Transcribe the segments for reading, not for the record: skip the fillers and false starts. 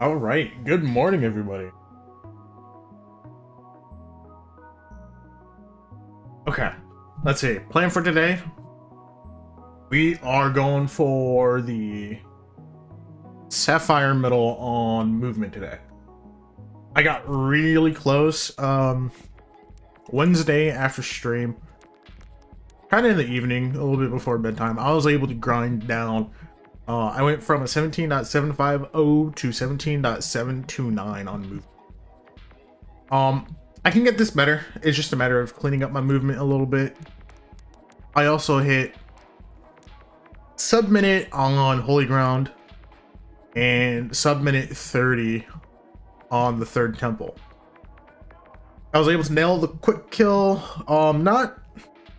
All right. Good morning, everybody. Okay. Let's see. Plan for today. We are going for the Sapphire Middle on movement today. I got really close. Wednesday after stream, kind of in the evening, a little bit before bedtime, I was able to grind down. I went from a 17.750 to 17.729 on movement. I can get this better. It's just a matter of cleaning up my movement a little bit. I also hit sub-minute on Holy Ground and sub-minute 30 on the third temple. I was able to nail the quick kill.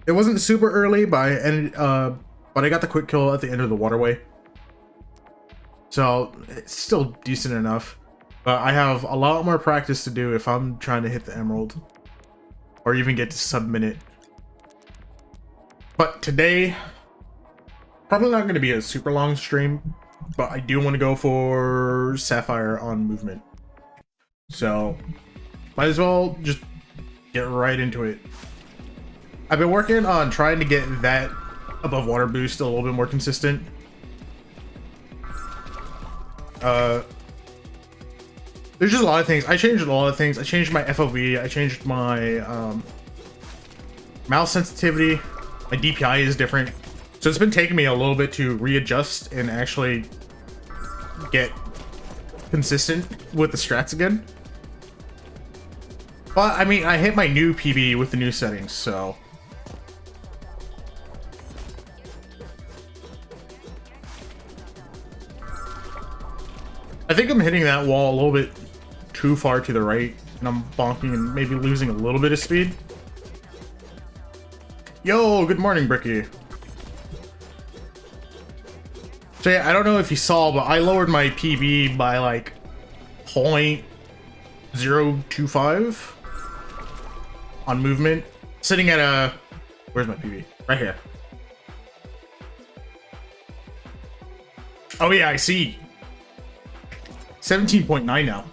It wasn't super early, but I got the quick kill at the end of the waterway. So it's still decent enough. But I have a lot more practice to do if I'm trying to hit the emerald or even get to sub-minute. But today, probably not going to be a super long stream, but I do want to go for Sapphire on movement. So might as well just get right into it. I've been working on trying to get that above water boost a little bit more consistent. There's just a lot of things. I changed a lot of things. I changed my FOV. I changed my mouse sensitivity. My DPI is different. So it's been taking me a little bit to readjust and actually get consistent with the strats again. But I mean, I hit my new PB with the new settings, so. I think I'm hitting that wall a little bit too far to the right, and I'm bonking and maybe losing a little bit of speed. Yo, good morning, Bricky. So yeah, I don't know if you saw, but I lowered my PB by like 0.025 on movement, sitting at a, where's my PB? Right here. Oh yeah, I see. 17.9 now.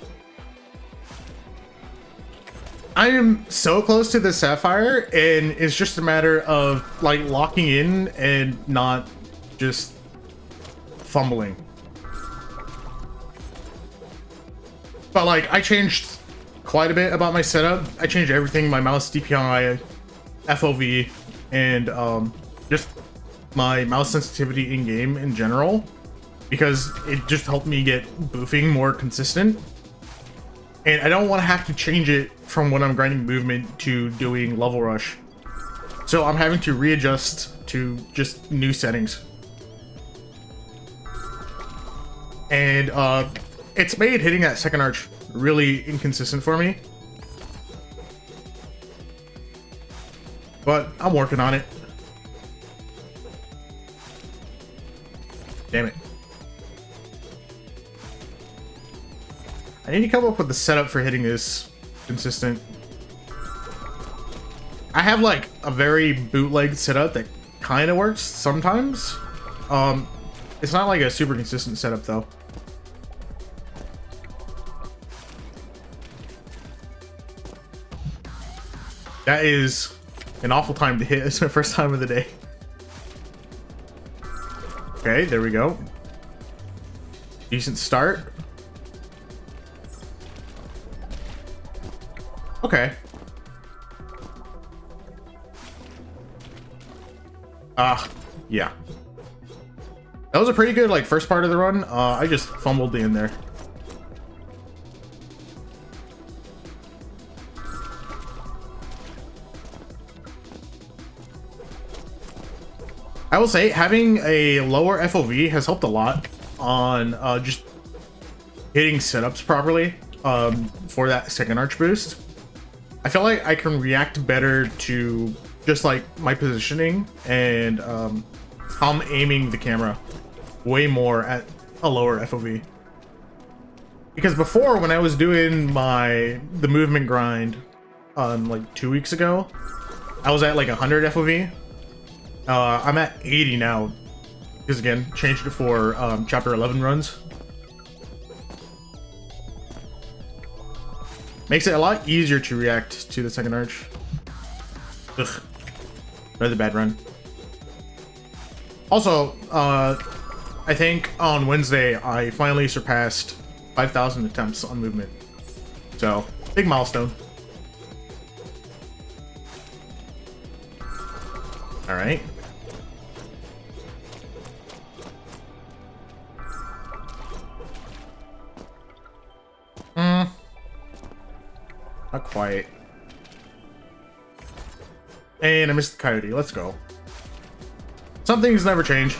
I am so close to the Sapphire, and it's just a matter of like locking in and not just fumbling. But like, I changed quite a bit about my setup. I changed everything: my mouse DPI, FOV, and just my mouse sensitivity in game in general, because it just helped me get boofing more consistent. And I don't want to have to change it from when I'm grinding movement to doing level rush. So I'm having to readjust to just new settings. And it's made hitting that second arch really inconsistent for me. But I'm working on it. Damn it. I need to come up with the setup for hitting this consistent. I have like a very bootleg setup that kind of works sometimes. It's not like a super consistent setup though. That is an awful time to hit. It's my first time of the day. Okay, there we go. Decent start. Okay. Yeah. That was a pretty good, like, first part of the run. I just fumbled in there. I will say, having a lower FOV has helped a lot on just hitting setups properly for that second arch boost. I feel like I can react better to just like my positioning and how I'm aiming the camera way more at a lower FOV. Because before, when I was doing the movement grind like 2 weeks ago, I was at like 100 FOV. I'm at 80 now, because again, changed it for chapter 11 runs. Makes it a lot easier to react to the second arch. Ugh. Another bad run. Also, I think on Wednesday, I finally surpassed 5,000 attempts on movement. So, big milestone. Alright. Not quite. And I missed the coyote. Let's go. Some things never change.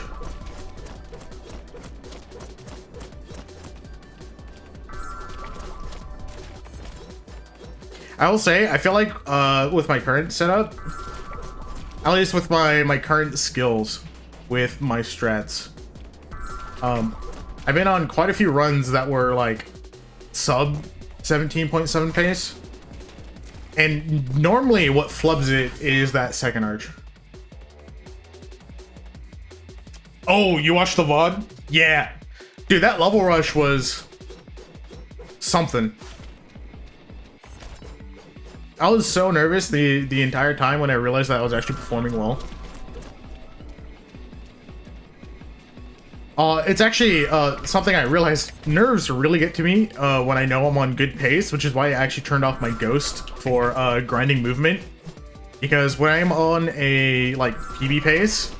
I will say, I feel like with my current setup, at least with my current skills with my strats, I've been on quite a few runs that were like sub 17.7 pace. And normally what flubs it is that second arch. Oh, you watched the VOD? Yeah. Dude, that level rush was something. I was so nervous the entire time when I realized that I was actually performing well. It's actually something I realized nerves really get to me when I know I'm on good pace, which is why I actually turned off my ghost for grinding movement. Because when I'm on a like PB pace,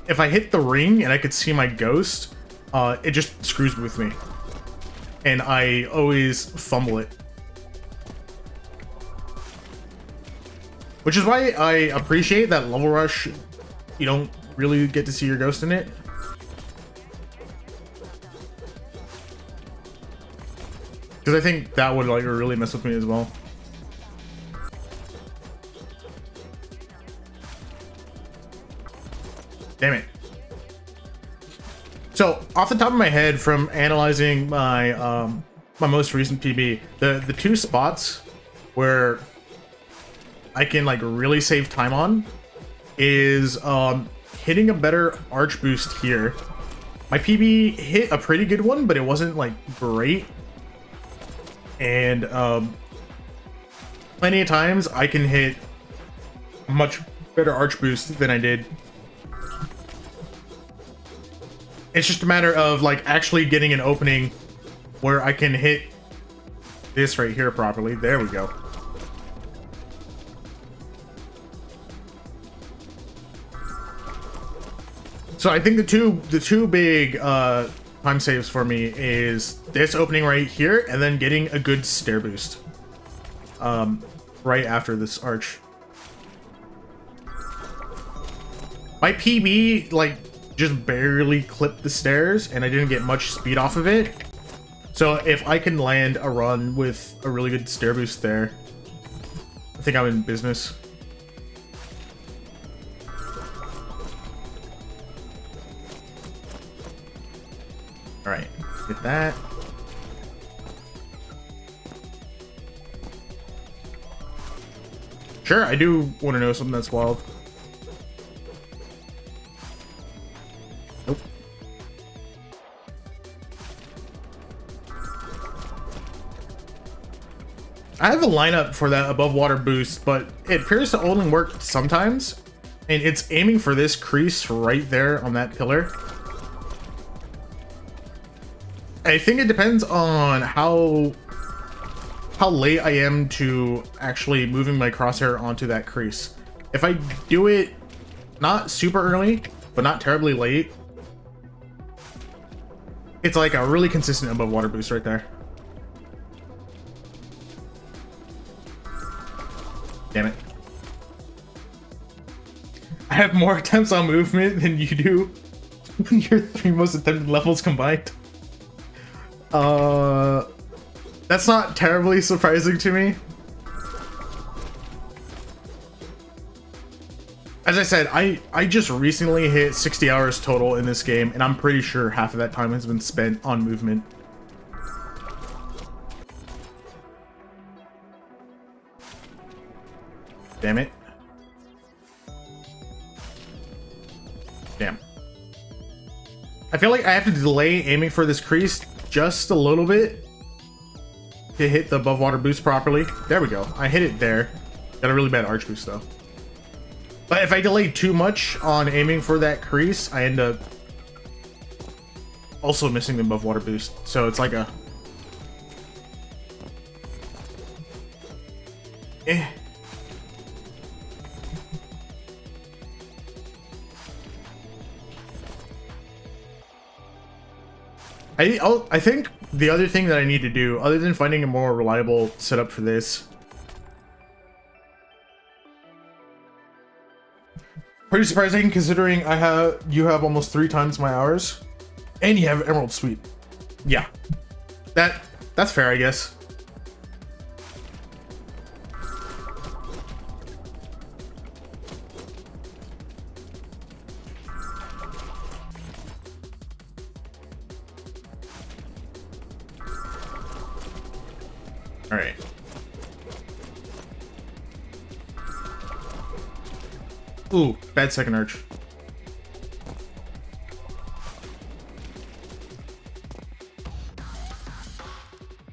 if I hit the ring and I could see my ghost, it just screws with me, and I always fumble it. Which is why I appreciate that level rush. You don't really get to see your ghost in it. Because I think that would like really mess with me as well. Damn it. So off the top of my head, from analyzing my my most recent PB, the two spots where I can like really save time on is hitting a better arch boost here. My PB hit a pretty good one, but it wasn't like great. And plenty of times I can hit a much better arch boost than I did. It's just a matter of like actually getting an opening where I can hit this right here properly. There we go. So I think the two big time saves for me is this opening right here and then getting a good stair boost right after this arch. My PB like just barely clipped the stairs and I didn't get much speed off of it. So if I can land a run with a really good stair boost there, I think I'm in business. All right, get that. Sure, I do want to know something that's wild. Nope. I have a lineup for that above water boost, but it appears to only work sometimes, and it's aiming for this crease right there on that pillar. I think it depends on how late I am to actually moving my crosshair onto that crease. If I do it not super early, but not terribly late, it's like a really consistent above water boost right there. Damn it. I have more attempts on movement than you do. Your 3 most attempted levels combined. That's not terribly surprising to me. As I said, I just recently hit 60 hours total in this game, and I'm pretty sure half of that time has been spent on movement. Damn it. Damn. I feel like I have to delay aiming for this crease just a little bit to hit the above water boost properly. There we go. I hit it there. Got a really bad arch boost though. But if I delay too much on aiming for that crease, I end up also missing the above water boost. So it's like a... I think the other thing that I need to do, other than finding a more reliable setup for this, pretty surprising considering you have almost 3 times my hours, and you have Emerald Sweep. Yeah, that's fair, I guess. All right. Ooh, bad second arch.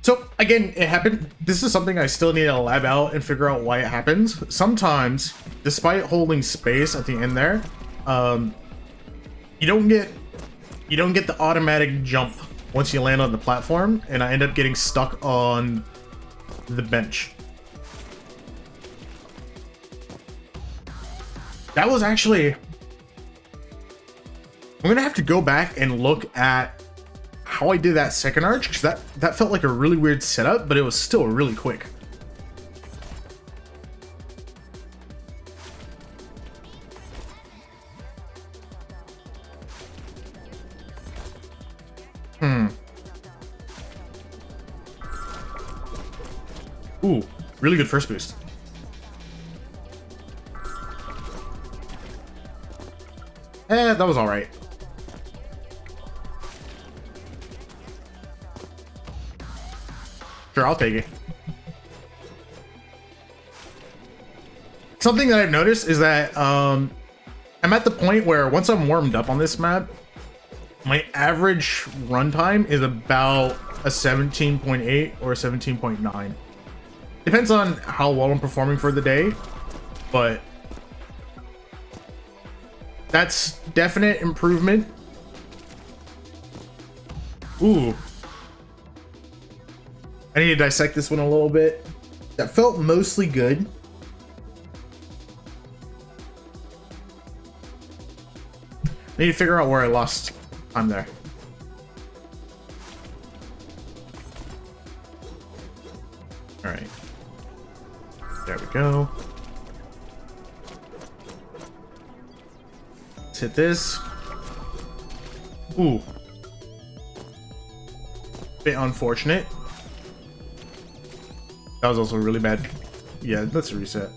So again, it happened. This is something I still need to lab out and figure out why it happens. Sometimes, despite holding space at the end there, you don't get the automatic jump once you land on the platform, and I end up getting stuck on the bench. That was actually... I'm gonna have to go back and look at how I did that second arch, because that felt like a really weird setup, but it was still really quick. Ooh, really good first boost. That was all right. Sure, I'll take it. Something that I've noticed is that I'm at the point where once I'm warmed up on this map, my average runtime is about a 17.8 or a 17.9. Depends on how well I'm performing for the day, but that's definite improvement. Ooh. I need to dissect this one a little bit. That felt mostly good. Need to figure out where I lost time there. All right. There we go. Let's hit this. Ooh. Bit unfortunate. That was also really bad. Yeah, let's reset.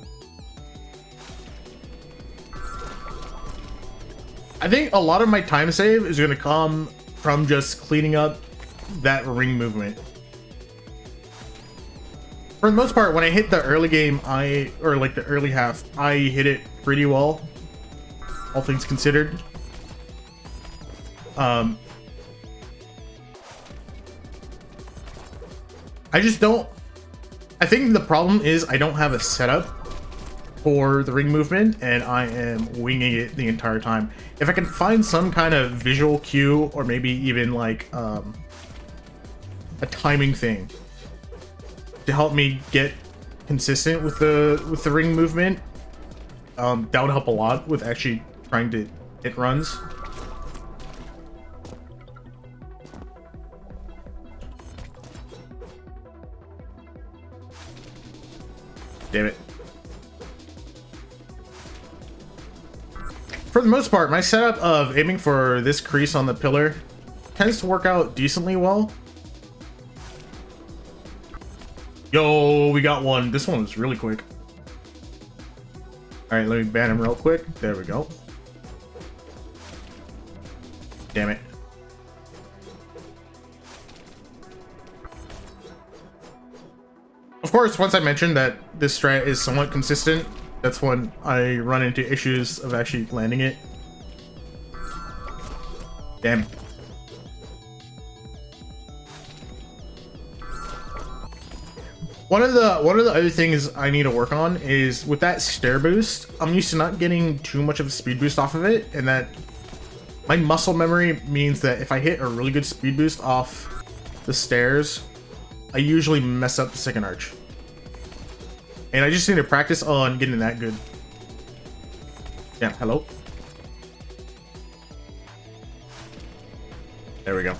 I think a lot of my time save is going to come from just cleaning up that ring movement. For the most part, when I hit the early game, or like the early half, I hit it pretty well, all things considered. I just don't... I think the problem is I don't have a setup for the ring movement, and I am winging it the entire time. If I can find some kind of visual cue, or maybe even like a timing thing to help me get consistent with the ring movement, that would help a lot with actually trying to hit runs. Damn it. For the most part, my setup of aiming for this crease on the pillar tends to work out decently well. Yo, we got one. This one was really quick. All right, let me ban him real quick. There we go. Damn it. Of course, once I mentioned that this strat is somewhat consistent, that's when I run into issues of actually landing it. Damn. One of the other things I need to work on is with that stair boost. I'm used to not getting too much of a speed boost off of it, and that my muscle memory means that if I hit a really good speed boost off the stairs, I usually mess up the second arch. And I just need to practice on getting that good. Yeah, hello. There we go.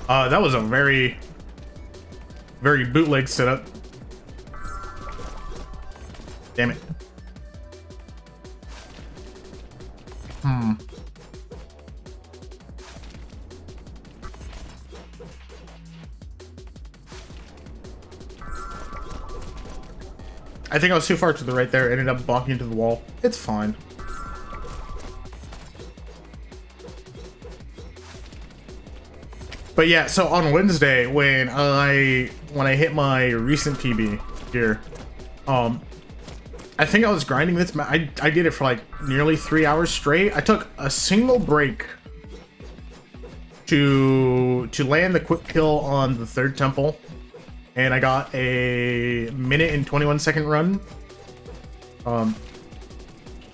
That was a very bootleg setup. Damn it. I think I was too far to the right there, ended up bonking into the wall. It's fine. But yeah, so on Wednesday when I hit my recent PB here, I think I was grinding this. I did it for like nearly 3 hours straight. I took a single break to land the quick kill on the third temple, and I got a minute and 21 second run.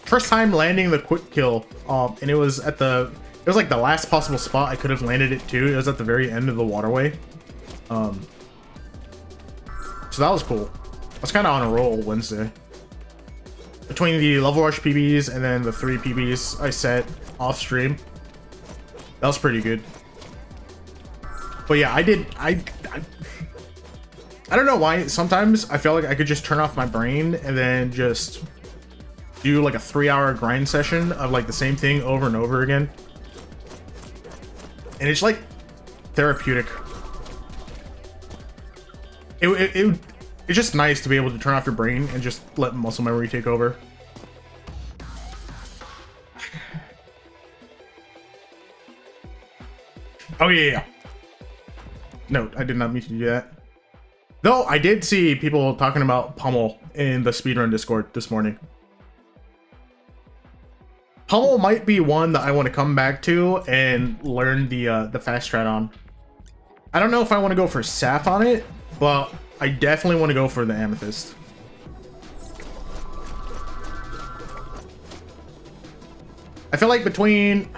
First time landing the quick kill, and it was at the. It was like the last possible spot I could have landed it to. It was at the very end of the waterway. So that was cool. I was kind of on a roll Wednesday. Between the level rush PBs and then the 3 PBs I set off stream. That was pretty good. But yeah, I don't know why. Sometimes I feel like I could just turn off my brain and then just do like a 3-hour grind session of like the same thing over and over again. And it's like therapeutic. It's just nice to be able to turn off your brain and just let muscle memory take over. Oh yeah. No, I did not mean to do that. Though I did see people talking about Pummel in the speedrun Discord this morning. Pummel might be one that I want to come back to and learn the fast strat on. I don't know if I want to go for Saf on it, but I definitely want to go for the Amethyst. I feel like between...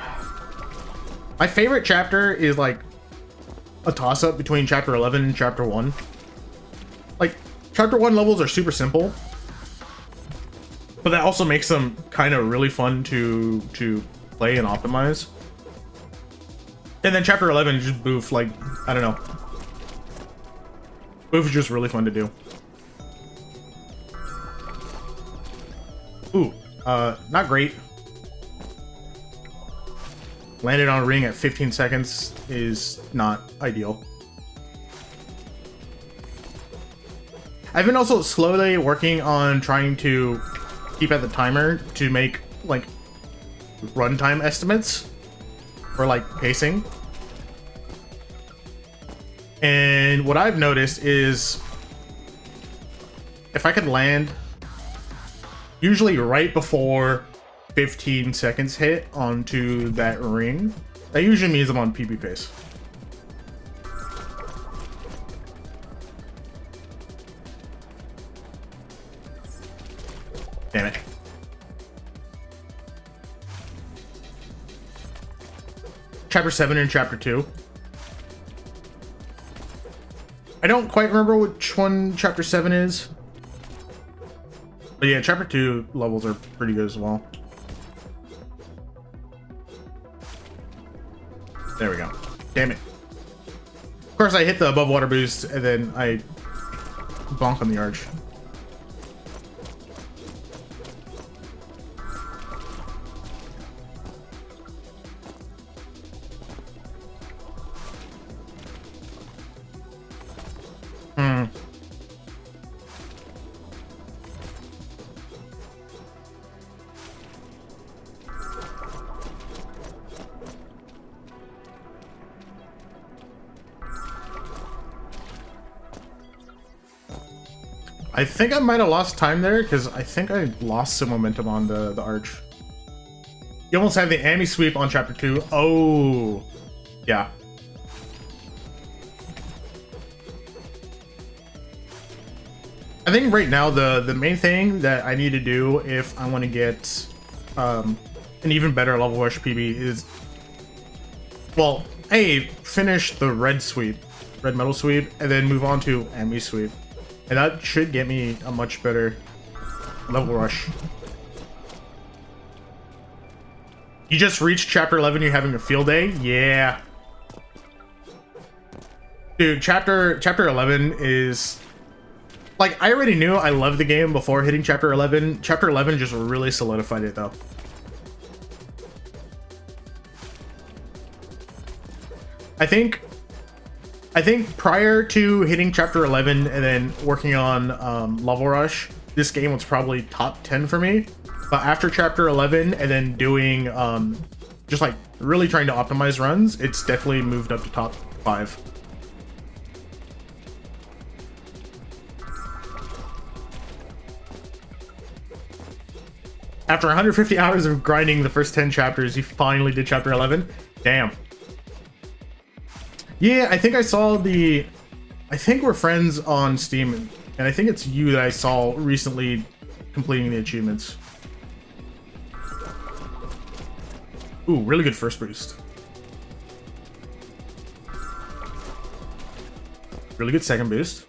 My favorite chapter is like a toss-up between chapter 11 and chapter 1. Like, chapter 1 levels are super simple, but that also makes them kind of really fun to play and optimize. And then chapter 11 just boof, like, I don't know. Boof is just really fun to do. Ooh, not great. Landed on a ring at 15 seconds is not ideal. I've been also slowly working on trying to keep at the timer to make like runtime estimates for like pacing. And what I've noticed is if I could land usually right before 15 seconds hit onto that ring, that usually means I'm on PB pace. Damn it. Chapter 7 and Chapter 2. I don't quite remember which one Chapter 7 is. But yeah, Chapter 2 levels are pretty good as well. There we go. Damn it. Of course, I hit the above water boost, and then I bonk on the arch. I think I might have lost time there because I think I lost some momentum on the arch. You almost have the Ami sweep on chapter 2. Oh, yeah. I think right now the main thing that I need to do if I want to get an even better level rush PB is, well, finish the red metal sweep, and then move on to Ami sweep, and that should get me a much better level rush. You just reached chapter 11. You're having a field day, yeah, dude. Chapter 11 is like, I already knew I loved the game before hitting chapter 11. Chapter 11 just really solidified it though. I think prior to hitting chapter 11 and then working on level rush, this game was probably top 10 for me. But after chapter 11 and then doing just like really trying to optimize runs, it's definitely moved up to top 5. After 150 hours of grinding the first 10 chapters, you finally did chapter 11. Damn. Yeah, I think I saw I think we're friends on Steam, and I think it's you that I saw recently completing the achievements. Ooh, really good first boost. Really good second boost.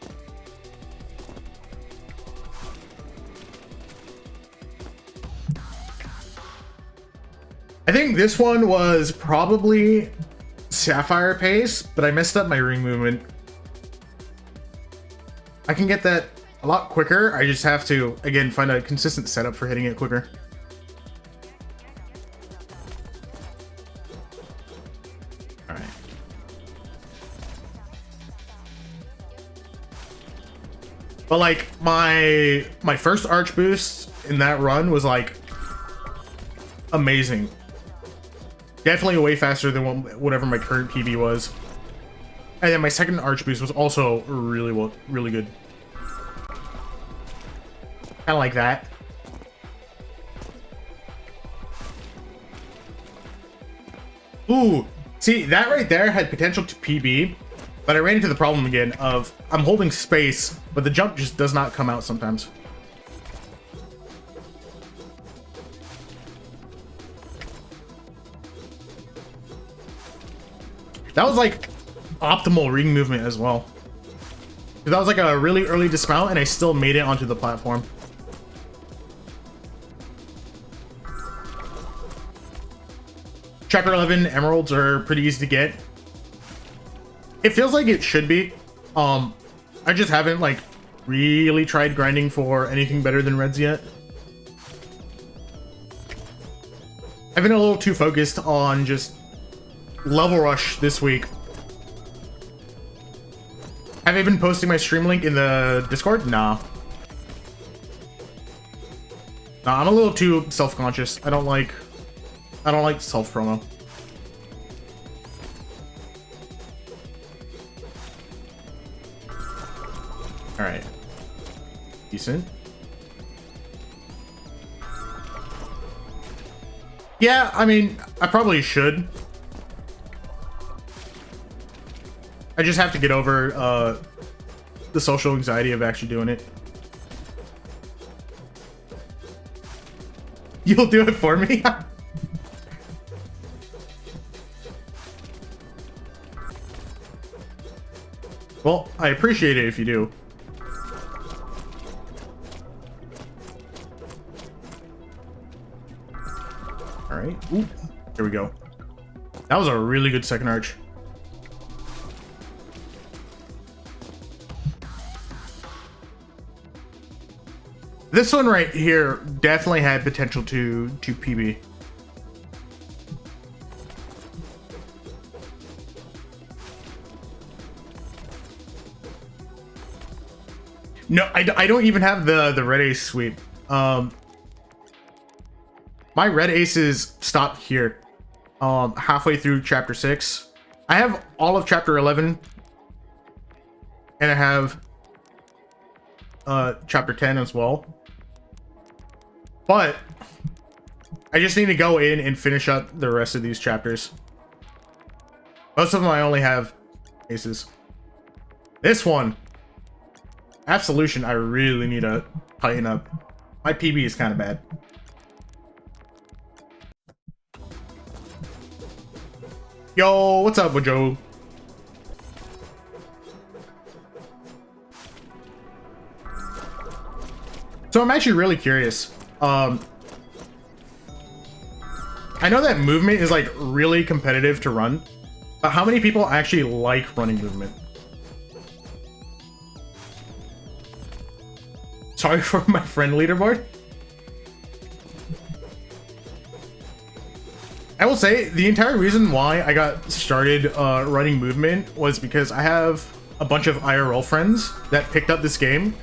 I think this one was probably Sapphire pace, but I messed up my ring movement. I can get that a lot quicker. I just have to, again, find a consistent setup for hitting it quicker. All right. But like my first arch boost in that run was like amazing. Definitely way faster than whatever my current PB was. And then my second arch boost was also really good. Kind of like that. Ooh, see, that right there had potential to PB, but I ran into the problem again of I'm holding space, but the jump just does not come out sometimes. That was like optimal ring movement as well. That was like a really early dismount and I still made it onto the platform. Chapter 11 emeralds are pretty easy to get. It feels like it should be. I just haven't like really tried grinding for anything better than reds yet. I've been a little too focused on just level rush this week. Have I been posting my stream link in the Discord? Nah. Nah, I'm a little too self-conscious. I don't like self-promo. All right. Decent. Yeah, I mean, I probably should. I just have to get over the social anxiety of actually doing it. You'll do it for me? Well, I appreciate it if you do. All right. Ooh, here we go. That was a really good second arch. This one right here definitely had potential to PB. No, I don't even have the red ace sweep. My red aces stopped here, halfway through chapter 6. I have all of chapter 11, and I have chapter 10 as well. But I just need to go in and finish up the rest of these chapters. Most of them I only have aces. This one, Absolution, I really need to tighten up. My PB is kind of bad. Yo, what's up, Joe? So I'm actually really curious. I know that movement is like really competitive to run, but how many people actually like running movement? Sorry for my friend leaderboard. I will say the entire reason why I got started running movement was because I have a bunch of IRL friends that picked up this game,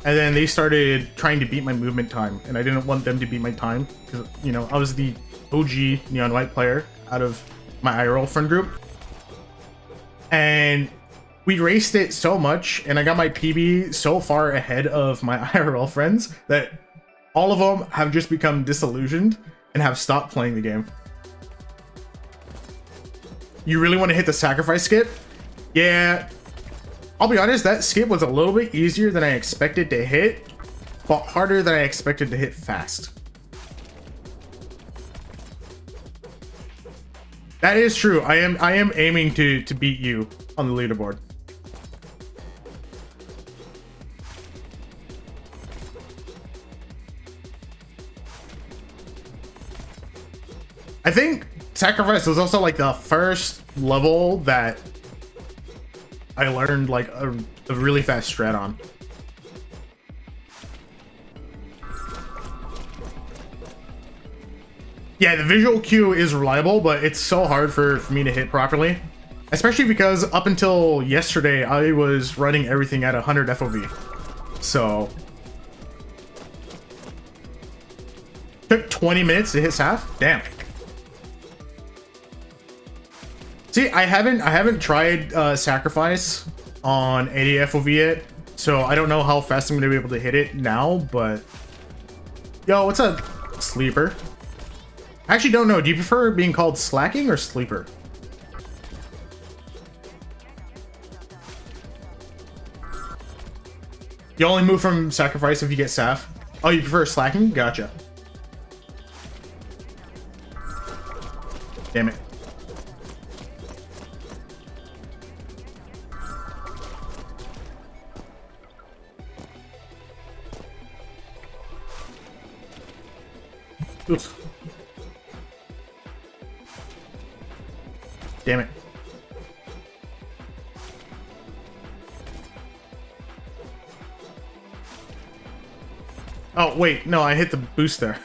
and then they started trying to beat my movement time, and I didn't want them to beat my time because, you know, I was the OG Neon White player out of my IRL friend group, and we raced it so much, and I got my PB so far ahead of my IRL friends that all of them have just become disillusioned and have stopped playing the game. You really want to hit the sacrifice skip? Yeah, I'll be honest, that skip was a little bit easier than I expected to hit, but harder than I expected to hit fast. That is true. I am aiming to beat you on the leaderboard. I think Sacrifice was also like the first level that I learned like a really fast strat on. Yeah, the visual cue is reliable, but it's so hard for me to hit properly. Especially because up until yesterday, I was running everything at 100 FOV. So took 20 minutes to hit Saf? Damn. See, I haven't tried Sacrifice on 80 FOV yet, so I don't know how fast I'm gonna be able to hit it now, but yo, what's up, Sleeper? I actually don't know. Do you prefer being called slacking or sleeper? You only move from Sacrifice if you get Saf. Oh, you prefer slacking? Gotcha. Damn it. Oof. Damn it. Oh, wait. No, I hit the boost there.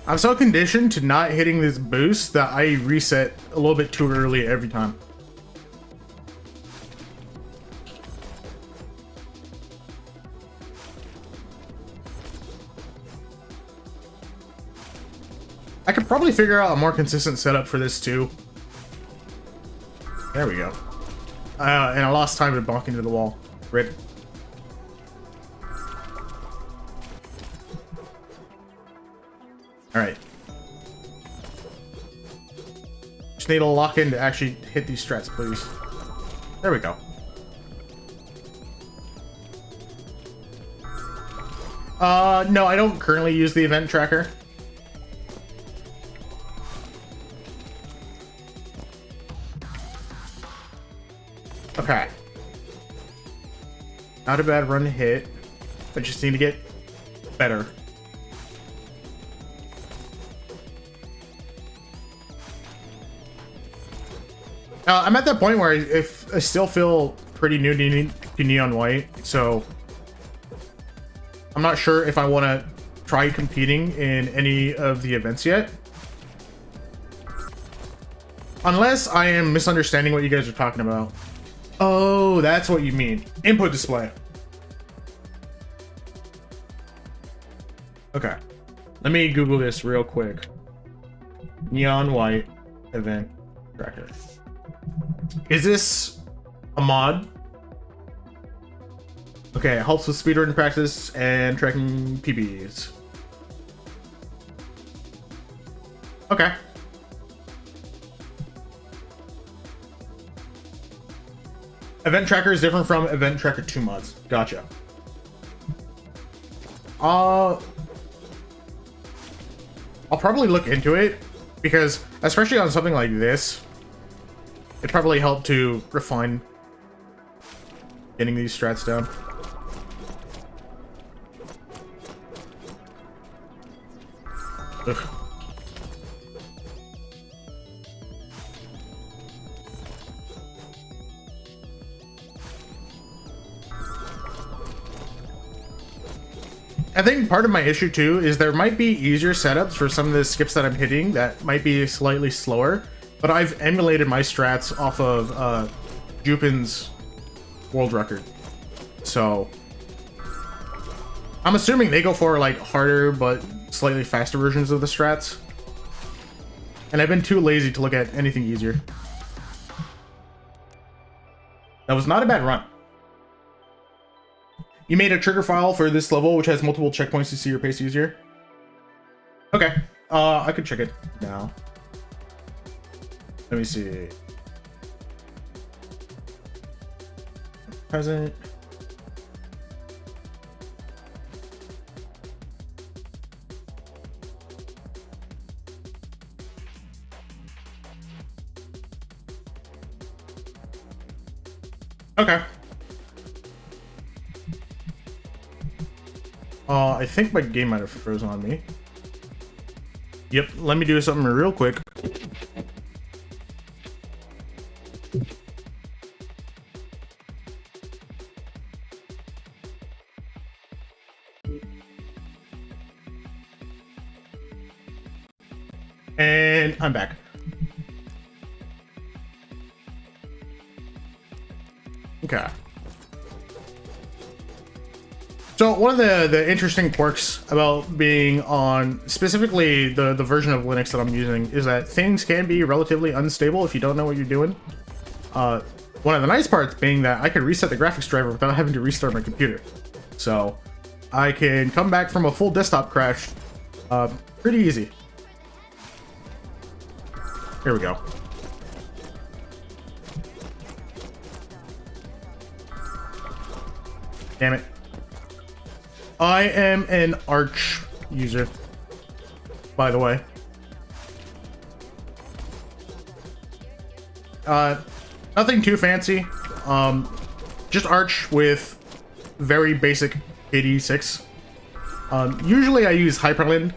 I'm so conditioned to not hitting this boost that I reset a little bit too early every time. I could probably figure out a more consistent setup for this too. There we go. And I lost time to bonk into the wall. Rip. Alright. Just need to lock in to actually hit these strats, please. There we go. No, I don't currently use the event tracker. Okay. Not a bad run to hit. I just need to get better. I'm at that point where I still feel pretty new to Neon White, so I'm not sure if I want to try competing in any of the events yet. Unless I am misunderstanding what you guys are talking about. Oh, that's what you mean. Input display. Okay. Let me Google this real quick. Neon White event tracker. Is this a mod? Okay, it helps with speedrun practice and tracking PBs. Okay. Event Tracker is different from Event Tracker 2 mods. Gotcha. I'll probably look into it, because especially on something like this, it'd probably help to refine getting these strats down. Ugh. I think part of my issue too is there might be easier setups for some of the skips that I'm hitting that might be slightly slower, but I've emulated my strats off of Jupin's world record. So I'm assuming they go for like harder but slightly faster versions of the strats. And I've been too lazy to look at anything easier. That was not a bad run. You made a trigger file for this level, which has multiple checkpoints to see your pace easier. Okay, I could check it now. Let me see. Present. Okay. I think my game might have frozen on me. Yep, let me do something real quick. And I'm back. Okay. So one of the interesting quirks about being on specifically the version of Linux that I'm using is that things can be relatively unstable if you don't know what you're doing. One of the nice parts being that I can reset the graphics driver without having to restart my computer. So I can come back from a full desktop crash pretty easy. Here we go. Damn it. I am an Arch user, by the way. Nothing too fancy. Just Arch with very basic KDE6. Usually I use Hyperland,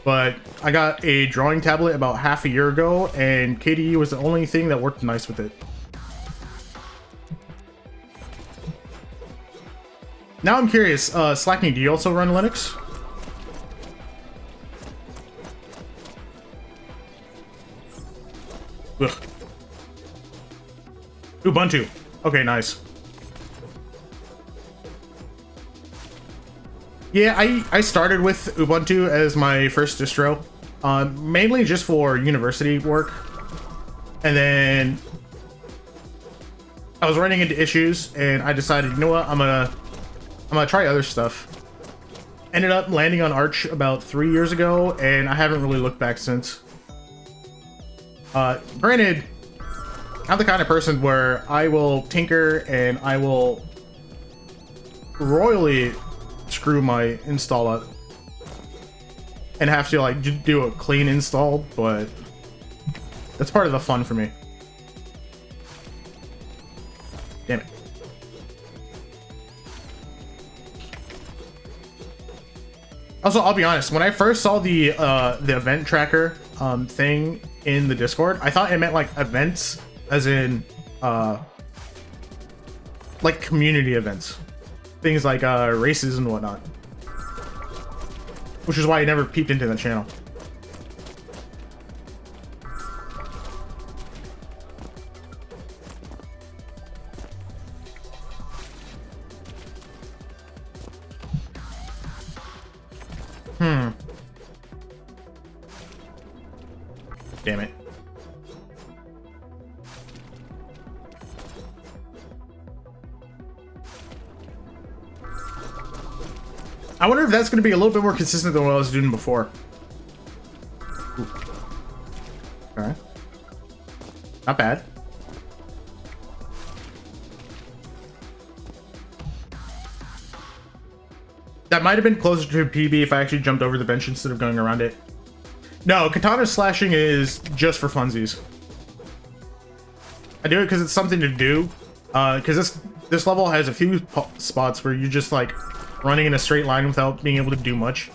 but I got a drawing tablet about half a year ago, and KDE was the only thing that worked nice with it. Now I'm curious, Slackney, do you also run Linux? Ugh. Ubuntu. Okay, nice. Yeah, I started with Ubuntu as my first distro, mainly just for university work. And then I was running into issues, and I decided, you know what, I'm gonna try other stuff. Ended up landing on Arch about 3 years ago, and I haven't really looked back since. Granted, I'm the kind of person where I will tinker and I will royally screw my install up and have to like do a clean install, but that's part of the fun for me. Damn it. Also, I'll be honest, when I first saw the event tracker thing in the Discord, I thought it meant like events as in like community events. Things like races and whatnot. Which is why I never peeped into the channel. Damn it. I wonder if that's going to be a little bit more consistent than what I was doing before. Ooh. Okay. Not bad. That might have been closer to a PB if I actually jumped over the bench instead of going around it. No, katana slashing is just for funsies. I do it because it's something to do. Because this level has a few spots where you're just like running in a straight line without being able to do much.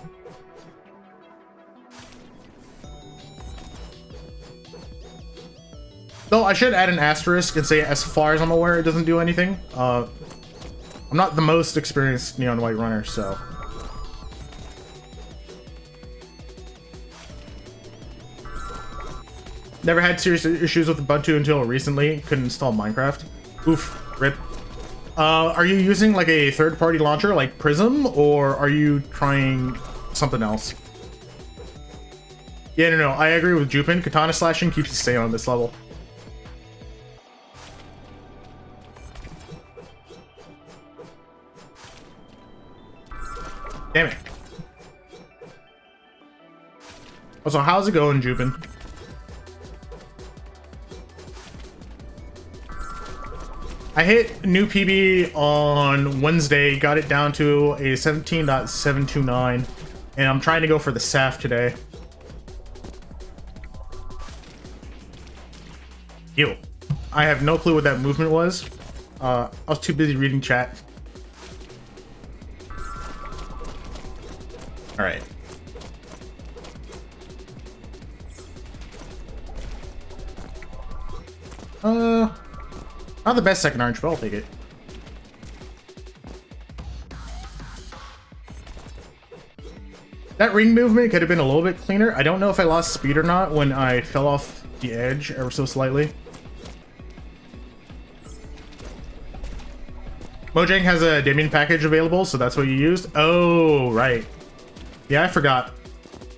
Though I should add an asterisk and say, as far as I'm aware, it doesn't do anything. I'm not the most experienced Neon White runner, so. Never had serious issues with Ubuntu until recently. Couldn't install Minecraft. Oof, rip. Are you using like a third-party launcher like Prism, or are you trying something else? Yeah, no, I agree with Jupin. Katana slashing keeps you staying on this level. Damn it. Also, how's it going, Jupin? I hit new PB on Wednesday, got it down to a 17.729, and I'm trying to go for the SAF today. Ew. I have no clue what that movement was. I was too busy reading chat. Alright. Not the best second orange, but I'll take it. That ring movement could have been a little bit cleaner. I don't know if I lost speed or not when I fell off the edge ever so slightly. Mojang has a Damien package available, so that's what you used. Oh, right. Yeah, I forgot.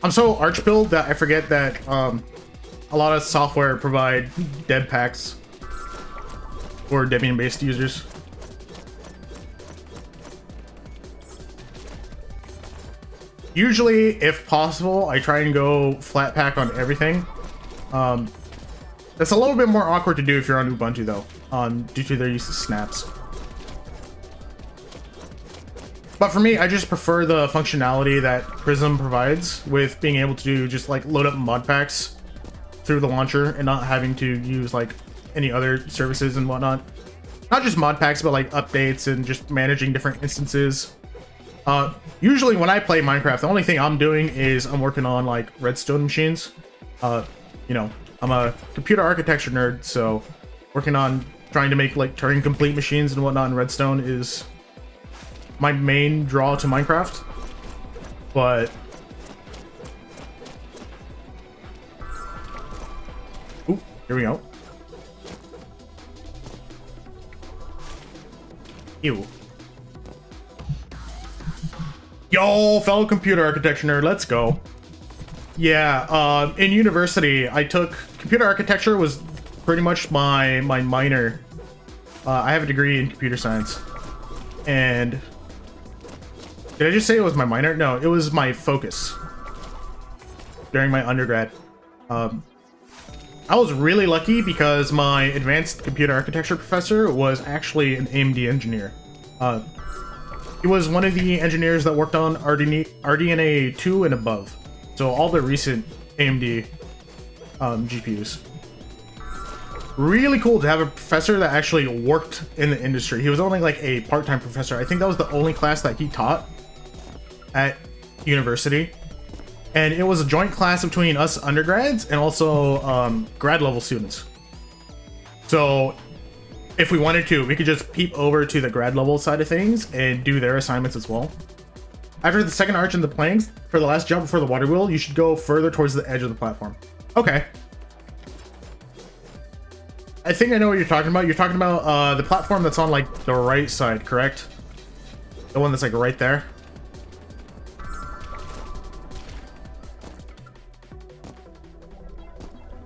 I'm so arch build that I forget that a lot of software provide dev packs for Debian-based users. Usually, if possible, I try and go flat pack on everything. That's a little bit more awkward to do if you're on Ubuntu, though, due to their use of snaps. But for me, I just prefer the functionality that Prism provides with being able to just like load up mod packs through the launcher and not having to use like any other services and whatnot. Not just mod packs, but like updates and just managing different instances. Usually when I play Minecraft, the only thing I'm doing is I'm working on like redstone machines. You know, I'm a computer architecture nerd, so working on trying to make like Turing complete machines and whatnot in redstone is my main draw to Minecraft. But ooh, here we go. Ew. Yo, fellow computer architecture nerd, let's go. Yeah, in university, I took computer architecture was pretty much my minor. I have a degree in computer science. And did I just say it was my minor? No, it was my focus during my undergrad. I was really lucky because my advanced computer architecture professor was actually an AMD engineer. He was one of the engineers that worked on RDNA 2 and above. So all the recent AMD GPUs. Really cool to have a professor that actually worked in the industry. He was only like a part-time professor. I think that was the only class that he taught at university. And it was a joint class between us undergrads and also grad level students. So if we wanted to, we could just peep over to the grad level side of things and do their assignments as well. After the second arch and the planks, for the last jump before the water wheel, you should go further towards the edge of the platform. Okay. I think I know what you're talking about. You're talking about the platform that's on like the right side, correct? The one that's like right there.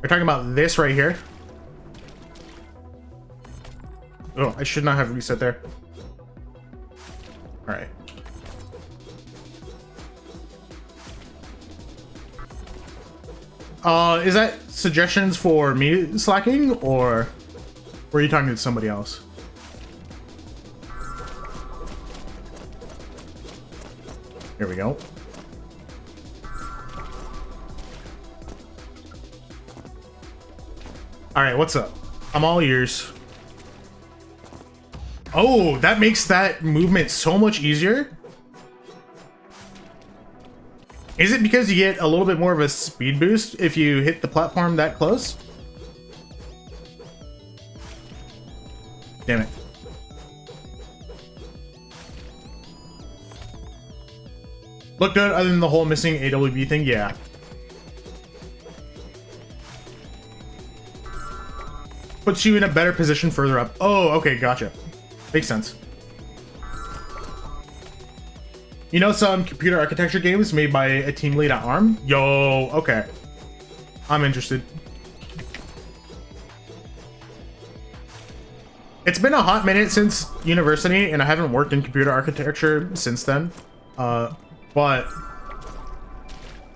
We're talking about this right here. Oh, I should not have reset there. All right. Is that suggestions for me slacking, or were you talking to somebody else? Here we go. All right, what's up? I'm all ears. Oh, that makes that movement so much easier. Is it because you get a little bit more of a speed boost if you hit the platform that close? Damn it. Look good other than the whole missing AWB thing? Yeah. Puts you in a better position further up. Oh, okay, gotcha. Makes sense. You know some computer architecture games made by a team lead at ARM? Yo, okay. I'm interested. It's been a hot minute since university, and I haven't worked in computer architecture since then. But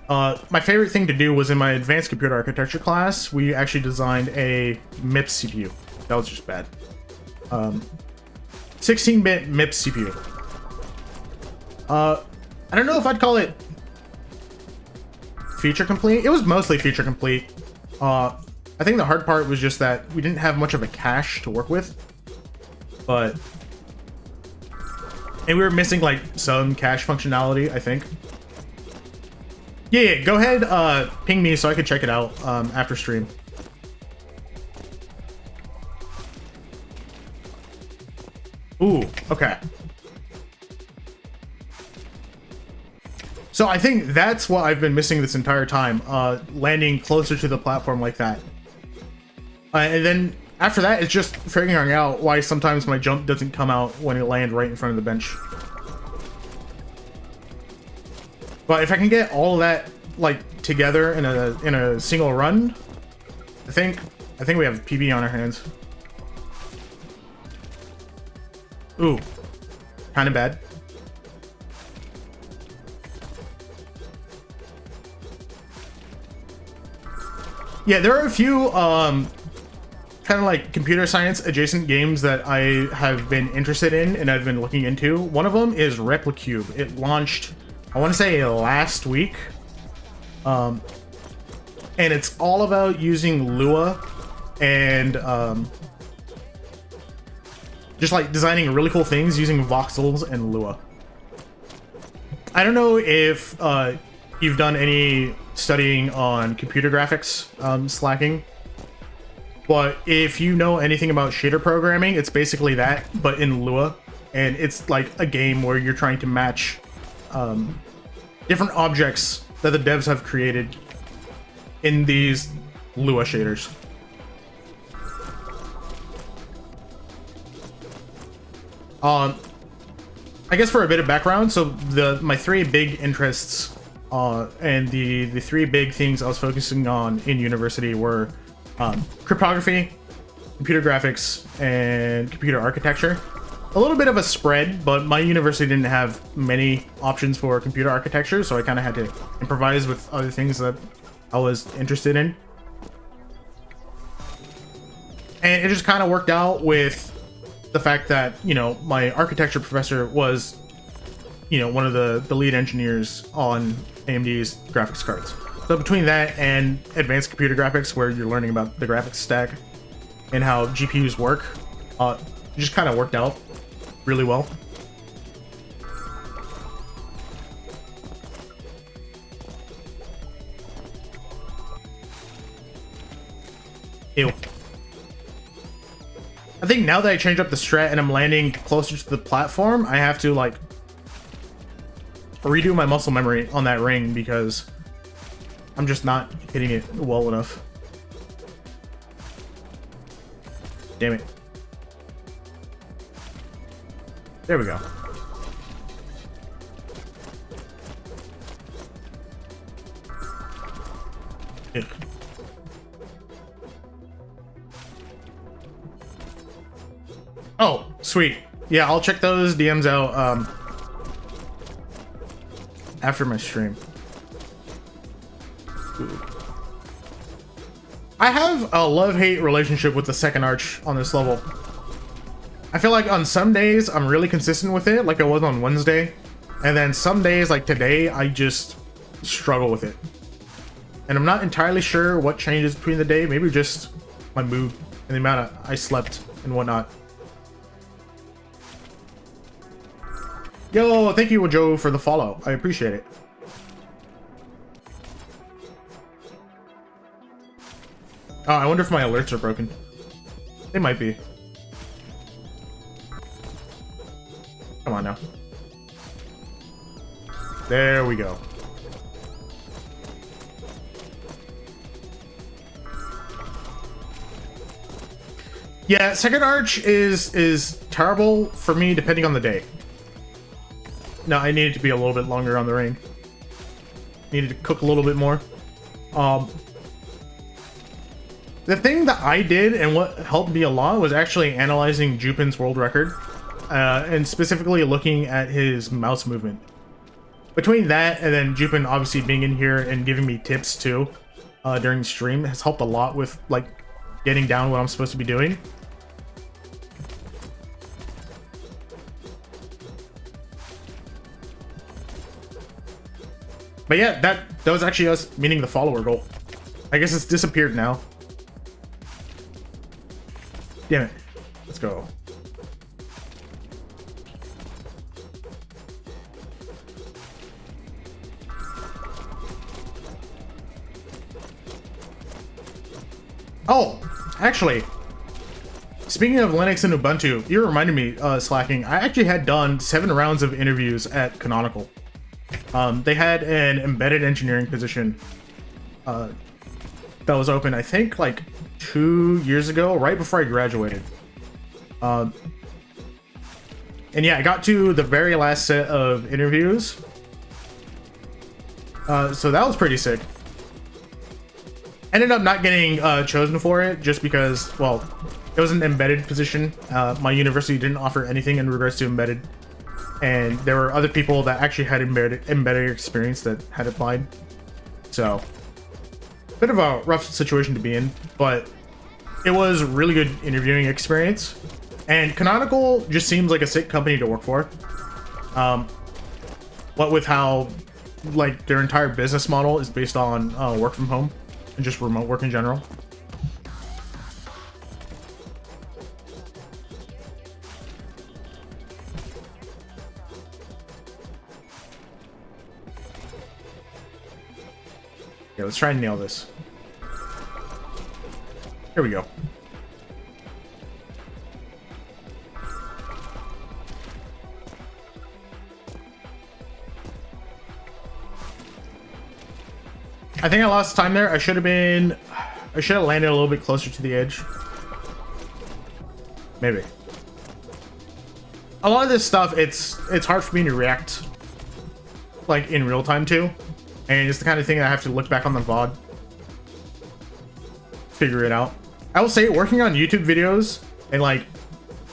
my favorite thing to do was in my advanced computer architecture class, we actually designed a MIPS CPU. That was just bad. 16-bit MIPS CPU. I don't know if I'd call it feature complete. It was mostly feature complete. I think the hard part was just that we didn't have much of a cache to work with. And we were missing like some cache functionality, I think. Yeah, go ahead, ping me so I could check it out after stream. Ooh, okay. So I think that's what I've been missing this entire time, landing closer to the platform like that. And then after that, it's just figuring out why sometimes my jump doesn't come out when it lands right in front of the bench. But if I can get all of that like together in a single run, I think we have PB on our hands. Ooh, kind of bad. Yeah, there are a few kind of like computer science adjacent games that I have been interested in and I've been looking into. One of them is Replicube. It launched, I want to say, last week. And it's all about using Lua and just like designing really cool things using voxels and Lua. I don't know if you've done any studying on computer graphics slacking, but if you know anything about shader programming, it's basically that, but in Lua. And it's like a game where you're trying to match different objects that the devs have created in these Lua shaders. I guess for a bit of background, so my three big interests and the three big things I was focusing on in university were cryptography, computer graphics, and computer architecture. A little bit of a spread, but my university didn't have many options for computer architecture, so I kind of had to improvise with other things that I was interested in. And it just kind of worked out with the fact that, you know, my architecture professor was, you know, one of the lead engineers on AMD's graphics cards. So between that and advanced computer graphics, where you're learning about the graphics stack and how GPUs work, it just kind of worked out really well. Ew. I think now that I changed up the strat and I'm landing closer to the platform, I have to like redo my muscle memory on that ring because I'm just not hitting it well enough. Damn it. There we go. Ugh. Oh, sweet. Yeah, I'll check those DMs out after my stream. Ooh. I have a love-hate relationship with the second arch on this level. I feel like on some days I'm really consistent with it, like I was on Wednesday. And then some days, like today, I just struggle with it. And I'm not entirely sure what changes between the day. Maybe just my mood and the amount I slept and whatnot. Yo, thank you, Joe, for the follow. I appreciate it. Oh, I wonder if my alerts are broken. They might be. Come on now. There we go. Yeah, second arch is terrible for me depending on the day. No, I needed to be a little bit longer on the ring. Needed to cook a little bit more. The thing that I did and what helped me a lot was actually analyzing Jupin's world record, and specifically looking at his mouse movement. Between that and then Jupin obviously being in here and giving me tips too during the stream has helped a lot with like getting down what I'm supposed to be doing. But yeah, that was actually us meeting the follower goal. I guess it's disappeared now. Damn it. Let's go. Oh, actually, speaking of Linux and Ubuntu, you reminded me, Slacking, I actually had done 7 rounds of interviews at Canonical. They had an embedded engineering position that was open, I think, like 2 years ago, right before I graduated. And yeah, I got to the very last set of interviews. So that was pretty sick. Ended up not getting chosen for it just because, well, it was an embedded position. My university didn't offer anything in regards to embedded. And there were other people that actually had embedded experience that had applied. So, bit of a rough situation to be in, but it was a really good interviewing experience. And Canonical just seems like a sick company to work for. What with how, like, their entire business model is based on work from home and just remote work in general. Yeah, let's try and nail this. Here we go. I think I lost time there. I should have landed a little bit closer to the edge. Maybe. A lot of this stuff, it's hard for me to react like in real time to. And it's the kind of thing that I have to look back on the VOD, figure it out. I will say, working on YouTube videos and like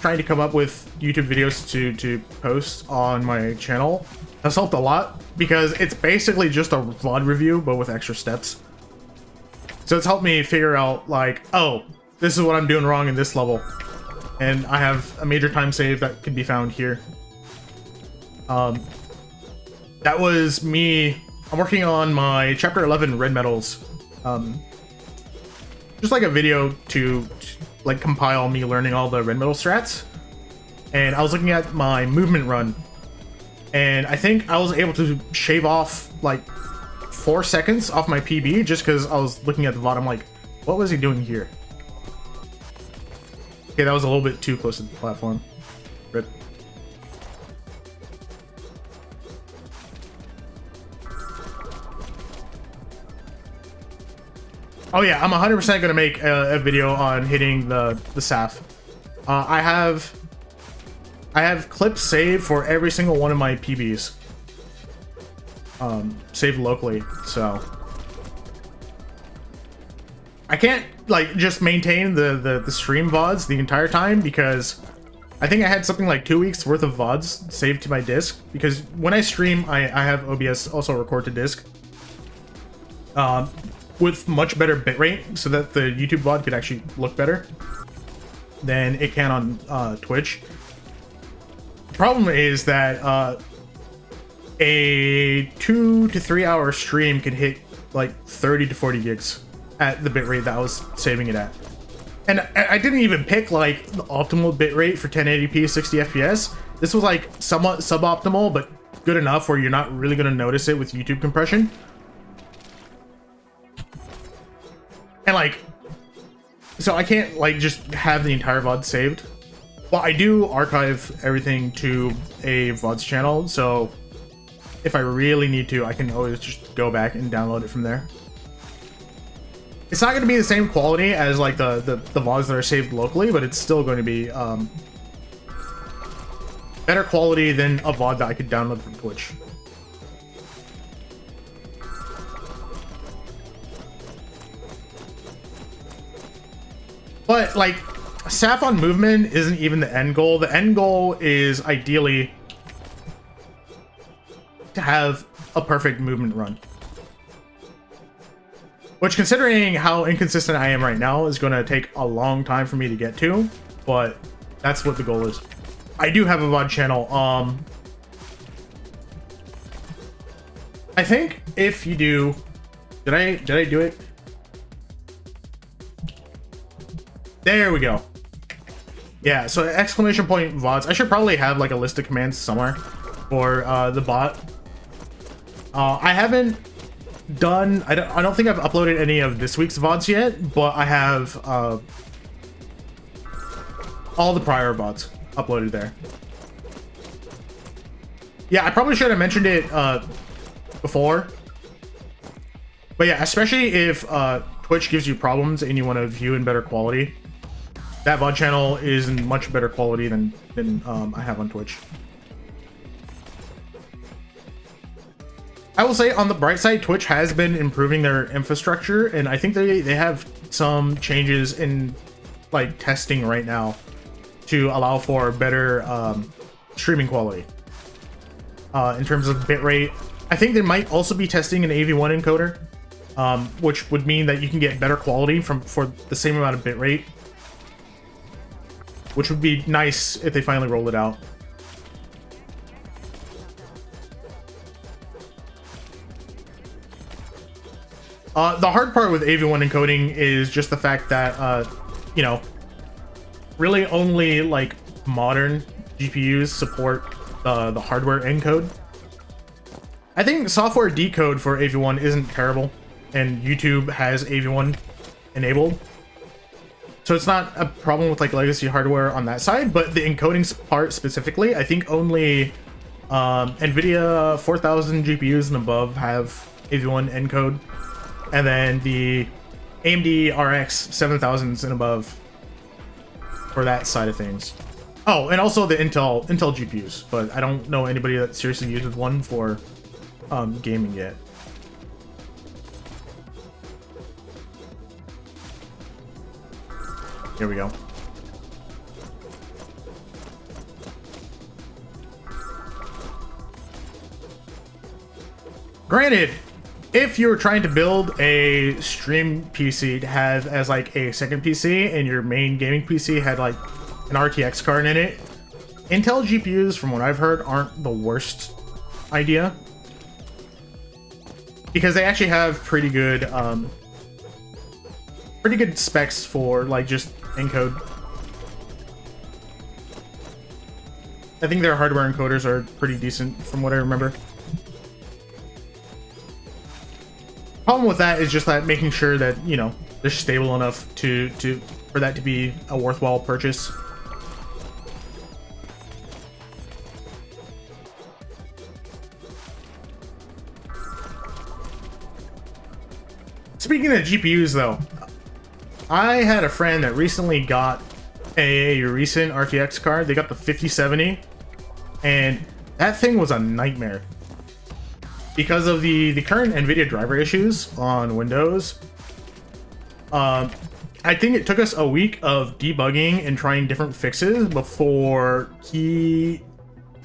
trying to come up with YouTube videos to post on my channel has helped a lot because it's basically just a VOD review but with extra steps. So it's helped me figure out like, oh, this is what I'm doing wrong in this level, and I have a major time save that can be found here. That was me. I'm working on my chapter 11 red medals. Just like a video to like compile me learning all the red medal strats. And I was looking at my movement run, and I think I was able to shave off like 4 seconds off my PB just because I was looking at the VOD. I'm like, what was he doing here? Okay, that was a little bit too close to the platform. Rip. Oh yeah, I'm 100% gonna make a video on hitting the SAF. I have clips saved for every single one of my PBs. Saved locally, so I can't like just maintain the stream VODs the entire time because I think I had something like 2 weeks worth of VODs saved to my disk, because when I stream I have OBS also record to disk. with much better bitrate so that the YouTube VOD could actually look better than it can on Twitch. The problem is that a 2 to 3 hour stream can hit like 30 to 40 gigs at the bitrate that I was saving it at. And I didn't even pick like the optimal bitrate for 1080p 60 FPS. This was like somewhat suboptimal, but good enough where you're not really going to notice it with YouTube compression. And like, so I can't like just have the entire VOD saved. Well, I do archive everything to a VODs channel, so if I really need to, I can always just go back and download it from there. It's not going to be the same quality as like the VODs that are saved locally, but it's still going to be better quality than a VOD that I could download from Twitch. But like, Saffron movement isn't even the end goal. The end goal is ideally to have a perfect movement run. Which, considering how inconsistent I am right now, is going to take a long time for me to get to, but that's what the goal is. I do have a VOD channel. I think if you do, did I do it? There we go. Yeah, so exclamation point VODs. I should probably have like a list of commands somewhere for the bot. I haven't done, I don't think I've uploaded any of this week's VODs yet, but I have all the prior VODs uploaded there. Yeah, I probably should have mentioned it before, but yeah, especially if Twitch gives you problems and you want to view in better quality, that VOD channel is in much better quality than I have on Twitch. I will say, on the bright side, Twitch has been improving their infrastructure, and I think they have some changes in like testing right now to allow for better streaming quality. In terms of bitrate, I think they might also be testing an AV1 encoder, which would mean that you can get better quality for the same amount of bitrate, which would be nice if they finally roll it out. The hard part with AV1 encoding is just the fact that, you know, really only like modern GPUs support the hardware encode. I think software decode for AV1 isn't terrible, and YouTube has AV1 enabled. So it's not a problem with like legacy hardware on that side, but the encoding part specifically, I think only NVIDIA 4000 GPUs and above have AV1 encode. And then the AMD RX 7000s and above for that side of things. Oh, and also the Intel GPUs, but I don't know anybody that seriously uses one for gaming yet. Here we go. Granted, if you're trying to build a stream PC to have as like a second PC and your main gaming PC had like an RTX card in it, Intel GPUs, from what I've heard, aren't the worst idea, because they actually have pretty good specs for like just encode. I think their hardware encoders are pretty decent from what I remember. Problem with that is just that making sure that, you know, they're stable enough for that to be a worthwhile purchase. Speaking of GPUs though, I had a friend that recently got a recent RTX card. They got the 5070, and that thing was a nightmare. Because of the current NVIDIA driver issues on Windows, I think it took us a week of debugging and trying different fixes before his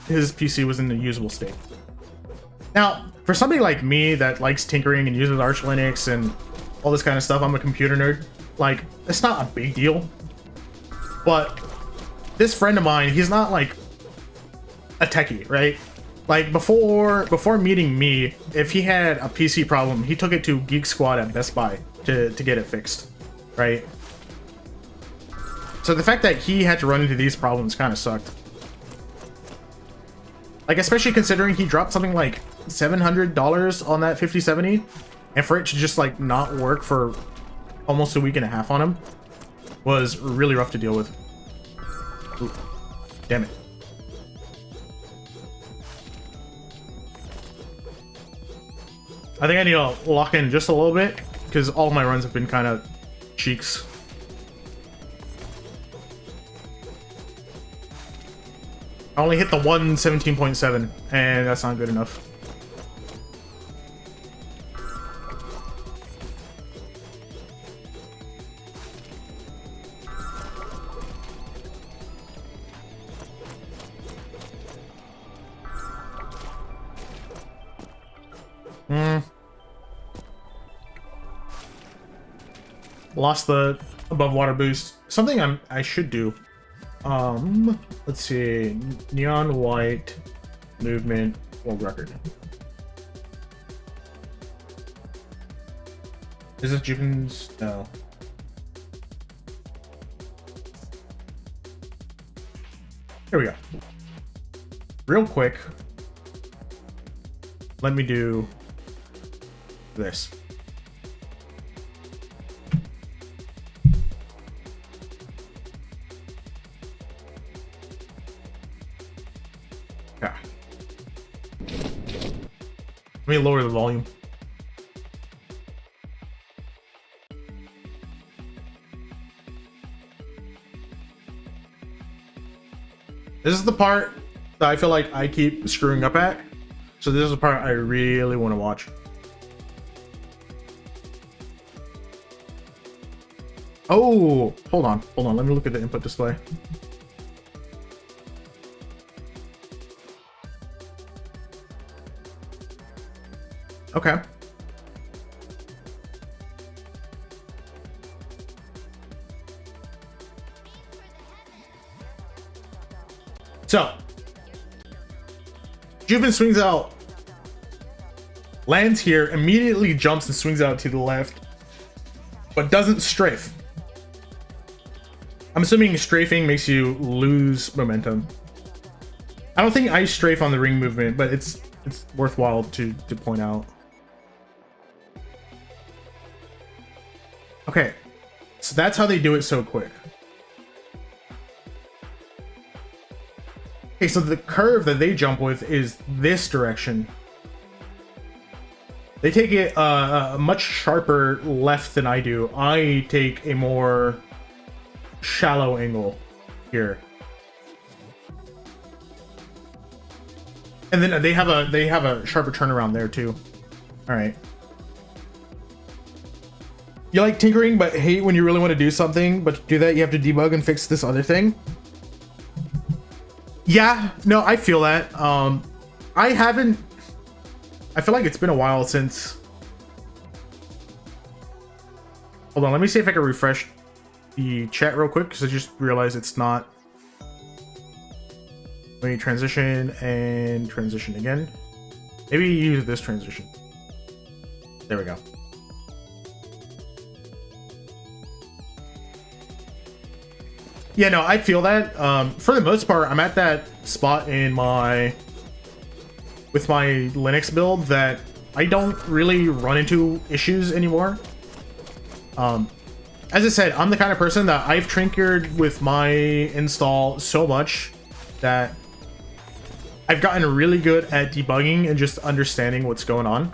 PC was in a usable state. Now, for somebody like me that likes tinkering and uses Arch Linux and all this kind of stuff. I'm a computer nerd. Like, it's not a big deal. But this friend of mine, he's not like a techie, right? Like before meeting me, if he had a PC problem, he took it to Geek Squad at Best Buy to get it fixed, right? So the fact that he had to run into these problems kind of sucked. Like, especially considering he dropped something like $700 on that 5070, and for it to just like not work for almost a week and a half on him was really rough to deal with. Ooh, damn it. I think I need to lock in just a little bit because all of my runs have been kind of cheeks. I only hit the 117.7 and that's not good enough. Lost the above water boost. Something I should do. Let's see. Neon white movement world record. Is it Juven's? No. Here we go. Real quick. Let me do this. Yeah. Let me lower the volume. This is the part that I feel like I keep screwing up at. So this is the part I really want to watch. Oh, hold on. Let me look at the input display. Okay. So, Juven swings out, lands here, immediately jumps and swings out to the left, but doesn't strafe. I'm assuming strafing makes you lose momentum. I don't think I strafe on the ring movement, but it's worthwhile to point out. Okay, so that's how they do it so quick. Okay, so the curve that they jump with is this direction. They take it a much sharper left than I do. I take a more shallow angle here. And then they have a sharper turnaround there too. All right. You like tinkering but hate when you really want to do something, but to do that you have to debug and fix this other thing. Yeah, no, I feel that. I feel like it's been a while since. Hold on, let me see if I can refresh the chat real quick because I just realized it's not. Let me transition and transition again. Maybe use this transition. There we go. Yeah, no, I feel that. For the most part, I'm at that spot in with my Linux build that I don't really run into issues anymore. As I said, I'm the kind of person that I've tinkered with my install so much that I've gotten really good at debugging and just understanding what's going on.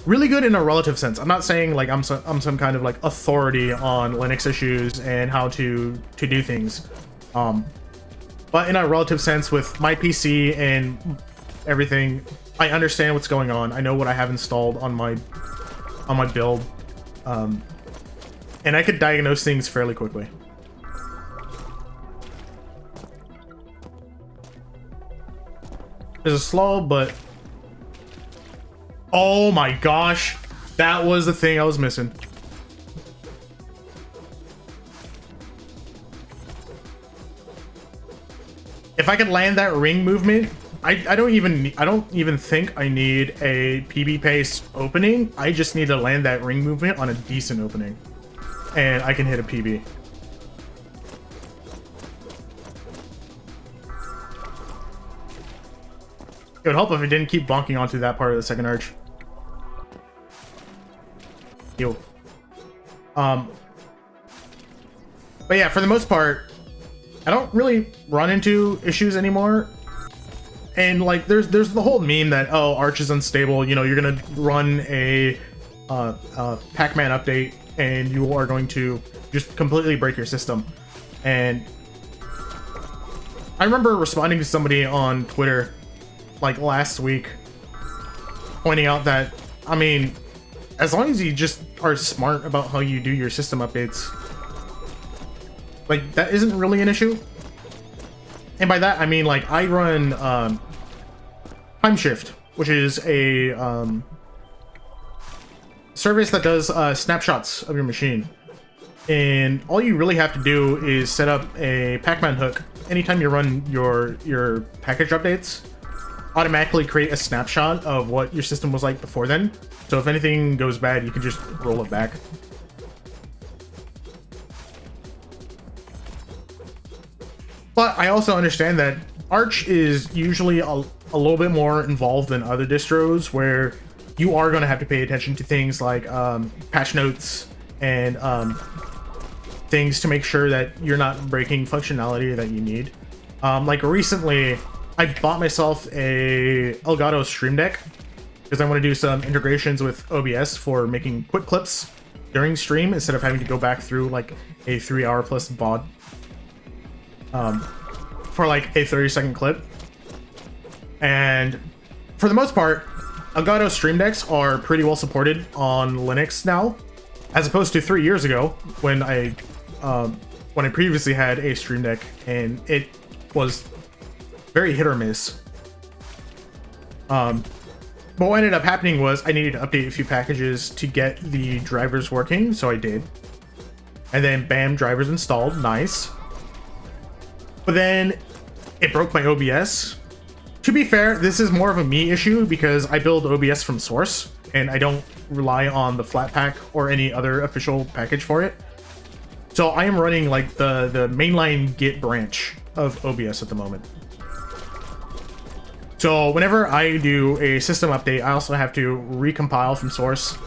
Really good in a relative sense. I'm not saying like I'm some kind of like authority on Linux issues and how to do things. But in a relative sense with my PC and everything, I understand what's going on. I know what I have installed on my build. And I could diagnose things fairly quickly. There's a slow, but oh my gosh, That was the thing I was missing. If I could land that ring movement, I don't even think I need a PB pace opening. I just need to land that ring movement on a decent opening, and I can hit a PB. It would help if it didn't keep bonking onto that part of the second arch. Yo. But yeah, for the most part, I don't really run into issues anymore. And like, there's the whole meme that, oh, Arch is unstable. You know, you're gonna run a Pac-Man update, and you are going to just completely break your system. And I remember responding to somebody on Twitter like last week, pointing out that, I mean, as long as you just are smart about how you do your system updates, like, that isn't really an issue. And by that I mean, like, I run Time Shift, which is a service that does snapshots of your machine, and all you really have to do is set up a Pac-Man hook anytime you run your package updates. Automatically create a snapshot of what your system was like before then, so if anything goes bad, you can just roll it back. But I also understand that Arch is usually a little bit more involved than other distros, where you are going to have to pay attention to things like patch notes and things to make sure that you're not breaking functionality that you need. Like recently, I bought myself a Elgato Stream Deck because I want to do some integrations with OBS for making quick clips during stream instead of having to go back through like a 3-hour plus VOD for like a 30-second clip. And for the most part, Elgato Stream Decks are pretty well supported on Linux now, as opposed to 3 years ago when I previously had a Stream Deck and it was very hit or miss. But what ended up happening was I needed to update a few packages to get the drivers working, so I did. And then bam, drivers installed, nice. But then it broke my OBS. To be fair, this is more of a me issue because I build OBS from source and I don't rely on the Flatpak or any other official package for it. So I am running like the mainline Git branch of OBS at the moment. So whenever I do a system update, I also have to recompile from source.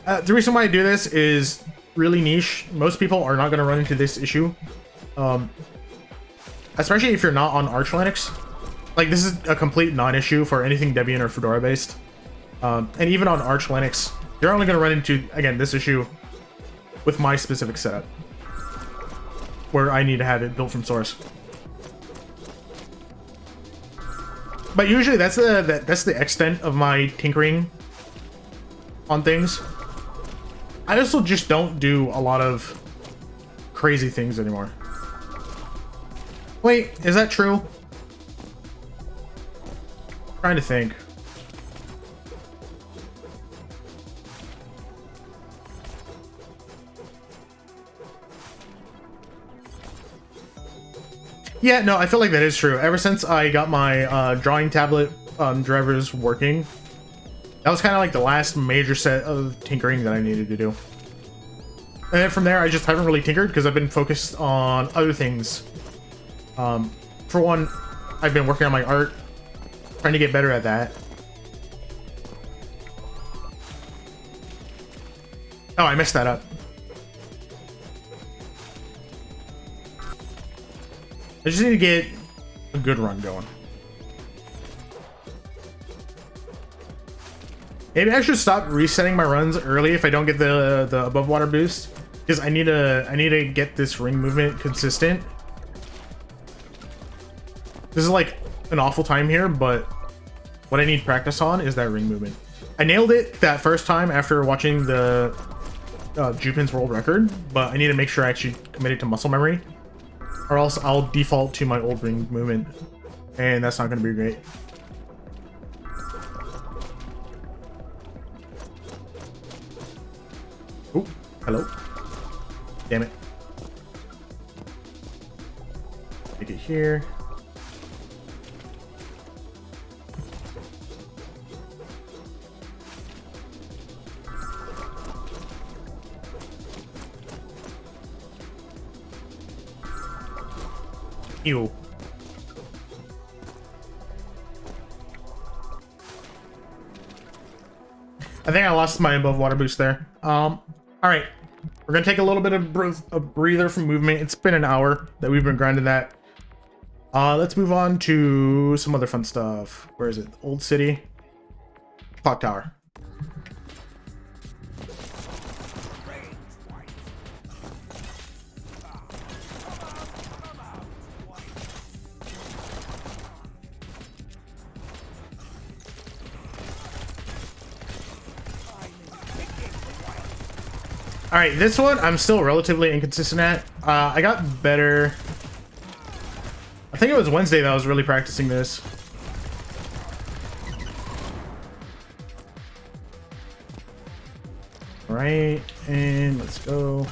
The reason why I do this is really niche. Most people are not going to run into this issue. Especially if you're not on Arch Linux. Like, this is a complete non-issue for anything Debian or Fedora based. And even on Arch Linux, you're only going to run into, again, this issue with my specific setup, where I need to have it built from source. But usually that's the extent of my tinkering on things. I also just don't do a lot of crazy things anymore. Wait, is that true? I'm trying to think. Yeah, no, I feel like that is true. Ever since I got my drawing tablet drivers working, that was kind of like the last major set of tinkering that I needed to do. And then from there, I just haven't really tinkered because I've been focused on other things. For one, I've been working on my art, trying to get better at that. Oh, I messed that up. I just need to get a good run going. Maybe I should stop resetting my runs early if I don't get the above water boost, because I need to get this ring movement consistent. This is like an awful time here, but what I need practice on is that ring movement. I nailed it that first time after watching the Jupin's world record, but I need to make sure I actually committed to muscle memory, or else I'll default to my old ring movement, and that's not going to be great. Oh, hello. Damn it. Take it here. Ew. I think I lost my above water boost there. All right, we're gonna take a little bit of a breather from movement. It's been an hour that we've been grinding that. Let's move on to some other fun stuff. Where is it? Old City, Clock Tower. All right, this one I'm still relatively inconsistent at. I got better. I think it was Wednesday that I was really practicing this. All right, and let's go.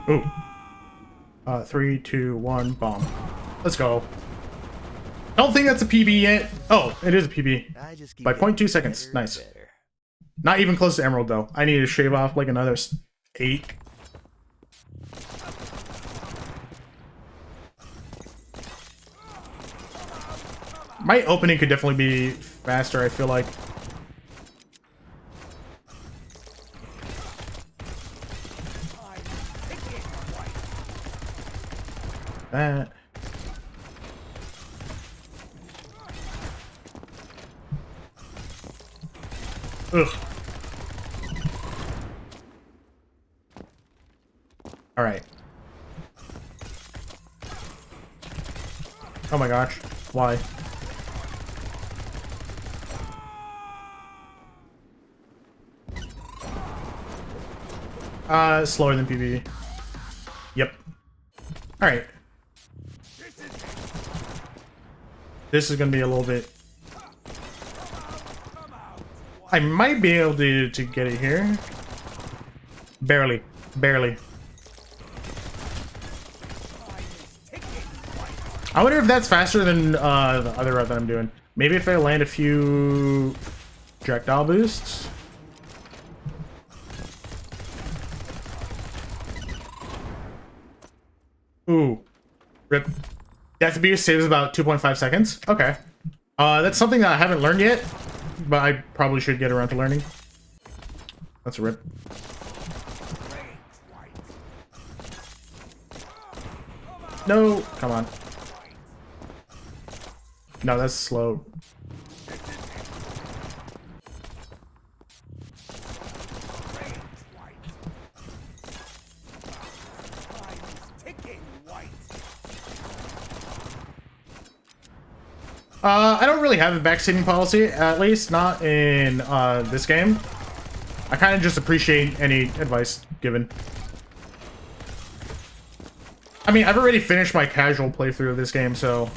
Ooh. 3, 2, 1, bomb. Let's go. I don't think that's a PB yet. Oh, it is a PB. By 0.2 seconds. Nice. Not even close to Emerald, though. I need to shave off like another 8. My opening could definitely be faster, I feel like. That. Ugh. All right. Oh my gosh. Why? Slower than PB. Yep. All right. This is gonna be a little bit. I might be able to get it here. Barely. Barely. I wonder if that's faster than the other route that I'm doing. Maybe if I land a few projectile boosts. Ooh. Rip. Death Abuse saves about 2.5 seconds. Okay. That's something that I haven't learned yet, but I probably should get around to learning. That's a rip. No, come on. No, that's slow. I don't really have a backseating policy, at least not in this game. I kind of just appreciate any advice given. I mean, I've already finished my casual playthrough of this game, so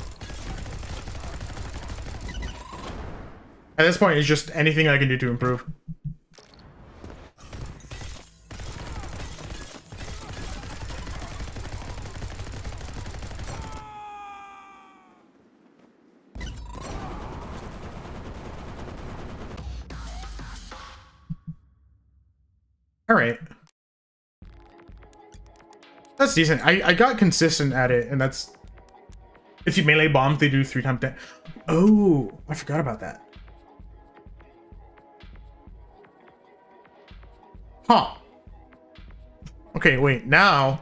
at this point, it's just anything I can do to improve. All right. That's decent. I got consistent at it, and that's... If you melee bomb, they do 3 times damage. Oh, I forgot about that. Huh. Okay, wait, now...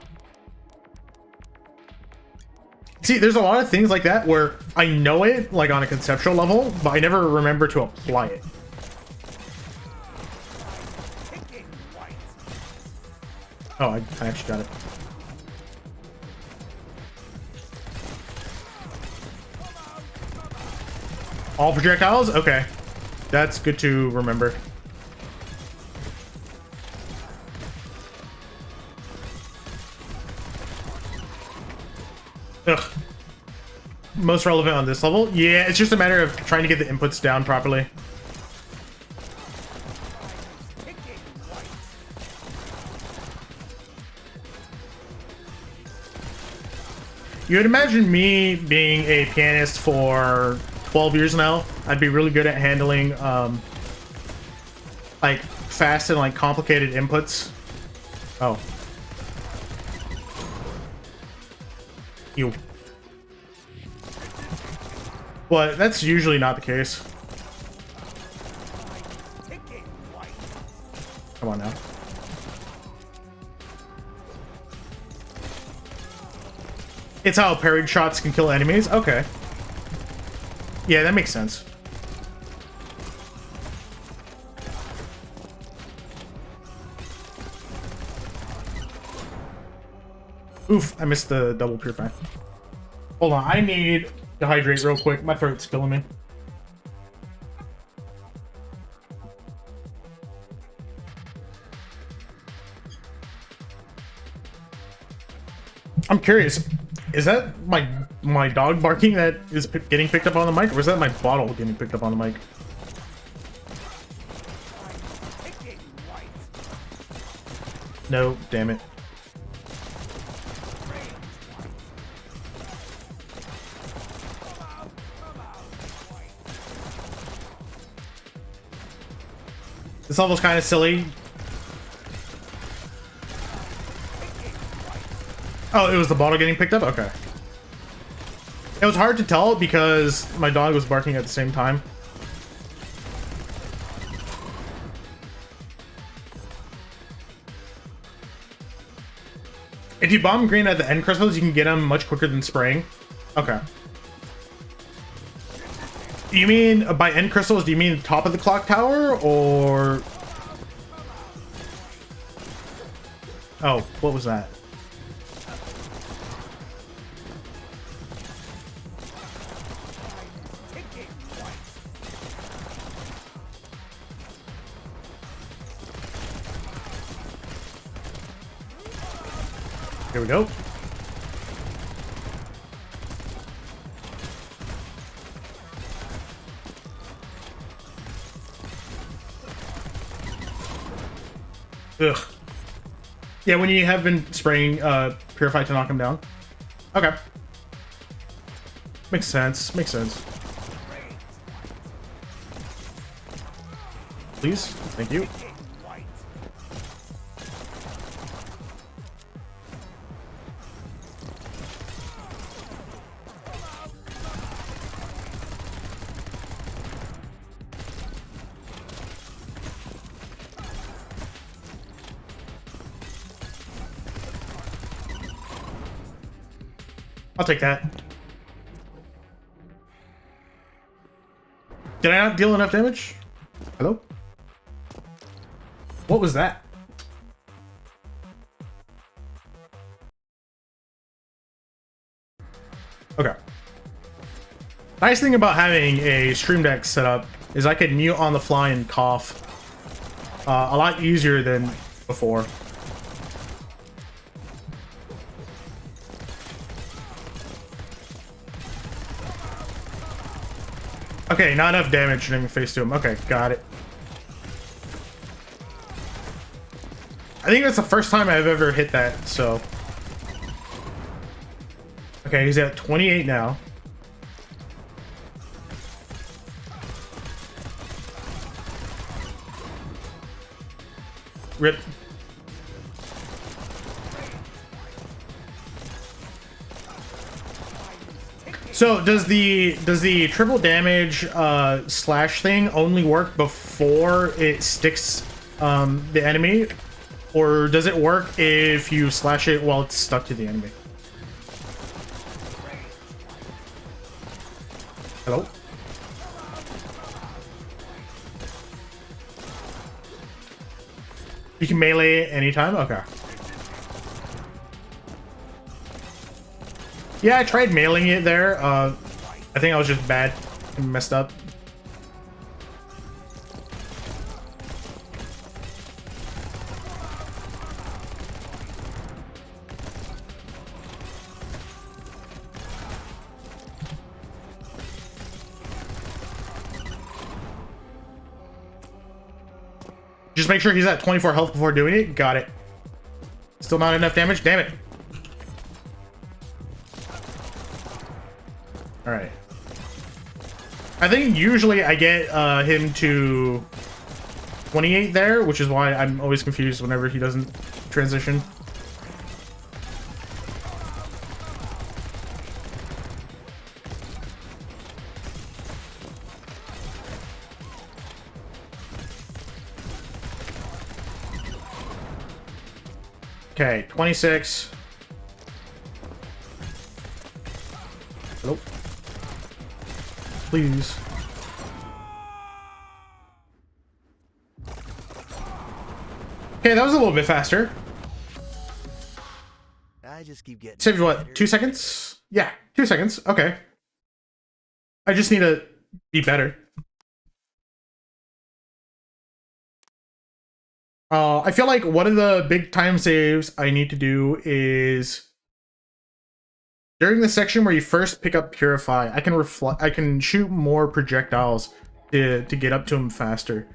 See, there's a lot of things like that where I know it, like, on a conceptual level, but I never remember to apply it. Oh, I actually got it. All projectiles? Okay. That's good to remember. Ugh. Most relevant on this level? Yeah, it's just a matter of trying to get the inputs down properly. You would imagine me being a pianist for 12 years now. I'd be really good at handling like fast and like complicated inputs. Oh. You. But that's usually not the case. Come on now. It's how parried shots can kill enemies? Okay. Yeah, that makes sense. Oof, I missed the double purify. Hold on, I need to hydrate real quick. My throat's killing me. I'm curious, is that my dog barking that is getting picked up on the mic, or is that my bottle getting picked up on the mic? No, damn it. This level's kind of silly. Oh, it was the bottle getting picked up? Okay. It was hard to tell because my dog was barking at the same time. If you bomb green at the end crystals, you can get them much quicker than spraying. Okay. You mean by end crystals, do you mean top of the clock tower or... Oh, what was that? Here we go. Ugh. Yeah, when you have been spraying Purify to knock him down. Okay. Makes sense. Makes sense. Please. Thank you. I'll take that. Did I not deal enough damage? Hello? What was that? Okay. Nice thing about having a Stream Deck set up is I could mute on the fly and cough a lot easier than before. Okay, not enough damage in face to him. Okay, got it. I think that's the first time I've ever hit that, so... Okay, he's at 28 now. Rip. So does the triple damage slash thing only work before it sticks the enemy, or does it work if you slash it while it's stuck to the enemy? Hello? You can melee it anytime? Okay. Yeah, I tried mailing it there. I think I was just bad and messed up. Just make sure he's at 24 health before doing it. Got it. Still not enough damage? Damn it. All right. I think usually I get him to 28 there, which is why I'm always confused whenever he doesn't transition. Okay, 26. Nope. Please. Okay, that was a little bit faster. I just keep getting Saved what? 2 seconds? Yeah, 2 seconds. Okay. I just need to be better. I feel like one of the big time saves I need to do is during the section where you first pick up Purify, I can shoot more projectiles to get up to him faster.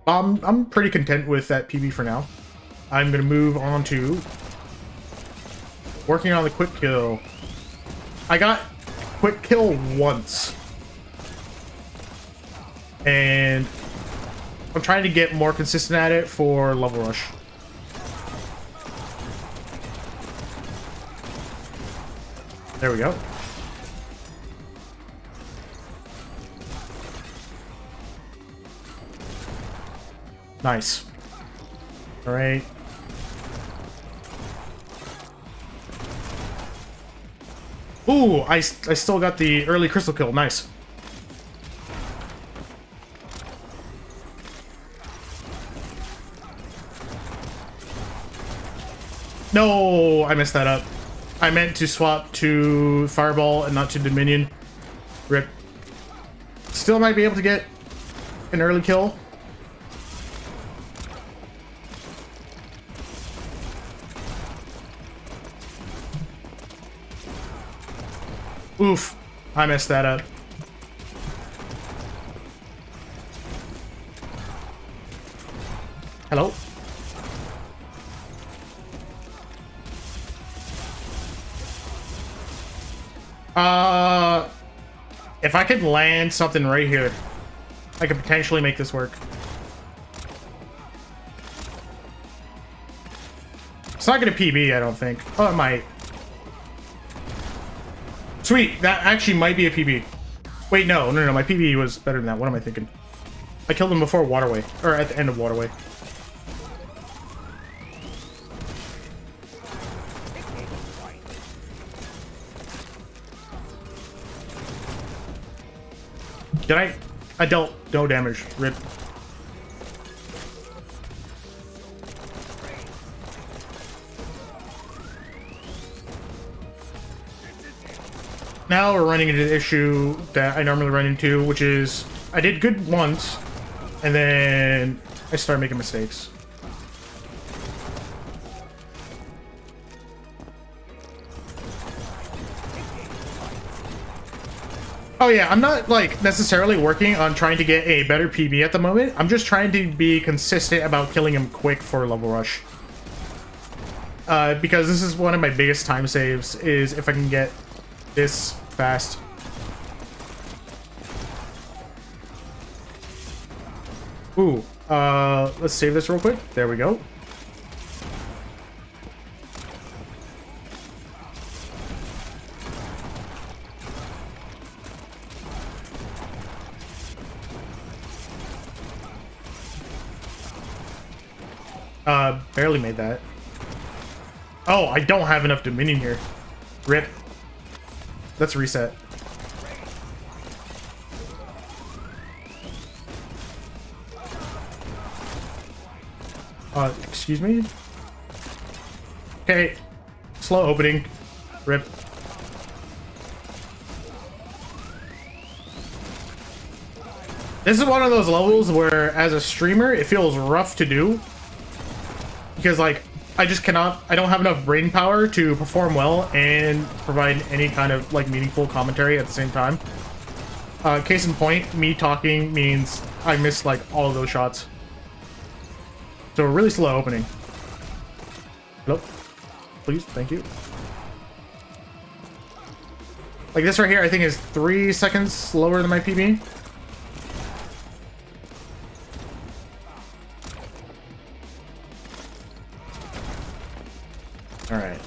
I'm pretty content with that PB for now. I'm gonna move on to working on the quick kill. I got quick kill once, and I'm trying to get more consistent at it for level rush. There we go. Nice. All right. Ooh, I still got the early crystal kill. Nice. No, I messed that up. I meant to swap to Fireball and not to Dominion. Rip. Still might be able to get an early kill. Oof, I messed that up. Hello? If I could land something right here, I could potentially make this work. It's not gonna PB, I don't think. Oh, it might. Sweet, that actually might be a PB. Wait, no, my PB was better than that. What am I thinking? I killed him before Waterway, or at the end of Waterway. Did I dealt no damage. Rip. Now we're running into the issue that I normally run into, which is I did good once, and then I start making mistakes. Oh yeah, I'm not like necessarily working on trying to get a better PB at the moment. I'm just trying to be consistent about killing him quick for level rush. Because this is one of my biggest time saves, is if I can get this fast. Ooh, let's save this real quick. There we go. Barely made that. Oh, I don't have enough Dominion here. Rip. Let's reset. Excuse me? Okay. Slow opening. Rip. This is one of those levels where, as a streamer, it feels rough to do. Because, like, I just cannot... I don't have enough brain power to perform well and provide any kind of, like, meaningful commentary at the same time. Case in point, me talking means I missed, like, all of those shots. So, really slow opening. Hello? Please, thank you. Like this right here, I think is 3 seconds slower than my PB. All right.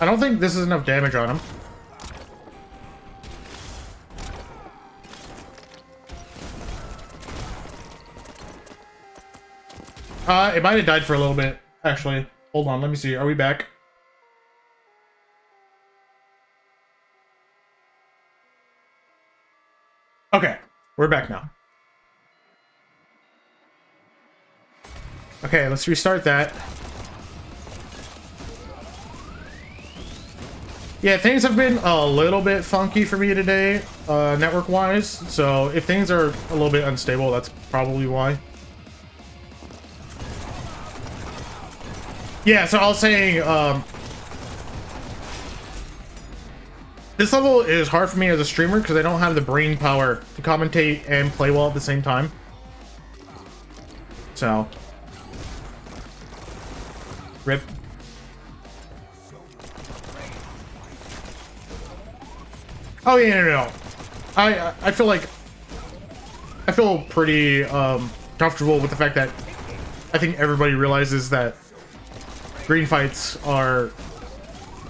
I don't think this is enough damage on him. It might have died for a little bit, actually. Hold on, let me see. Are we back? Okay, we're back now. Okay, let's restart that. Yeah, things have been a little bit funky for me today, network-wise. So if things are a little bit unstable, that's probably why. Yeah, so I was saying, this level is hard for me as a streamer because I don't have the brain power to commentate and play well at the same time. So, rip. Oh yeah, no. I feel like I feel pretty comfortable with the fact that I think everybody realizes that green fights are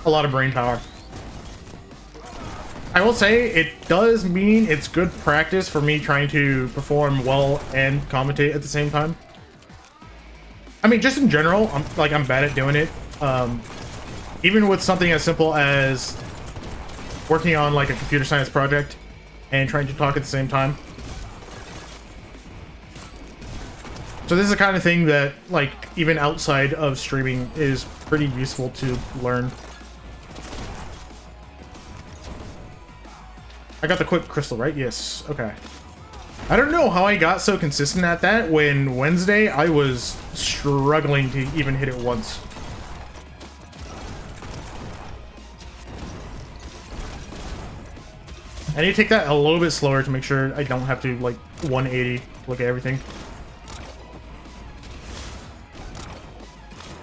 a lot of brain power. I will say it does mean it's good practice for me trying to perform well and commentate at the same time. I mean, just in general, I'm bad at doing it. Even with something as simple as working on like a computer science project and trying to talk at the same time. So this is the kind of thing that, like, even outside of streaming is pretty useful to learn. I got the quick crystal, right? Yes. Okay. I don't know how I got so consistent at that when Wednesday I was struggling to even hit it once. I need to take that a little bit slower to make sure I don't have to, like, 180 look at everything.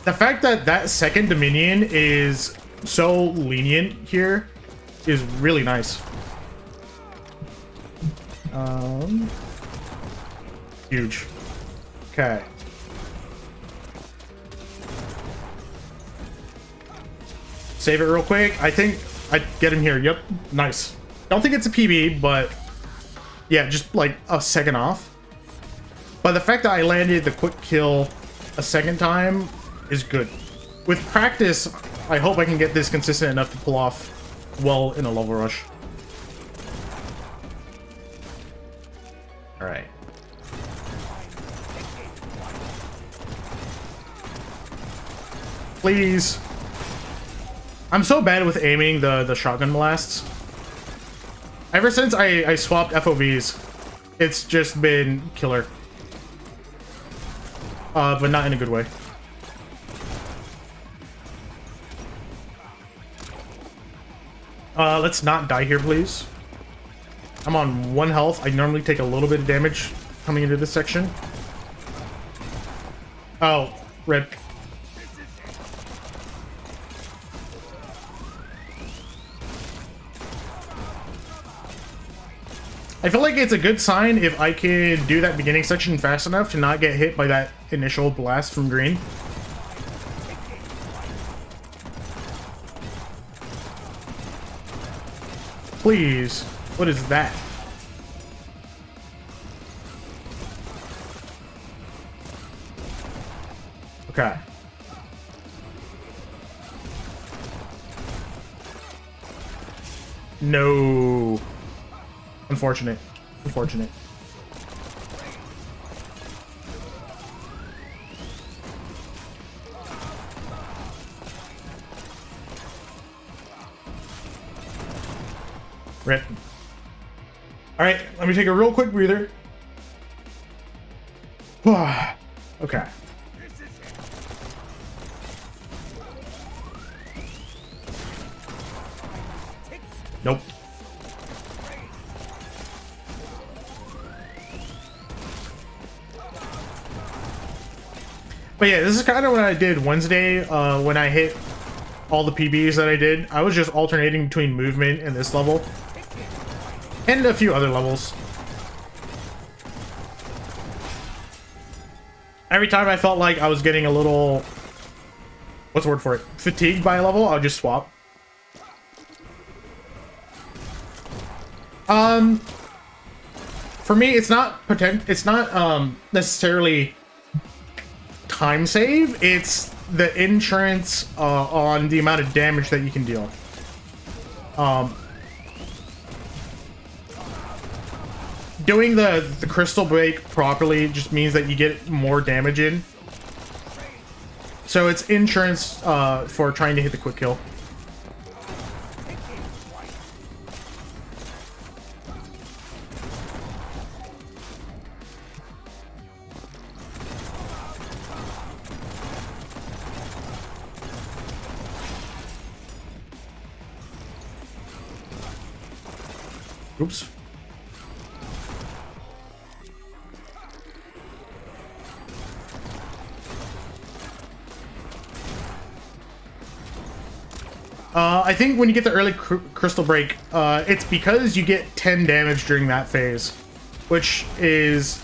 The fact that that second Dominion is so lenient here is really nice. Huge. Okay. Save it real quick. I think I get him here. Yep. Nice. Don't think it's a PB, but yeah, just like a second off. But the fact that I landed the quick kill a second time is good. With practice, I hope I can get this consistent enough to pull off well in a level rush. All right. Please. I'm so bad with aiming the shotgun blasts. Ever since I swapped FOVs, it's just been killer. But not in a good way. Let's not die here, please. I'm on 1 health. I normally take a little bit of damage coming into this section. Oh, rip. I feel like it's a good sign if I can do that beginning section fast enough to not get hit by that initial blast from green. Please. What is that? Okay. No. Unfortunate. Unfortunate. Rip. Alright, let me take a real quick breather. Okay. Nope. But yeah, this is kind of what I did Wednesday when I hit all the PBs that I did. I was just alternating between movement and this level. And a few other levels. Every time I felt like I was getting a little... what's the word for it? Fatigued by a level, I'll just swap. For me, it's not necessarily time save. It's the insurance on the amount of damage that you can deal. Doing the crystal break properly just means that you get more damage in. So it's insurance for trying to hit the quick kill. Oops. I think when you get the early crystal break, it's because you get 10 damage during that phase, which is...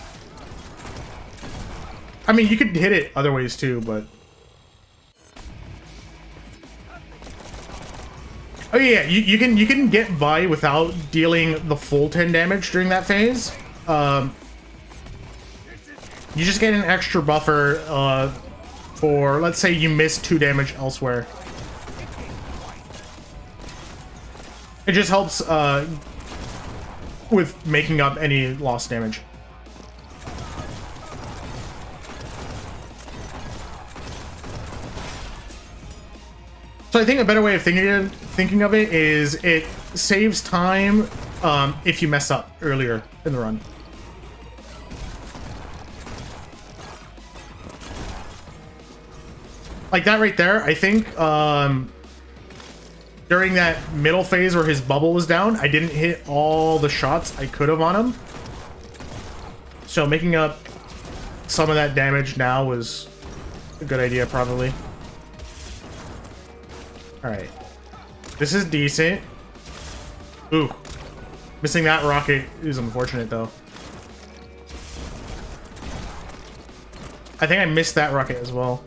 I mean, you could hit it other ways too, but... oh yeah, you can get by without dealing the full 10 damage during that phase. You just get an extra buffer for, let's say you miss 2 damage elsewhere. It just helps with making up any lost damage. So I think a better way of thinking of it is it saves time if you mess up earlier in the run. Like that right there, I think during that middle phase where his bubble was down, I didn't hit all the shots I could have on him. So making up some of that damage now was a good idea, probably. Alright. This is decent. Ooh. Missing that rocket is unfortunate, though. I think I missed that rocket as well.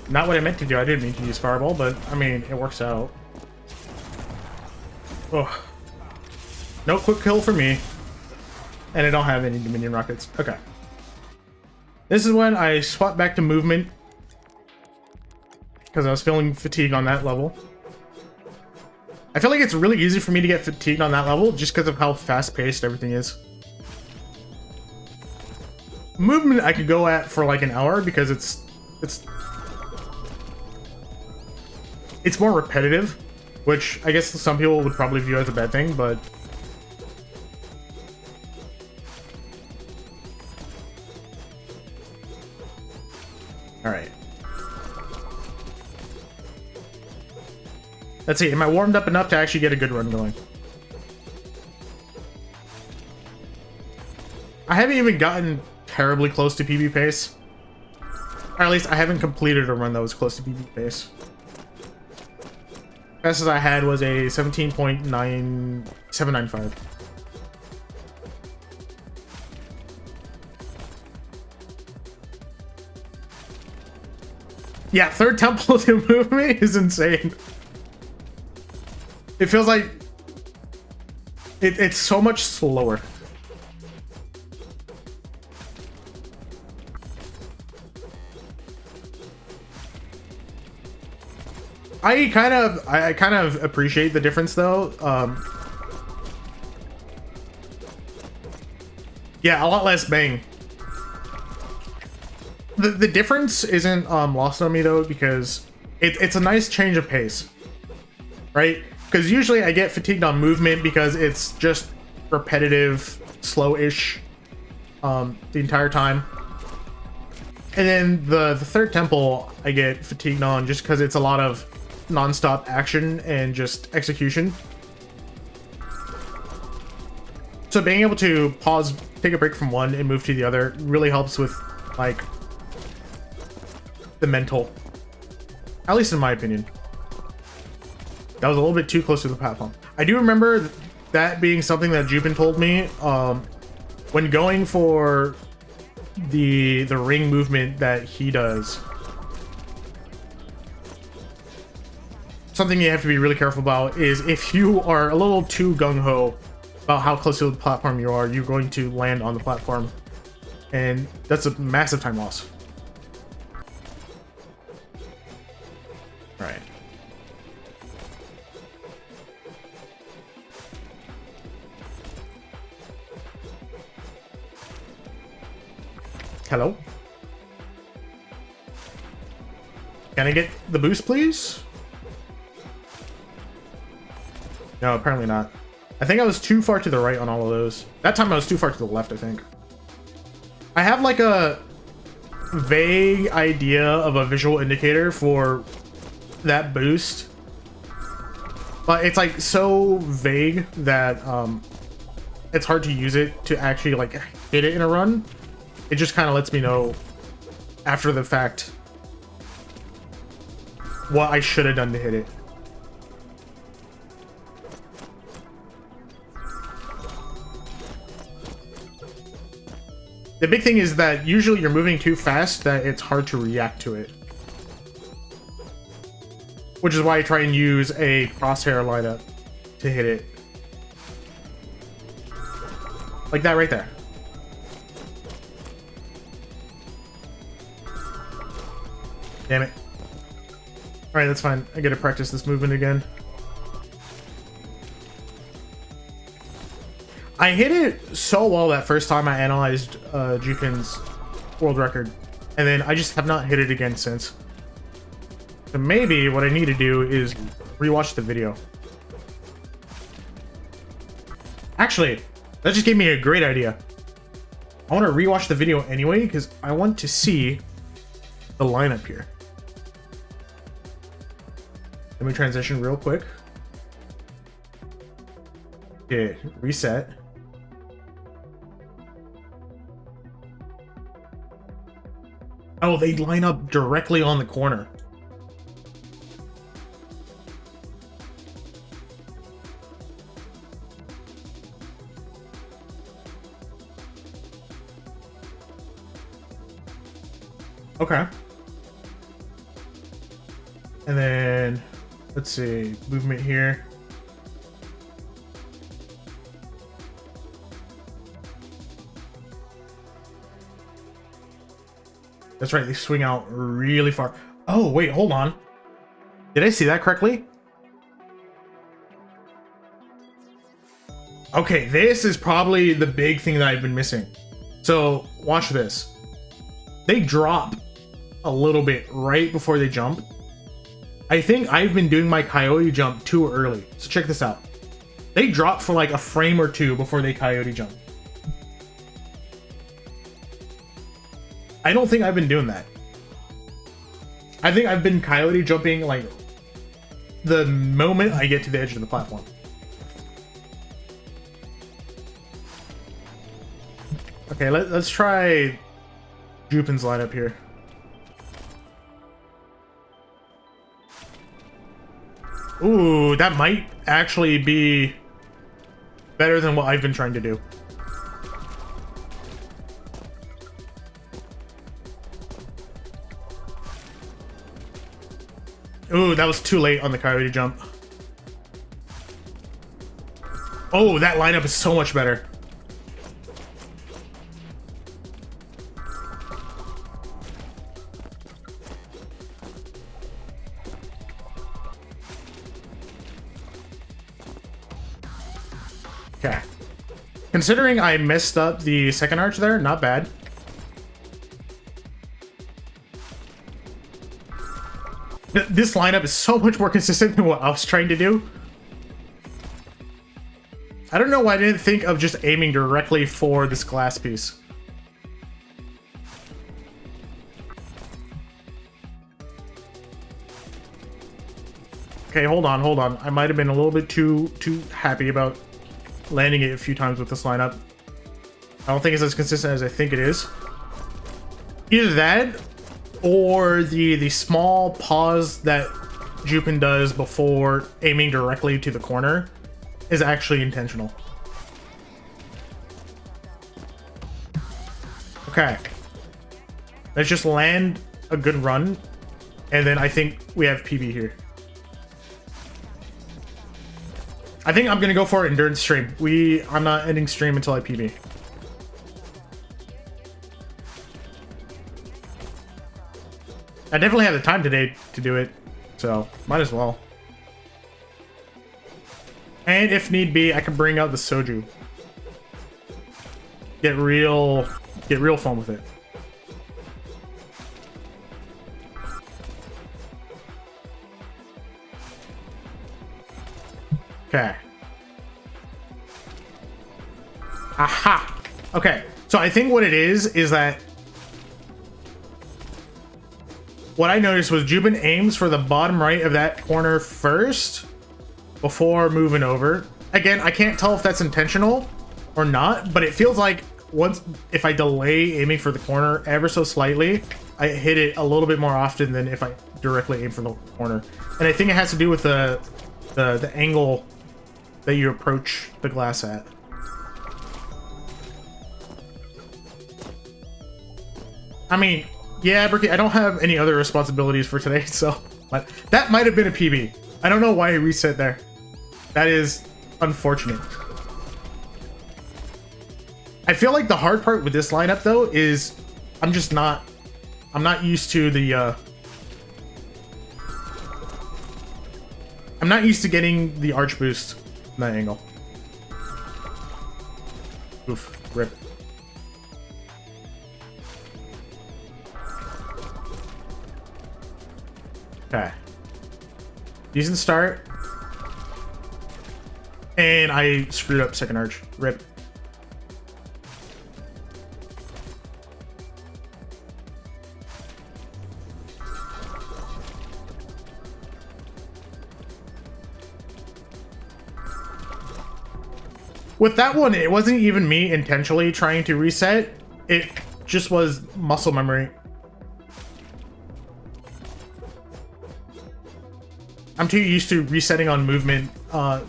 Not what I meant to do. I didn't mean to use Fireball, but, I mean, it works out. Oh. No quick kill for me. And I don't have any Dominion rockets. Okay. This is when I swapped back to movement. Because I was feeling fatigue on that level. I feel like it's really easy for me to get fatigued on that level just because of how fast-paced everything is. Movement I could go at for like an hour because it's more repetitive, which I guess some people would probably view as a bad thing, but all right. Let's see, am I warmed up enough to actually get a good run going? I haven't even gotten terribly close to PB pace. Or at least I haven't completed a run that was close to PB pace. Fastest I had was a 17.9795. Yeah, third temple to move me is insane. It feels like it's so much slower. I kind of appreciate the difference though. Yeah, a lot less bang. The difference isn't lost on me though, because it's a nice change of pace, right? Because usually I get fatigued on movement because it's just repetitive, slow-ish the entire time. And then the third temple I get fatigued on just because it's a lot of non-stop action and just execution. So being able to pause, take a break from one and move to the other really helps with like the mental, at least in my opinion. That was a little bit too close to the platform. I do remember that being something that Jupin told me when going for the ring movement that he does. Something you have to be really careful about is if you are a little too gung-ho about how close to the platform you are, you're going to land on the platform, and that's a massive time loss. All right. Hello? Can I get the boost, please? No, apparently not. I think I was too far to the right on all of those. That time I was too far to the left, I think. I have like a vague idea of a visual indicator for that boost, but it's like so vague that it's hard to use it to actually like hit it in a run. It just kind of lets me know after the fact what I should have done to hit it. The big thing is that usually you're moving too fast that it's hard to react to it. Which is why I try and use a crosshair lineup to hit it. Like that right there. Damn it. Alright, that's fine. I get to practice this movement again. I hit it so well that first time I analyzed Jupin's world record, and then I just have not hit it again since. So maybe what I need to do is rewatch the video. Actually, that just gave me a great idea. I want to rewatch the video anyway because I want to see the lineup here. Let me transition real quick. Okay, reset. Oh, they line up directly on the corner. Okay. And then, let's see, movement here. That's right, they swing out really far. Oh, wait, hold on. Did I see that correctly? Okay, this is probably the big thing that I've been missing. So, watch this. They drop a little bit right before they jump. I think I've been doing my coyote jump too early. So check this out. They drop for like a frame or two before they coyote jump. I don't think I've been doing that. I think I've been coyote jumping like the moment I get to the edge of the platform. Okay, let's try Jupin's lineup here. Ooh, that might actually be better than what I've been trying to do. Ooh, that was too late on the coyote jump. Oh, that lineup is so much better. Okay. Considering I messed up the second arch there, not bad. This lineup is so much more consistent than what I was trying to do. I don't know why I didn't think of just aiming directly for this glass piece. Okay, hold on. I might have been a little bit too happy about landing it a few times with this lineup. I don't think it's as consistent as I think it is. Either that, or the small pause that Jupin does before aiming directly to the corner is actually intentional. Okay. Let's just land a good run, and then I think we have PB here. I think I'm gonna go for it endurance stream. I'm not ending stream until I PB. I definitely have the time today to do it, so might as well. And if need be, I can bring out the soju. Get real fun with it. Okay. Aha. Okay. So I think what it is that what I noticed was Jupin aims for the bottom right of that corner first before moving over. Again, I can't tell if that's intentional or not, but it feels like if I delay aiming for the corner ever so slightly, I hit it a little bit more often than if I directly aim for the corner. And I think it has to do with the angle that you approach the glass at. I mean, yeah, Bricky, I don't have any other responsibilities for today, so but that might have been a PB. I don't know why I reset there. That is unfortunate. I feel like the hard part with this lineup though is I'm not used to the I'm not used to getting the arch boost from that angle. Oof, rip. Okay. Decent start. And I screwed up second arch. Rip. With that one, it wasn't even me intentionally trying to reset. It just was muscle memory. I'm too used to resetting on movement,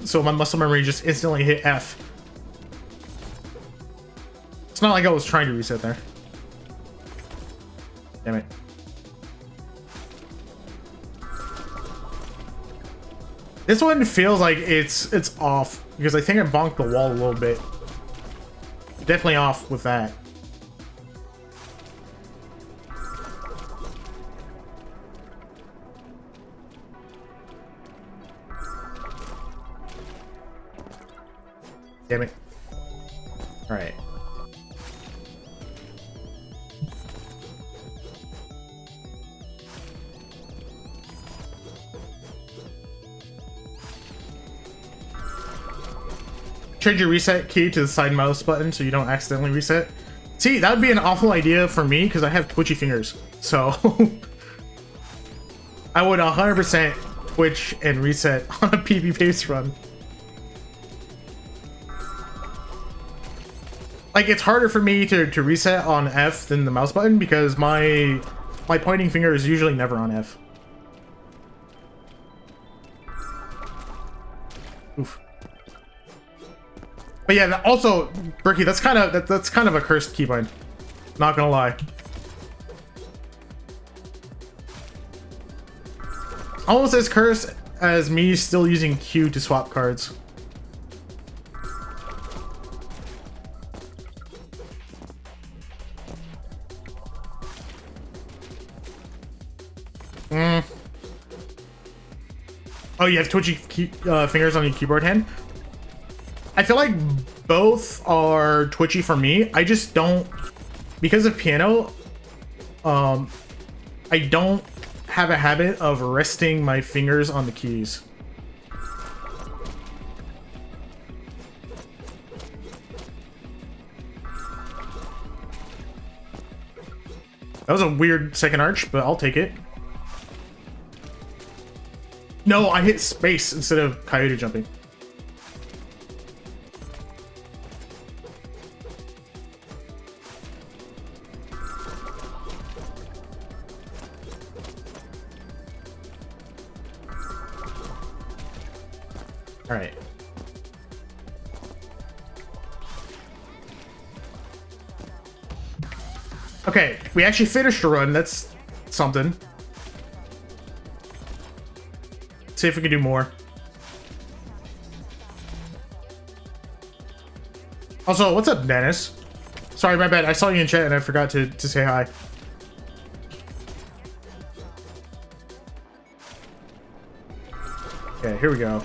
so my muscle memory just instantly hit F. It's not like I was trying to reset there. Damn it. This one feels like it's off because I think I bonked the wall a little bit. Definitely off with that. Damn it. All right. Change your reset key to the side mouse button so you don't accidentally reset. See, that would be an awful idea for me because I have twitchy fingers. So I would 100% twitch and reset on a PB pace run. Like, it's harder for me to reset on F than the mouse button because my pointing finger is usually never on F. Oof. But yeah, also, Berkey, that's kind of a cursed keybind. Not gonna lie. Almost as cursed as me still using Q to swap cards. Oh, you have twitchy fingers on your keyboard hand? I feel like both are twitchy for me. I just don't, because of piano, I don't have a habit of resting my fingers on the keys. That was a weird second arch, but I'll take it. No, I hit space instead of coyote jumping. All right. Okay, we actually finished a run. That's something. Let's see if we can do more. Also, what's up, Dennis? Sorry, my bad. I saw you in chat and I forgot to say hi. Okay, here we go.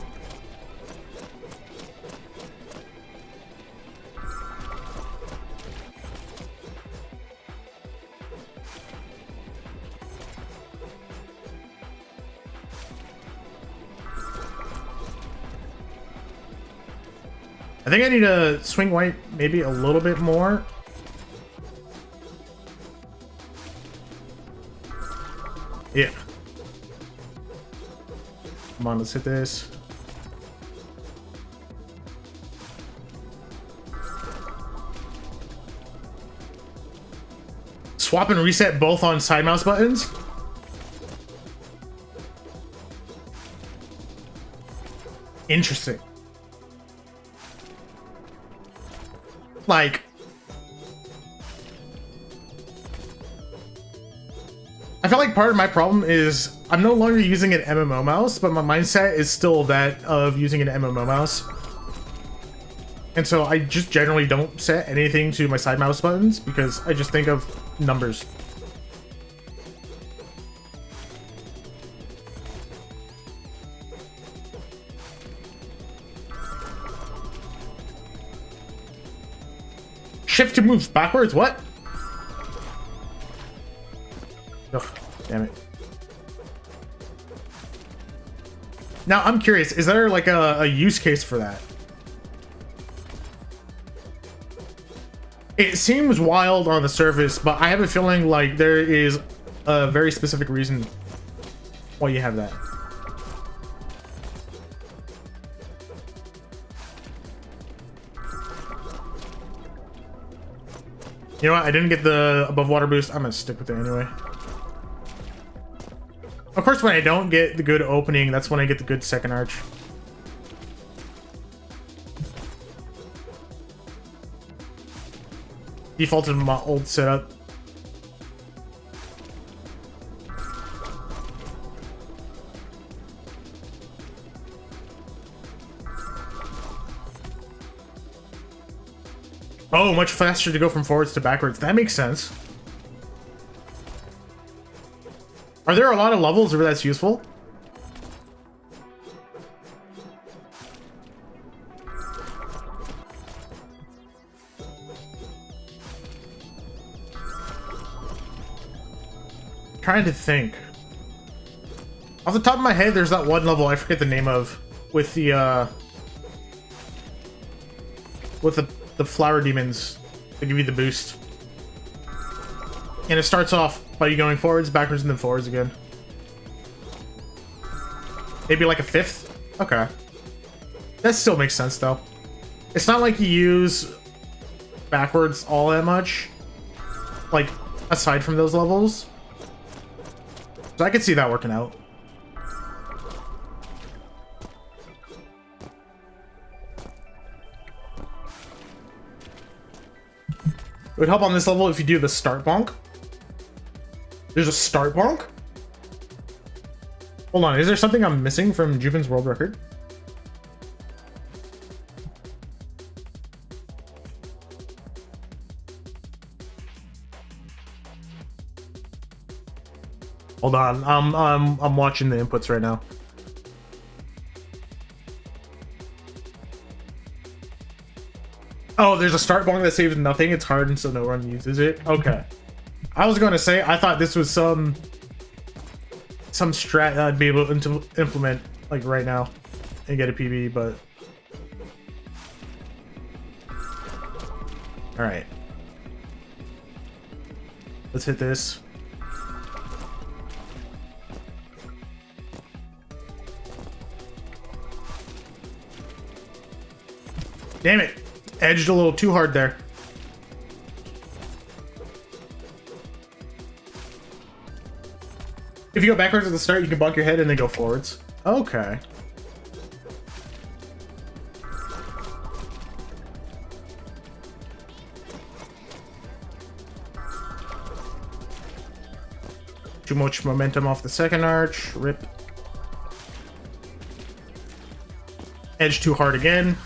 I think I need to swing white maybe a little bit more. Yeah. Come on, let's hit this. Swap and reset both on side mouse buttons. Interesting. Like, I feel like part of my problem is I'm no longer using an MMO mouse, but my mindset is still that of using an MMO mouse. And so I just generally don't set anything to my side mouse buttons because I just think of numbers. Shift to move backwards, what? Ugh, damn it. Now, I'm curious, is there like a use case for that? It seems wild on the surface, but I have a feeling like there is a very specific reason why you have that. You know what? I didn't get the above water boost. I'm gonna stick with it anyway. Of course, when I don't get the good opening, that's when I get the good second arch. Defaulted my old setup. Oh, much faster to go from forwards to backwards. That makes sense. Are there a lot of levels where that's useful? Trying to think. Off the top of my head, there's that one level I forget the name of with the flower demons that give you the boost. And it starts off by you going forwards, backwards, and then forwards again. Maybe like a fifth? Okay. That still makes sense though. It's not like you use backwards all that much. Like, aside from those levels. So I could see that working out. It would help on this level if you do the start bonk. There's a start bonk? Hold on, is there something I'm missing from Juven's world record? Hold on, I'm watching the inputs right now. Oh, there's a start bonk that saves nothing. It's hard and so no one uses it. Okay. I was going to say, I thought this was some strat that I'd be able to implement like right now and get a PB, but all right. Let's hit this. Damn it. Edged a little too hard there. If you go backwards at the start, you can bonk your head and then go forwards. Okay. too much momentum off the second arch. Rip. Edge too hard again.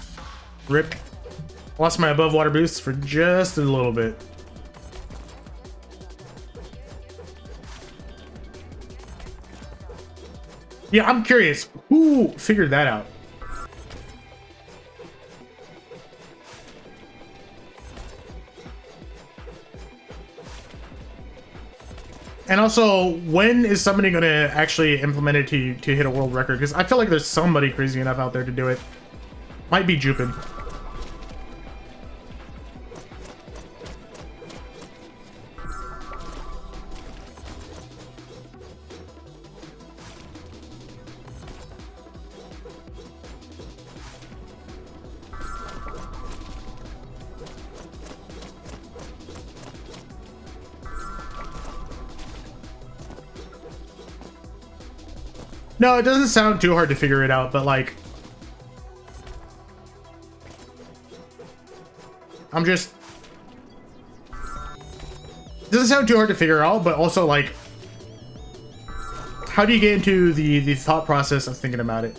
Rip. Lost my above water boost for just a little bit. Yeah, I'm curious. Who figured that out? And also, when is somebody going to actually implement it to hit a world record? Because I feel like there's somebody crazy enough out there to do it. Might be Jupin. No, it doesn't sound too hard to figure it out, but like... I'm just... It doesn't sound too hard to figure out, but also like... How do you get into the thought process of thinking about it?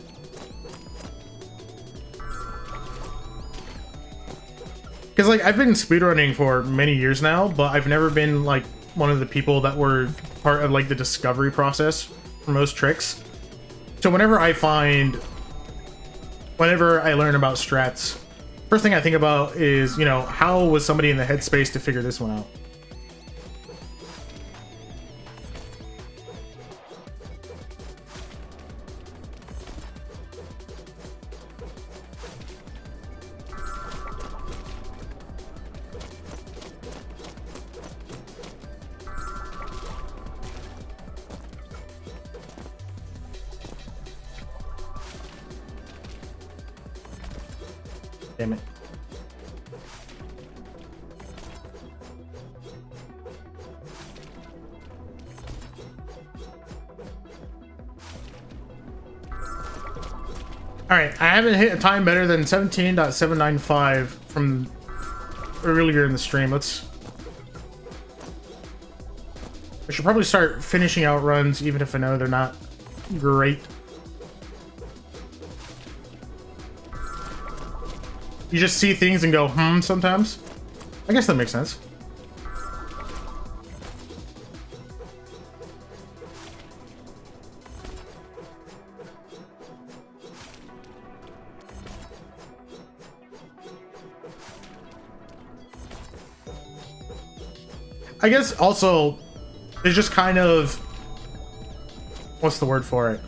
Because like, I've been speedrunning for many years now, but I've never been like one of the people that were part of like the discovery process for most tricks. So whenever I learn about strats, first thing I think about is, you know, how was somebody in the headspace to figure this one out? Damn it. Alright, I haven't hit a time better than 17.795 from earlier in the stream. I should probably start finishing out runs even if I know they're not great. You just see things and go, sometimes. I guess that makes sense. I guess also, it's just kind of... What's the word for it?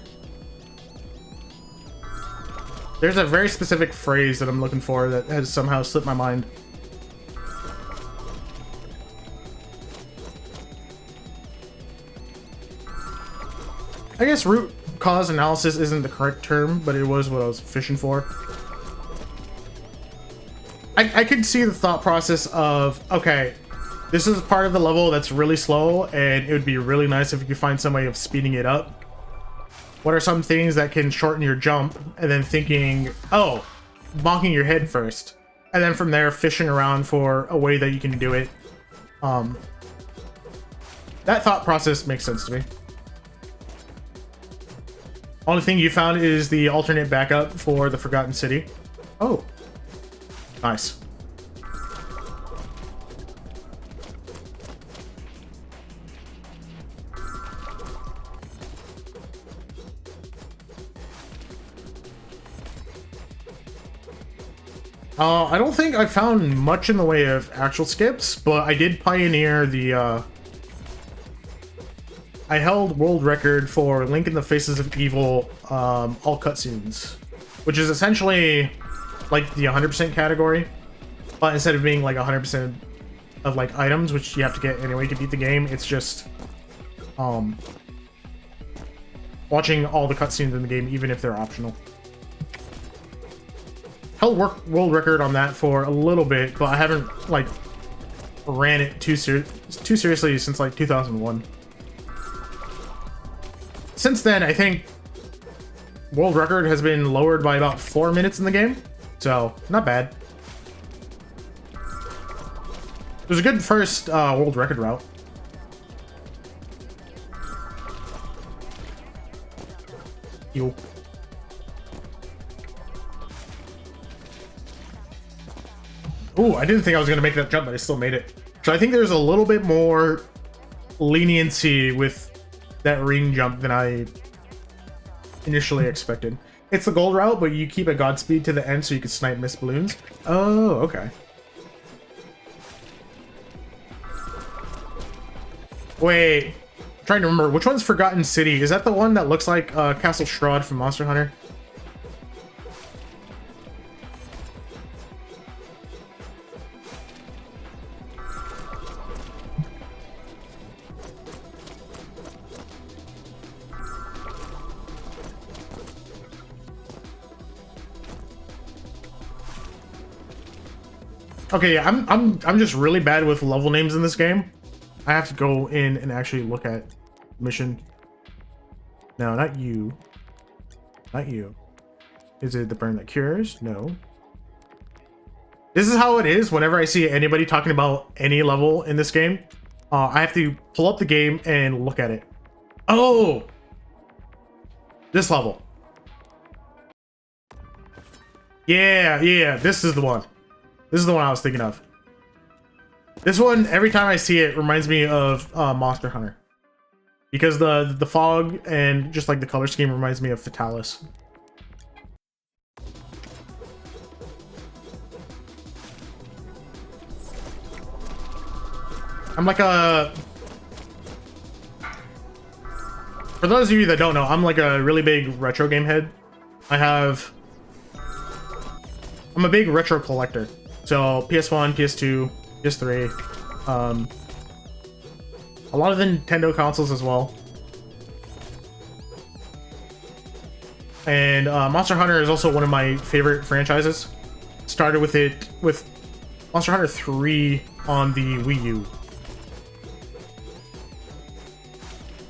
There's a very specific phrase that I'm looking for that has somehow slipped my mind. I guess root cause analysis isn't the correct term, but it was what I was fishing for. I could see the thought process of, okay, this is part of the level that's really slow, and it would be really nice if you could find some way of speeding it up. What are some things that can shorten your jump? And then thinking, oh, bonking your head first. And then from there, fishing around for a way that you can do it. That thought process makes sense to me. Only thing you found is the alternate backup for the Forgotten City. Oh, nice. I don't think I found much in the way of actual skips, but I did pioneer the, I held world record for Link in the Faces of Evil, all cutscenes, which is essentially like the 100% category, but instead of being like 100% of like items, which you have to get anyway to beat the game, it's just, watching all the cutscenes in the game, even if they're optional. Held world record on that for a little bit, but I haven't like ran it too seriously since like 2001. Since then, I think world record has been lowered by about 4 minutes in the game, so not bad. It was a good first world record route. heal. Ooh, I didn't think I was gonna make that jump, but I still made it. So I think there's a little bit more leniency with that ring jump than I initially expected. It's the gold route, but you keep a Godspeed to the end so you can snipe missed balloons. Oh, okay. Wait, I'm trying to remember, which one's Forgotten City? Is that the one that looks like Castle Strahd from Monster Hunter? Okay, yeah, I'm just really bad with level names in this game. I have to go in and actually look at mission. No, not you. Not you. Is it the burn that cures? No. This is how it is whenever I see anybody talking about any level in this game. I have to pull up the game and look at it. Oh! This level. Yeah, this is the one. This is the one I was thinking of. This one, every time I see it, reminds me of Monster Hunter. Because the fog and just like the color scheme reminds me of Fatalis. I'm like a... For those of you that don't know, I'm like a really big retro game head. I'm a big retro collector. So PS1, PS2, PS3, a lot of the Nintendo consoles as well. And Monster Hunter is also one of my favorite franchises. Started with it with Monster Hunter 3 on the Wii U.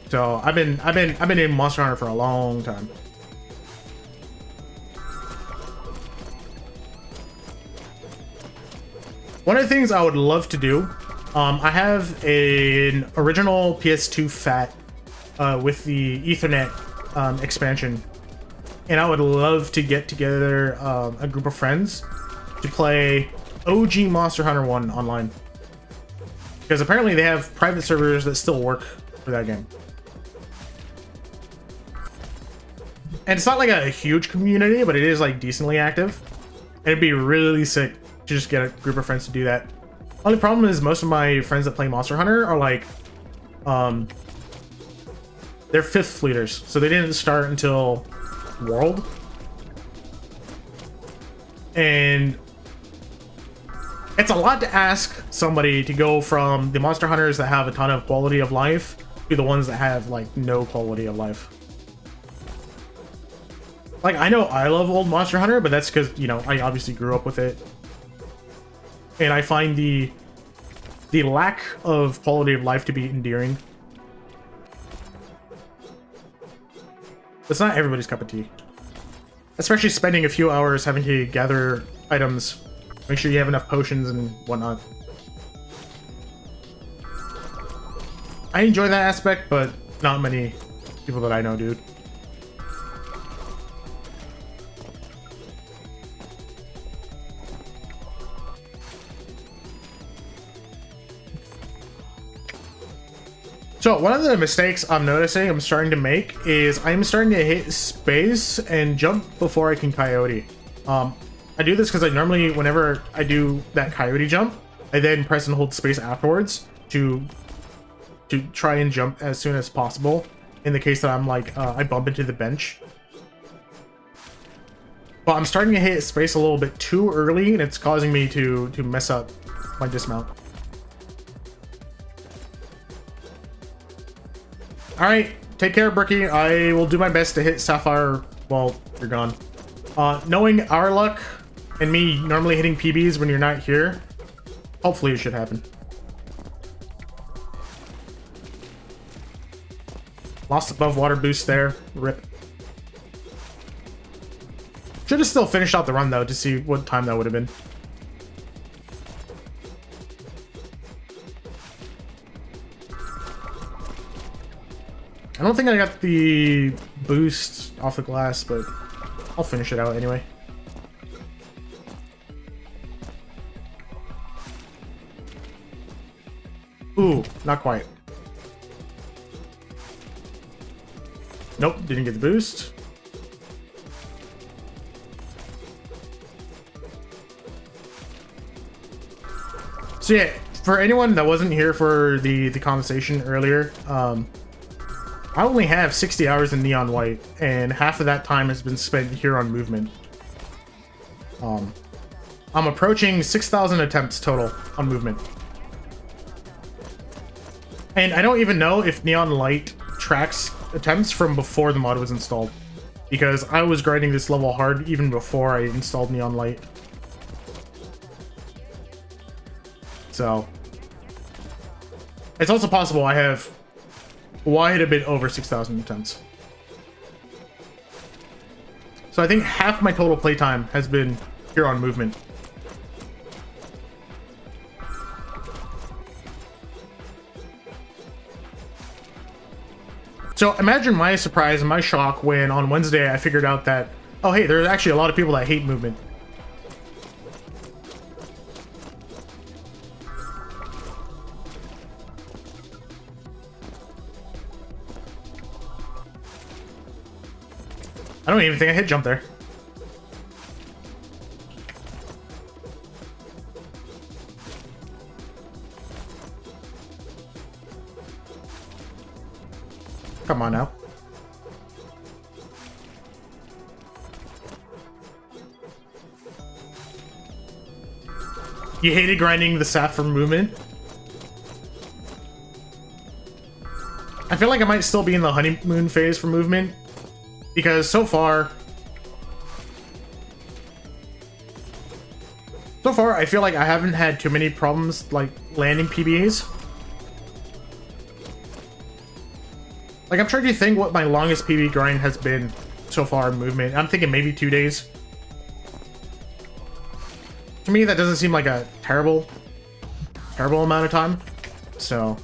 So I've been in Monster Hunter for a long time. One of the things I would love to do, I have an original PS2 FAT with the Ethernet expansion, and I would love to get together a group of friends to play OG Monster Hunter 1 online. Because apparently they have private servers that still work for that game. And it's not like a huge community, but it is like decently active. And it'd be really sick to just get a group of friends to do that. Only problem is most of my friends that play Monster Hunter are like, they're 5th fleeters, so they didn't start until World. And it's a lot to ask somebody to go from the Monster Hunters that have a ton of quality of life to the ones that have like no quality of life. Like, I know I love old Monster Hunter, but that's because, you know, I obviously grew up with it. And I find the lack of quality of life to be endearing. It's not everybody's cup of tea. Especially spending a few hours having to gather items. Make sure you have enough potions and whatnot. I enjoy that aspect, but not many people that I know do. So one of the mistakes I'm noticing I'm starting to make is I'm starting to hit space and jump before I can coyote. I do this because I normally, whenever I do that coyote jump, I then press and hold space afterwards to try and jump as soon as possible. In the case that I'm like, I bump into the bench. But I'm starting to hit space a little bit too early, and it's causing me to mess up my dismount. Alright, take care, Bricky. I will do my best to hit Sapphire while you're gone. Knowing our luck, and me normally hitting PBs when you're not here, hopefully it should happen. Lost above water boost there. Rip. Should have still finished out the run, though, to see what time that would have been. I don't think I got the boost off the glass, but I'll finish it out anyway. Ooh, not quite. Nope, didn't get the boost. So yeah, for anyone that wasn't here for the conversation earlier, I only have 60 hours in Neon White, and half of that time has been spent here on movement. I'm approaching 6,000 attempts total on movement. And I don't even know if Neon Light tracks attempts from before the mod was installed, because I was grinding this level hard even before I installed Neon Light. So it's also possible I have wide a bit over 6,000 attempts. So I think half my total playtime has been here on movement. So imagine my surprise and my shock when on Wednesday I figured out that, oh hey, there's actually a lot of people that hate movement. I don't even think I hit jump there. Come on now. You hated grinding the sap for movement? I feel like I might still be in the honeymoon phase for movement, because so far I feel like I haven't had too many problems like landing PBAs. Like, I'm trying to think what my longest PB grind has been so far in movement. I'm thinking maybe 2 days. To me, that doesn't seem like a terrible amount of time. So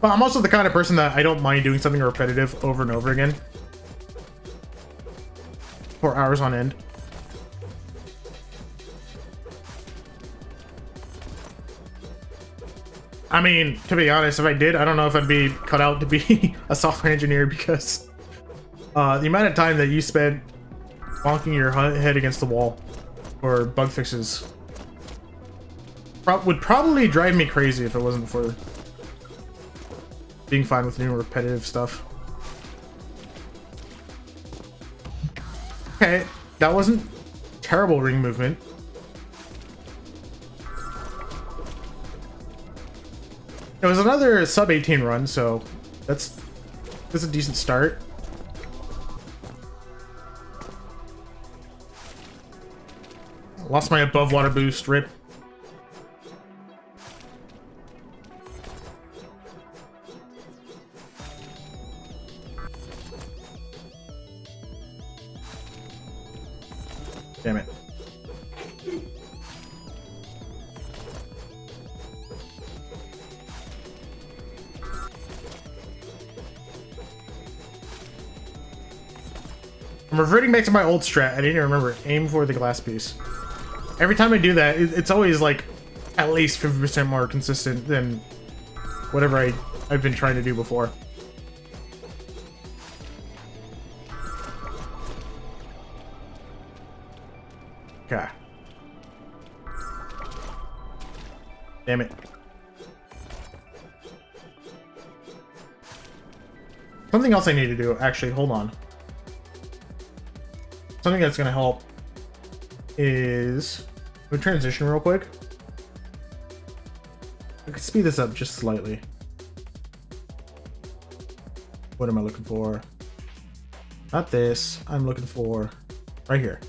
but I'm also the kind of person that I don't mind doing something repetitive over and over again for hours on end. I mean, to be honest, if I did, I don't know if I'd be cut out to be a software engineer, because the amount of time that you spent bonking your head against the wall for bug fixes would probably drive me crazy if it wasn't for being fine with new repetitive stuff. Okay, that wasn't terrible ring movement. It was another sub 18 run, so that's a decent start. Lost my above water boost, rip. Damn it. I'm reverting back to my old strat. I didn't remember. Aim for the glass piece. Every time I do that, it's always like at least 50% more consistent than whatever I've been trying to do before. Okay. Damn it. Something else I need to do, actually, hold on. Something that's gonna help is we transition real quick. I could speed this up just slightly. What am I looking for? Not this. I'm looking for right here.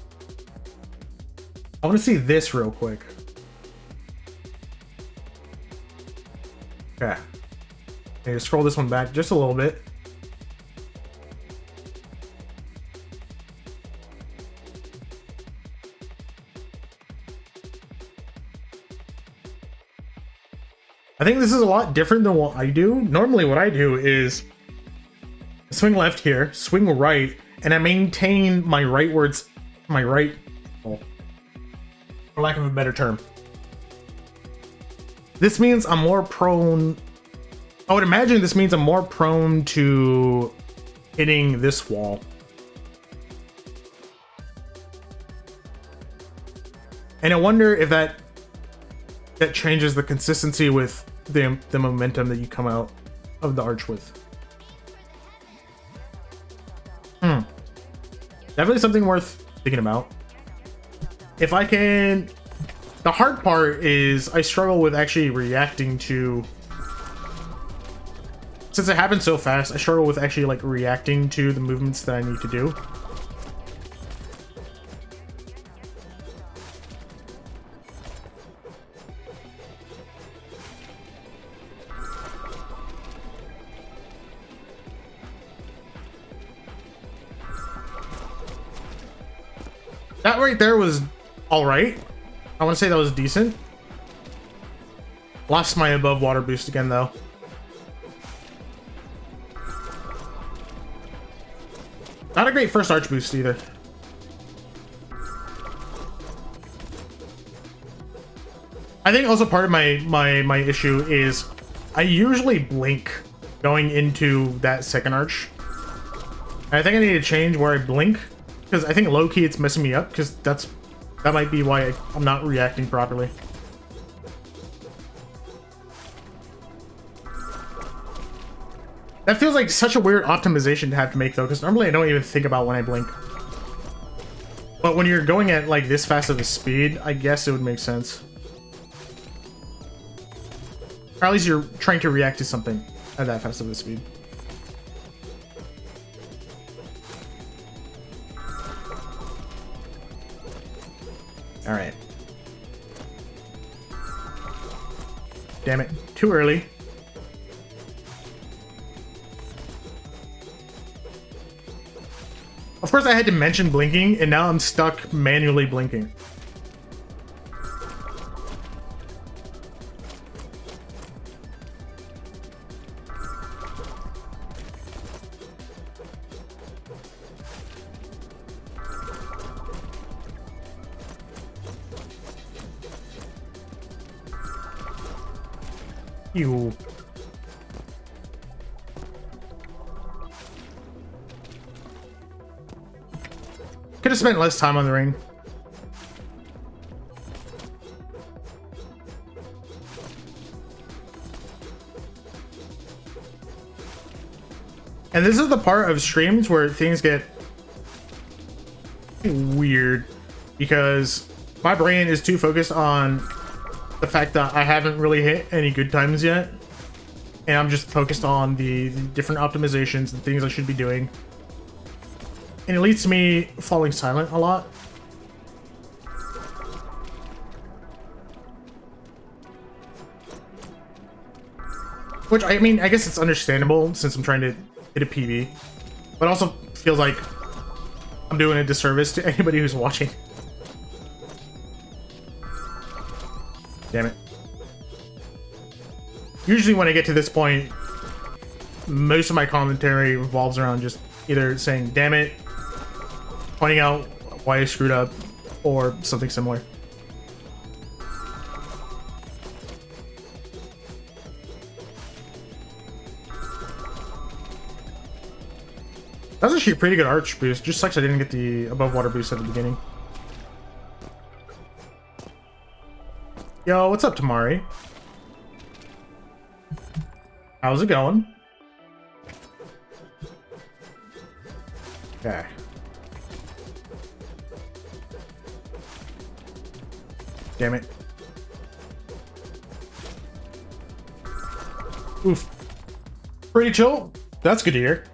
I want to see this real quick. Okay. Okay, scroll this one back just a little bit. I think this is a lot different than what I do. Normally what I do is swing left here, swing right, and I maintain my rightwards, my right, oh, for lack of a better term. This means I'm more prone, I would imagine this means I'm more prone to hitting this wall. And I wonder if that changes the consistency with the momentum that you come out of the arch with. Definitely something worth thinking about. If I can... The hard part is I struggle with actually reacting to... Since it happens so fast, I struggle with actually like reacting to the movements that I need to do. That right there was all right. I want to say that was decent. Lost my above water boost again though. Not a great first arch boost either. I think also part of my issue is I usually blink going into that second arch. And I think I need to change where I blink, because I think low-key it's messing me up, because that might be why I'm not reacting properly. That feels like such a weird optimization to have to make though, because normally I don't even think about when I blink. But when you're going at like this fast of a speed, I guess it would make sense. Or at least you're trying to react to something at that fast of a speed. All right. Damn it, too early. Of course I had to mention blinking, and now I'm stuck manually blinking. You. Could have spent less time on the ring. And this is the part of streams where things get weird, because my brain is too focused on the fact that I haven't really hit any good times yet, and I'm just focused on the different optimizations and things I should be doing. And it leads to me falling silent a lot. Which, I mean, I guess it's understandable since I'm trying to hit a PB. But also feels like I'm doing a disservice to anybody who's watching. Damn it. Usually when I get to this point, most of my commentary revolves around just either saying, damn it, pointing out why I screwed up, or something similar. That was actually a pretty good arch boost. Just sucks I didn't get the above water boost at the beginning. Yo, what's up, Tamari? How's it going? Okay. Damn it. Oof. Pretty chill. That's good to hear.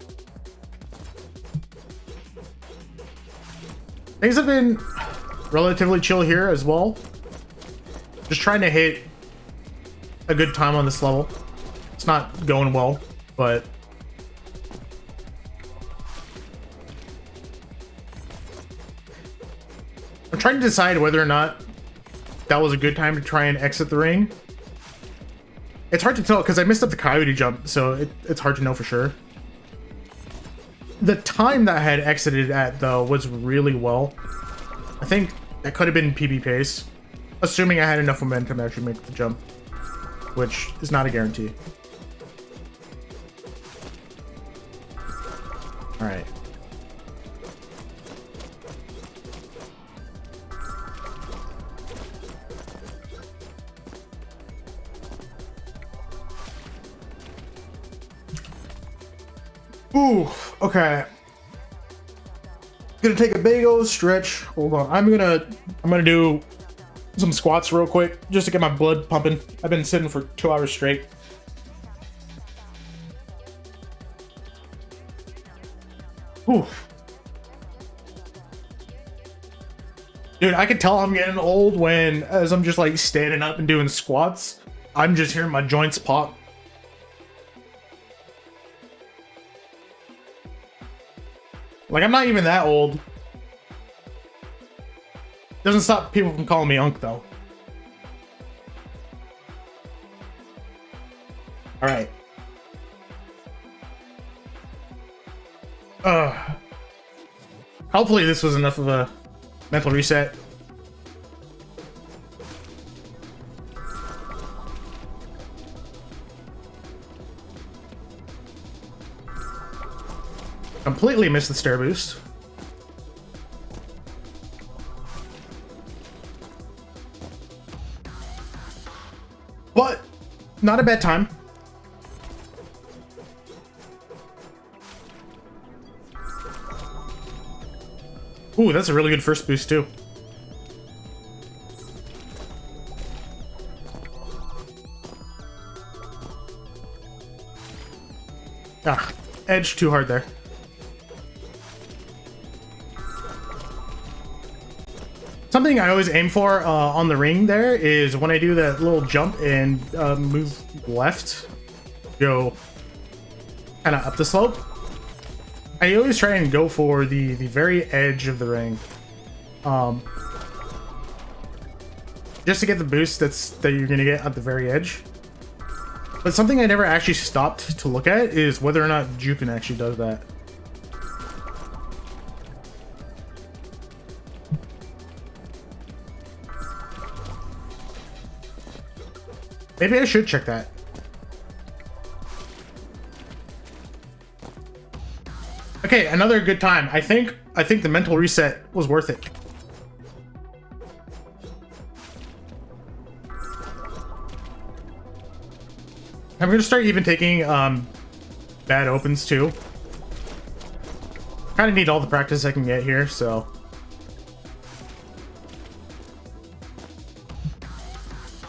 Things have been relatively chill here as well. Just trying to hit a good time on this level. It's not going well, but I'm trying to decide whether or not that was a good time to try and exit the ring. It's hard to tell because I missed up the coyote jump, so it's hard to know for sure. The time that I had exited at, though, was really well. I think that could have been PB pace, assuming I had enough momentum to actually make the jump, which is not a guarantee. All right. Ooh, okay. Gonna take a big old stretch. Hold on. I'm gonna do some squats real quick just to get my blood pumping. I've been sitting for 2 hours straight. Ooh. Dude, I can tell I'm getting old when, as I'm just like standing up and doing squats, I'm just hearing my joints pop. Like, I'm not even that old. Doesn't stop people from calling me Unk, though. Alright. Hopefully this was enough of a mental reset. Completely missed the stair boost. But not a bad time. Ooh, that's a really good first boost too. Ah, edge too hard there. Something I always aim for on the ring there is when I do that little jump and move left, go kind of up the slope. I always try and go for the very edge of the ring, just to get the boost that you're gonna get at the very edge. But something I never actually stopped to look at is whether or not Jukin actually does that. Maybe I should check that. Okay, another good time. I think the mental reset was worth it. I'm gonna start even taking bad opens too. Kind of need all the practice I can get here, so.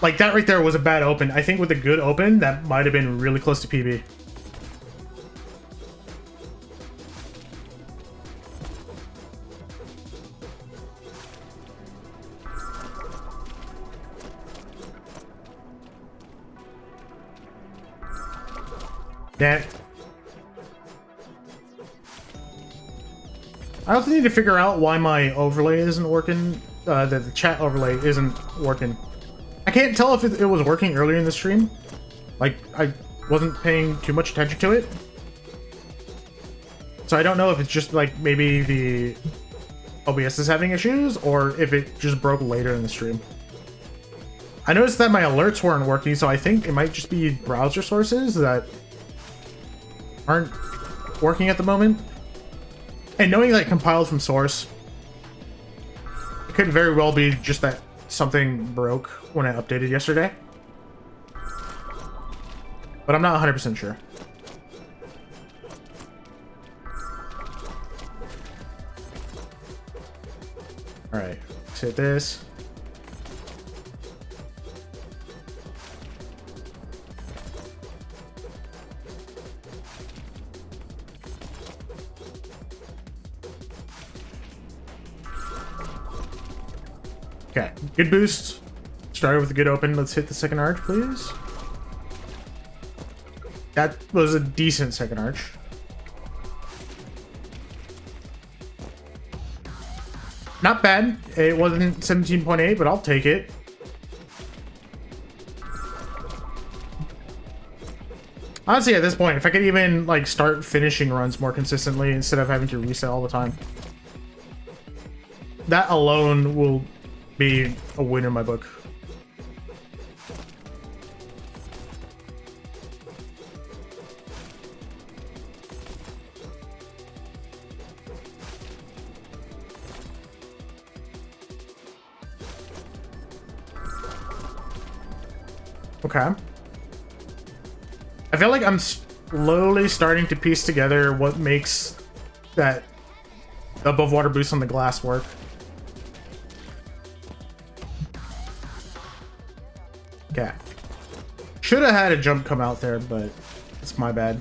Like, that right there was a bad open. I think with a good open, that might have been really close to PB. Damn. I also need to figure out why my overlay isn't working. The chat overlay isn't working. I can't tell if it was working earlier in the stream. Like, I wasn't paying too much attention to it. So I don't know if it's just like maybe the OBS is having issues or if it just broke later in the stream. I noticed that my alerts weren't working, so I think it might just be browser sources that aren't working at the moment. And knowing that it compiled from source, it could very well be just that something broke when I updated yesterday. But I'm not 100% sure. Alright, let's hit this. Okay, good boost. Started with a good open. Let's hit the second arch, please. That was a decent second arch. Not bad. It wasn't 17.8, but I'll take it. Honestly, at this point, if I could even like start finishing runs more consistently instead of having to reset all the time, that alone will be a win in my book. Okay. I feel like I'm slowly starting to piece together what makes that above water boost on the glass work. Okay. Should have had a jump come out there, but it's my bad.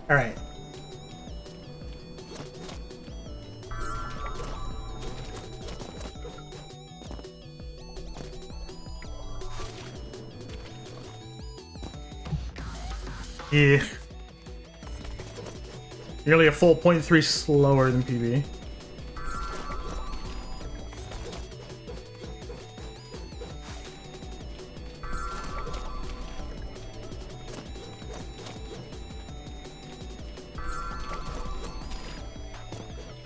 All right. Yeah. Nearly a full 0.3 slower than PB.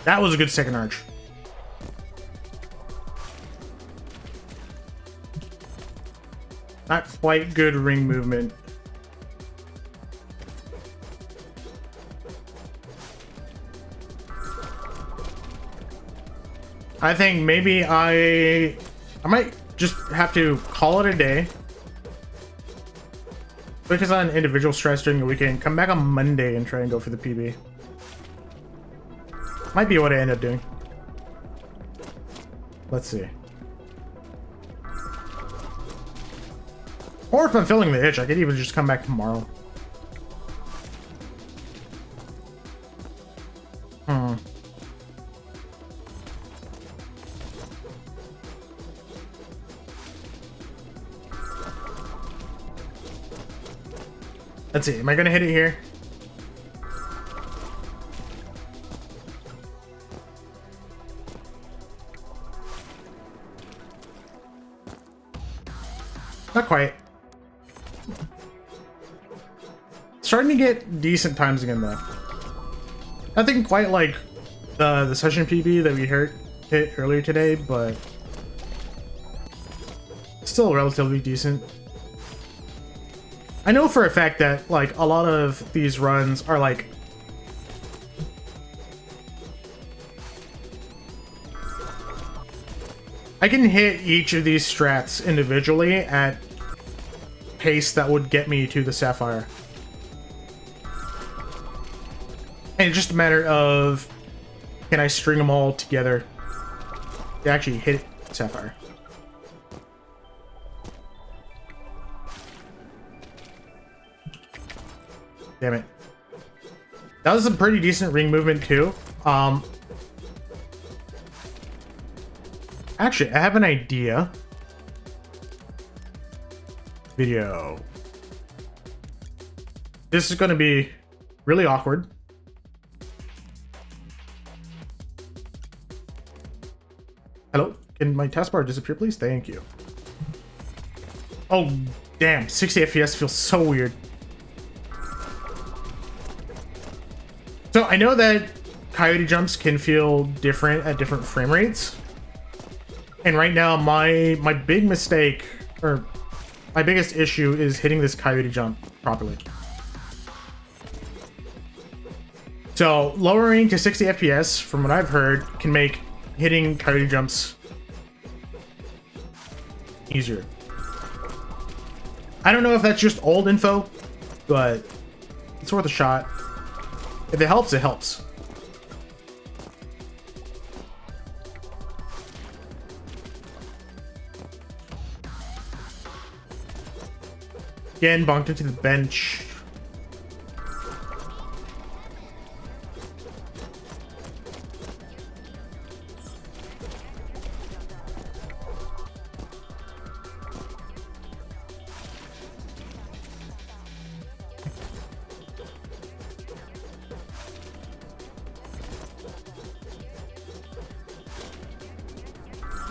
That was a good second arch. Not quite good ring movement. I think maybe I might just have to call it a day. Focus on individual stress during the weekend. Come back on Monday and try and go for the PB. Might be what I end up doing. Let's see. Or if I'm feeling the itch, I could even just come back tomorrow. Let's see. Am I gonna hit it here? Not quite. Starting to get decent times again though. Nothing quite like the session PB that we hit earlier today, but still relatively decent. I know for a fact that like a lot of these runs are like I can hit each of these strats individually at pace that would get me to the Sapphire. And it's just a matter of can I string them all together to actually hit Sapphire. Damn it. That was a pretty decent ring movement too. Actually, I have an idea. Video. This is going to be really awkward. Hello? Can my taskbar disappear, please? Thank you. Oh, damn. 60 FPS feels so weird. So I know that coyote jumps can feel different at different frame rates. And right now, my big mistake, or my biggest issue is hitting this coyote jump properly. So lowering to 60 FPS, from what I've heard, can make hitting coyote jumps easier. I don't know if that's just old info, but it's worth a shot. If it helps, it helps. Again, bonked into the bench.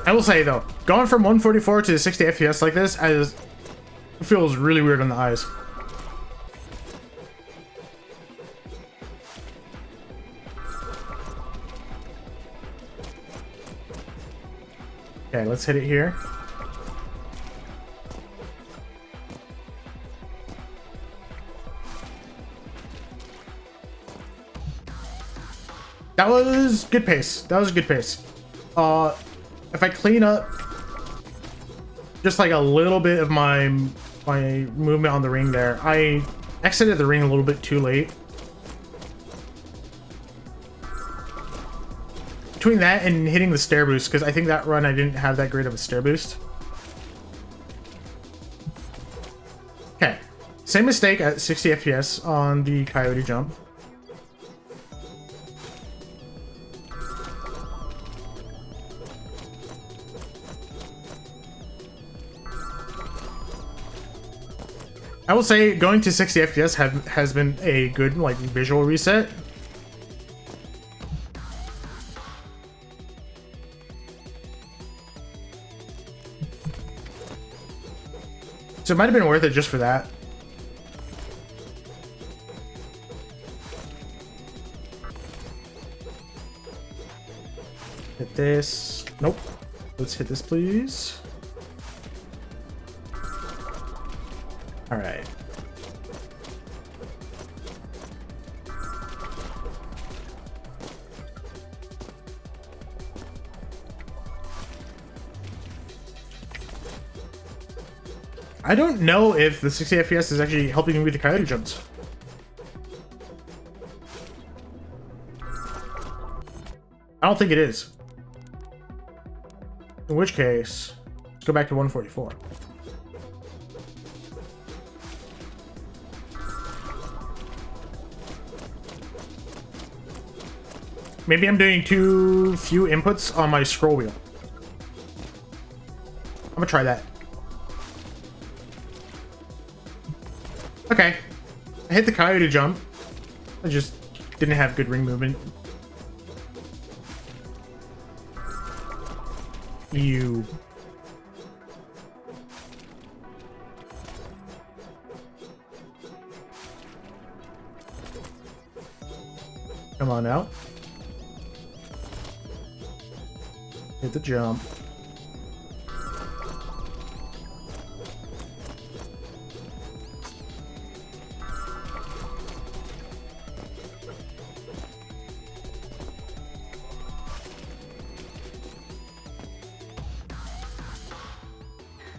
I will say though, going from 144 to 60 FPS like this it feels really weird on the eyes. Okay, let's hit it here. That was good pace. That was a good pace. If I clean up just like a little bit of my movement on the ring there, I exited the ring a little bit too late. Between that and hitting the stair boost, because I think that run I didn't have that great of a stair boost. Okay, same mistake at 60 FPS on the coyote jump. I will say going to 60 FPS has been a good like visual reset. So it might have been worth it just for that. Hit this. Nope. Let's hit this, please. All right. I don't know if the 60 FPS is actually helping me with the coyote jumps. I don't think it is. In which case, let's go back to 144. Maybe I'm doing too few inputs on my scroll wheel. I'm gonna try that. Okay. I hit the coyote jump. I just didn't have good ring movement. You. Come on out. Hit the jump.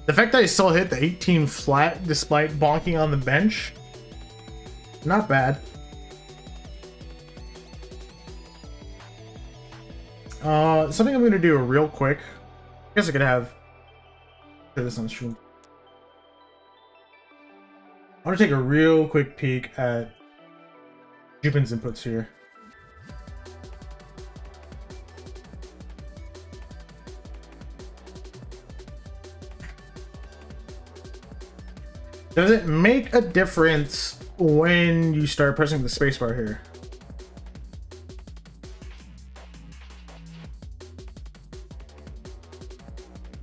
The fact that I still hit the 18 flat despite bonking on the bench, not bad. Something I'm going to do real quick. I guess I could have this on stream. I want to take a real quick peek at Jupin's inputs here. Does it make a difference when you start pressing the spacebar here?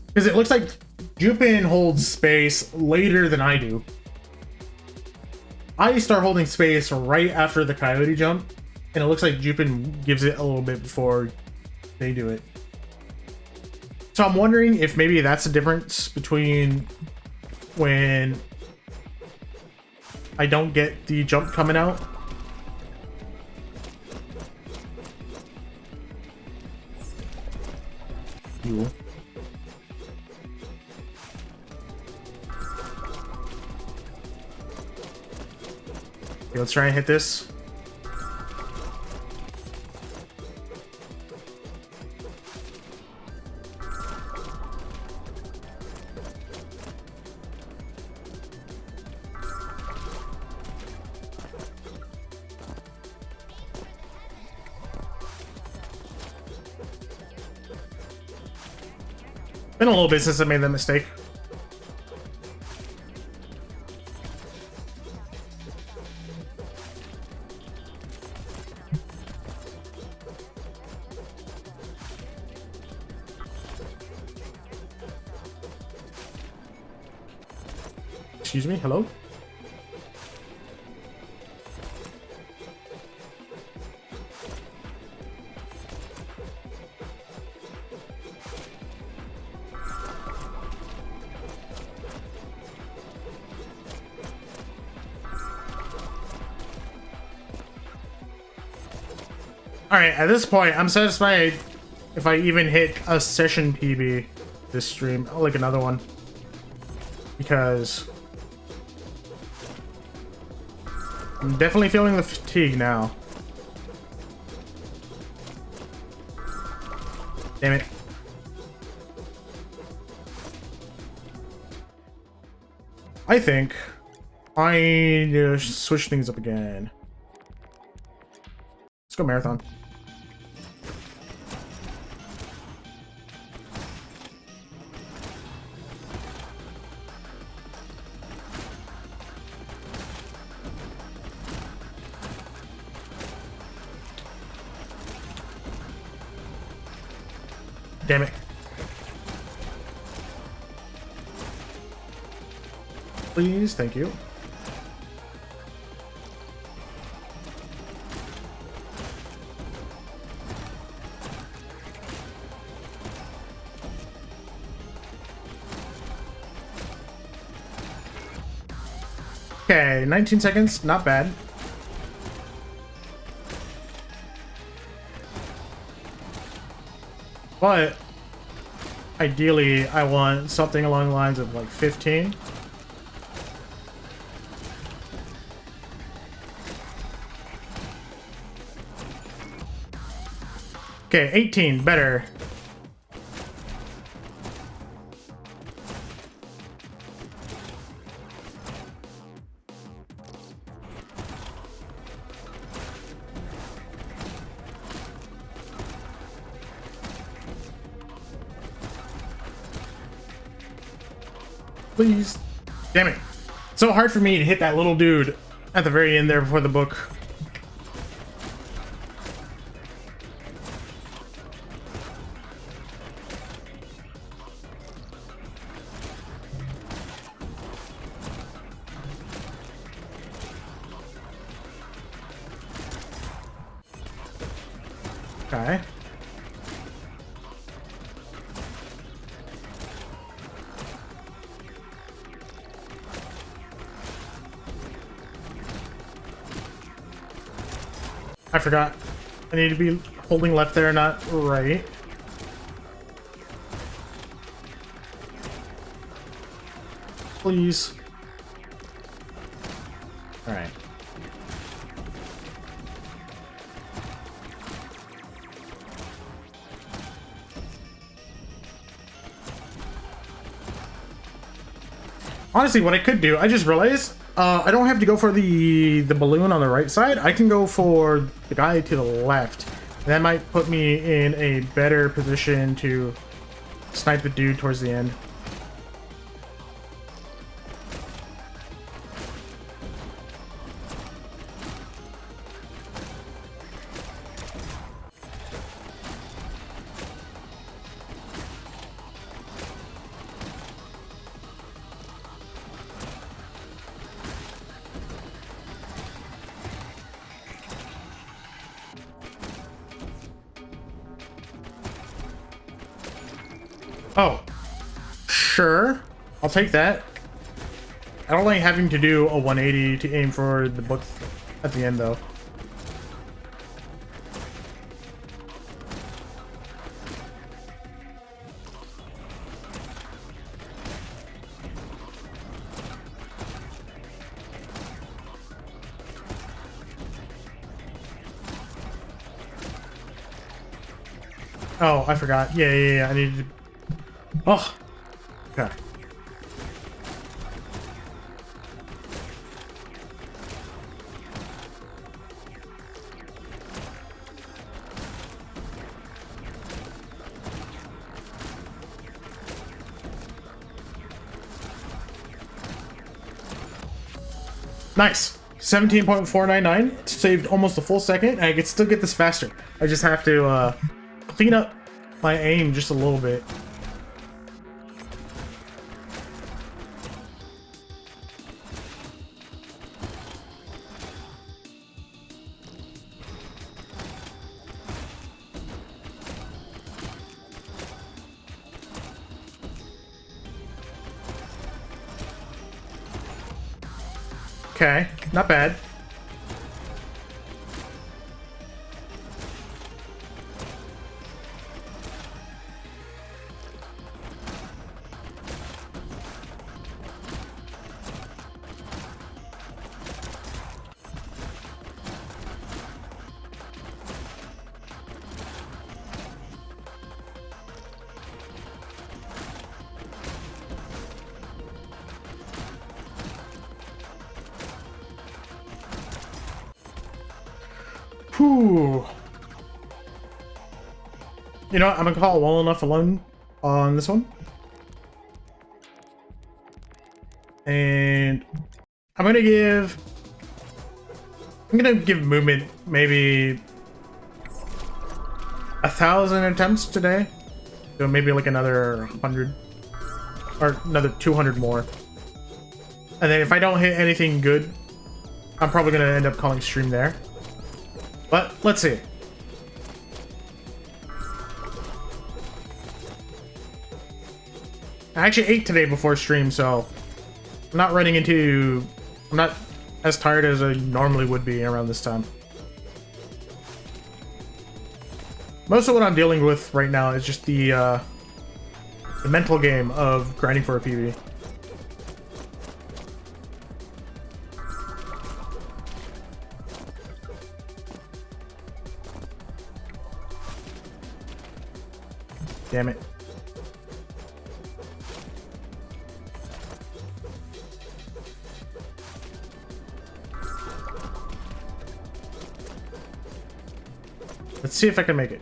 Because it looks like Jupin holds space later than I do. I start holding space right after the coyote jump, and it looks like Jupin gives it a little bit before they do it. So I'm wondering if maybe that's the difference between when I don't get the jump coming out. Cool. Okay, let's try and hit this. Been a little bit since I made that mistake. Excuse me, hello? Alright, at this point, I'm satisfied if I even hit a session PB this stream. I'll like another one. Because I'm definitely feeling the fatigue now. Damn it. I think I need to switch things up again. Let's go marathon. Damn it. Please, thank you. Okay, 19 seconds, not bad. But ideally, I want something along the lines of like 15. Okay, 18, better. Please. Damn it. It's so hard for me to hit that little dude at the very end there before the book. Okay. I forgot. I need to be holding left there, not right. Please. All right. Honestly, what I could do, I just realized, I don't have to go for the balloon on the right side. I can go for the guy to the left. That might put me in a better position to snipe the dude towards the end. Oh, sure. I'll take that. I don't like having to do a 180 to aim for the book at the end, though. Oh, I forgot. Yeah. I needed to... Oh. Okay. Nice. 17.499. Saved almost a full second. I could still get this faster. I just have to clean up my aim just a little bit. Okay, not bad. Whew. You know what? I'm gonna call it well enough alone on this one. And I'm gonna give movement maybe 1,000 attempts today. So maybe like another 100 or another 200 more. And then if I don't hit anything good, I'm probably gonna end up calling stream there. But let's see. I actually ate today before stream, so I'm not I'm not as tired as I normally would be around this time. Most of what I'm dealing with right now is just the mental game of grinding for a PB. Damn it. Let's see if I can make it.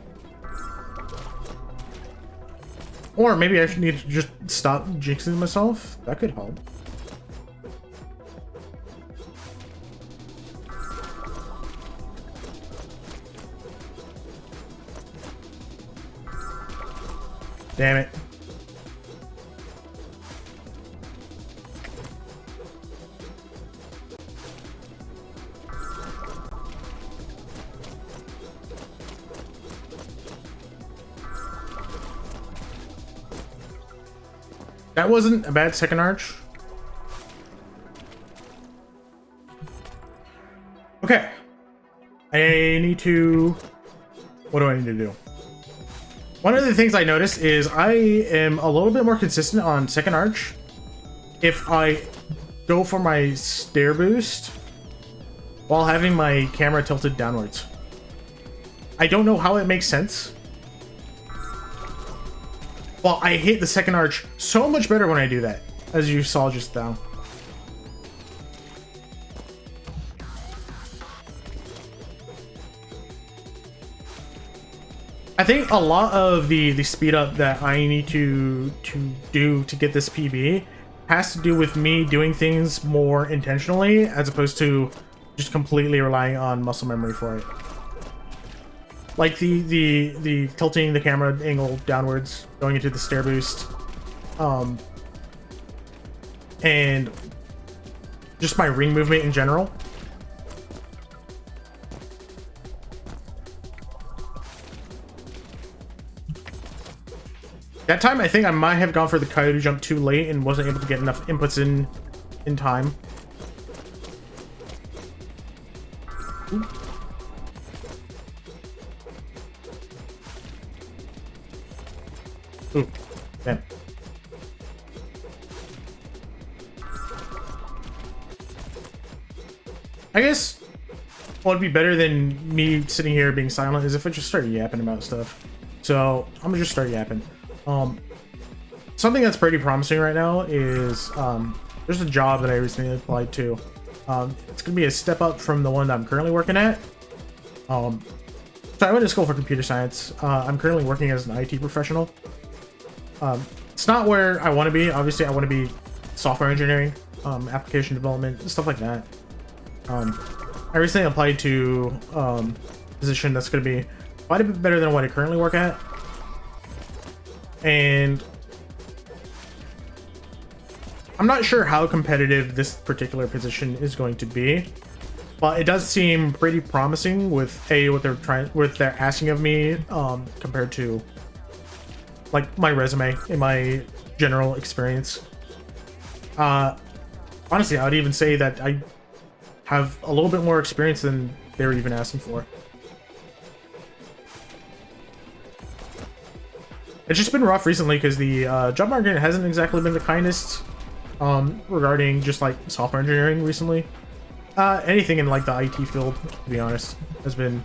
Or maybe I should need to just stop jinxing myself. That could help. Damn it. That wasn't a bad second arch. Okay. I need to... What do I need to do? One of the things I noticed is I am a little bit more consistent on second arch if I go for my stair boost while having my camera tilted downwards. I don't know how it makes sense. Well, I hit the second arch so much better when I do that, as you saw just now. I think a lot of the speed up that I need to do to get this PB has to do with me doing things more intentionally as opposed to just completely relying on muscle memory for it. Like the tilting the camera angle downwards, going into the stair boost, and just my ring movement in general. That time, I think I might have gone for the coyote jump too late and wasn't able to get enough inputs in in time. Ooh. Ooh, damn. I guess what would be better than me sitting here being silent is if I just start yapping about stuff. So I'm gonna just start yapping. Something that's pretty promising right now is there's a job that I recently applied to. It's gonna be a step up from the one that I'm currently working at. So I went to school for computer science. I'm currently working as an IT professional. It's not where I want to be. Obviously, I want to be software engineering, application development, stuff like that. I recently applied to a position that's going to be quite a bit better than what I currently work at. And I'm not sure how competitive this particular position is going to be, but it does seem pretty promising with what they're asking of me, compared to like my resume and my general experience. Honestly, I would even say that I have a little bit more experience than they were even asking for. It's just been rough recently because the job market hasn't exactly been the kindest regarding just like software engineering recently. Anything in like the IT field, to be honest, has been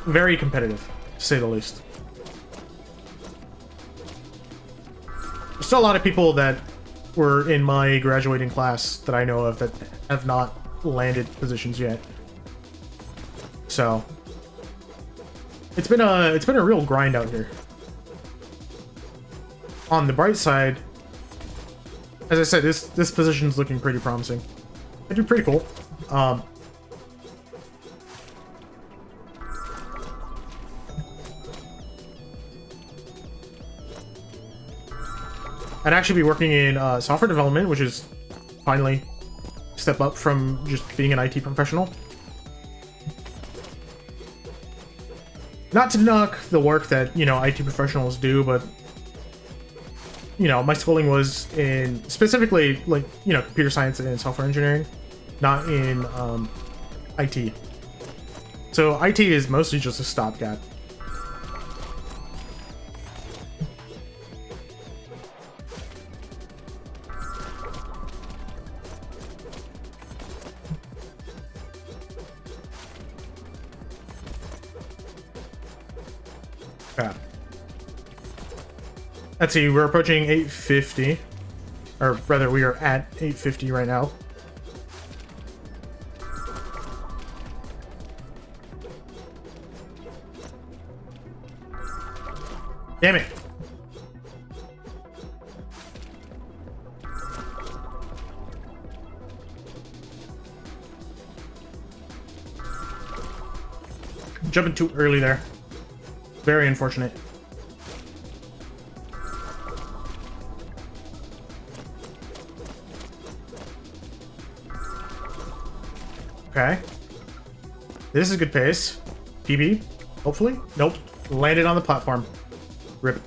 very competitive, to say the least. There's still a lot of people that were in my graduating class that I know of that have not landed positions yet. So it's been a real grind out here. On the bright side, as I said, this position's looking pretty promising. It'd be pretty cool. I'd actually be working in software development, which is finally a step up from just being an IT professional. Not to knock the work that, you know, IT professionals do, but, you know, my schooling was in specifically, like, you know, computer science and software engineering, not in IT. So IT is mostly just a stopgap. Yeah. Let's see, we're approaching 850, or rather we are at 850 right now. Damn it. Jumping too early there. Very unfortunate. Okay. This is a good pace. PB, hopefully. Nope. Landed on the platform. Rip.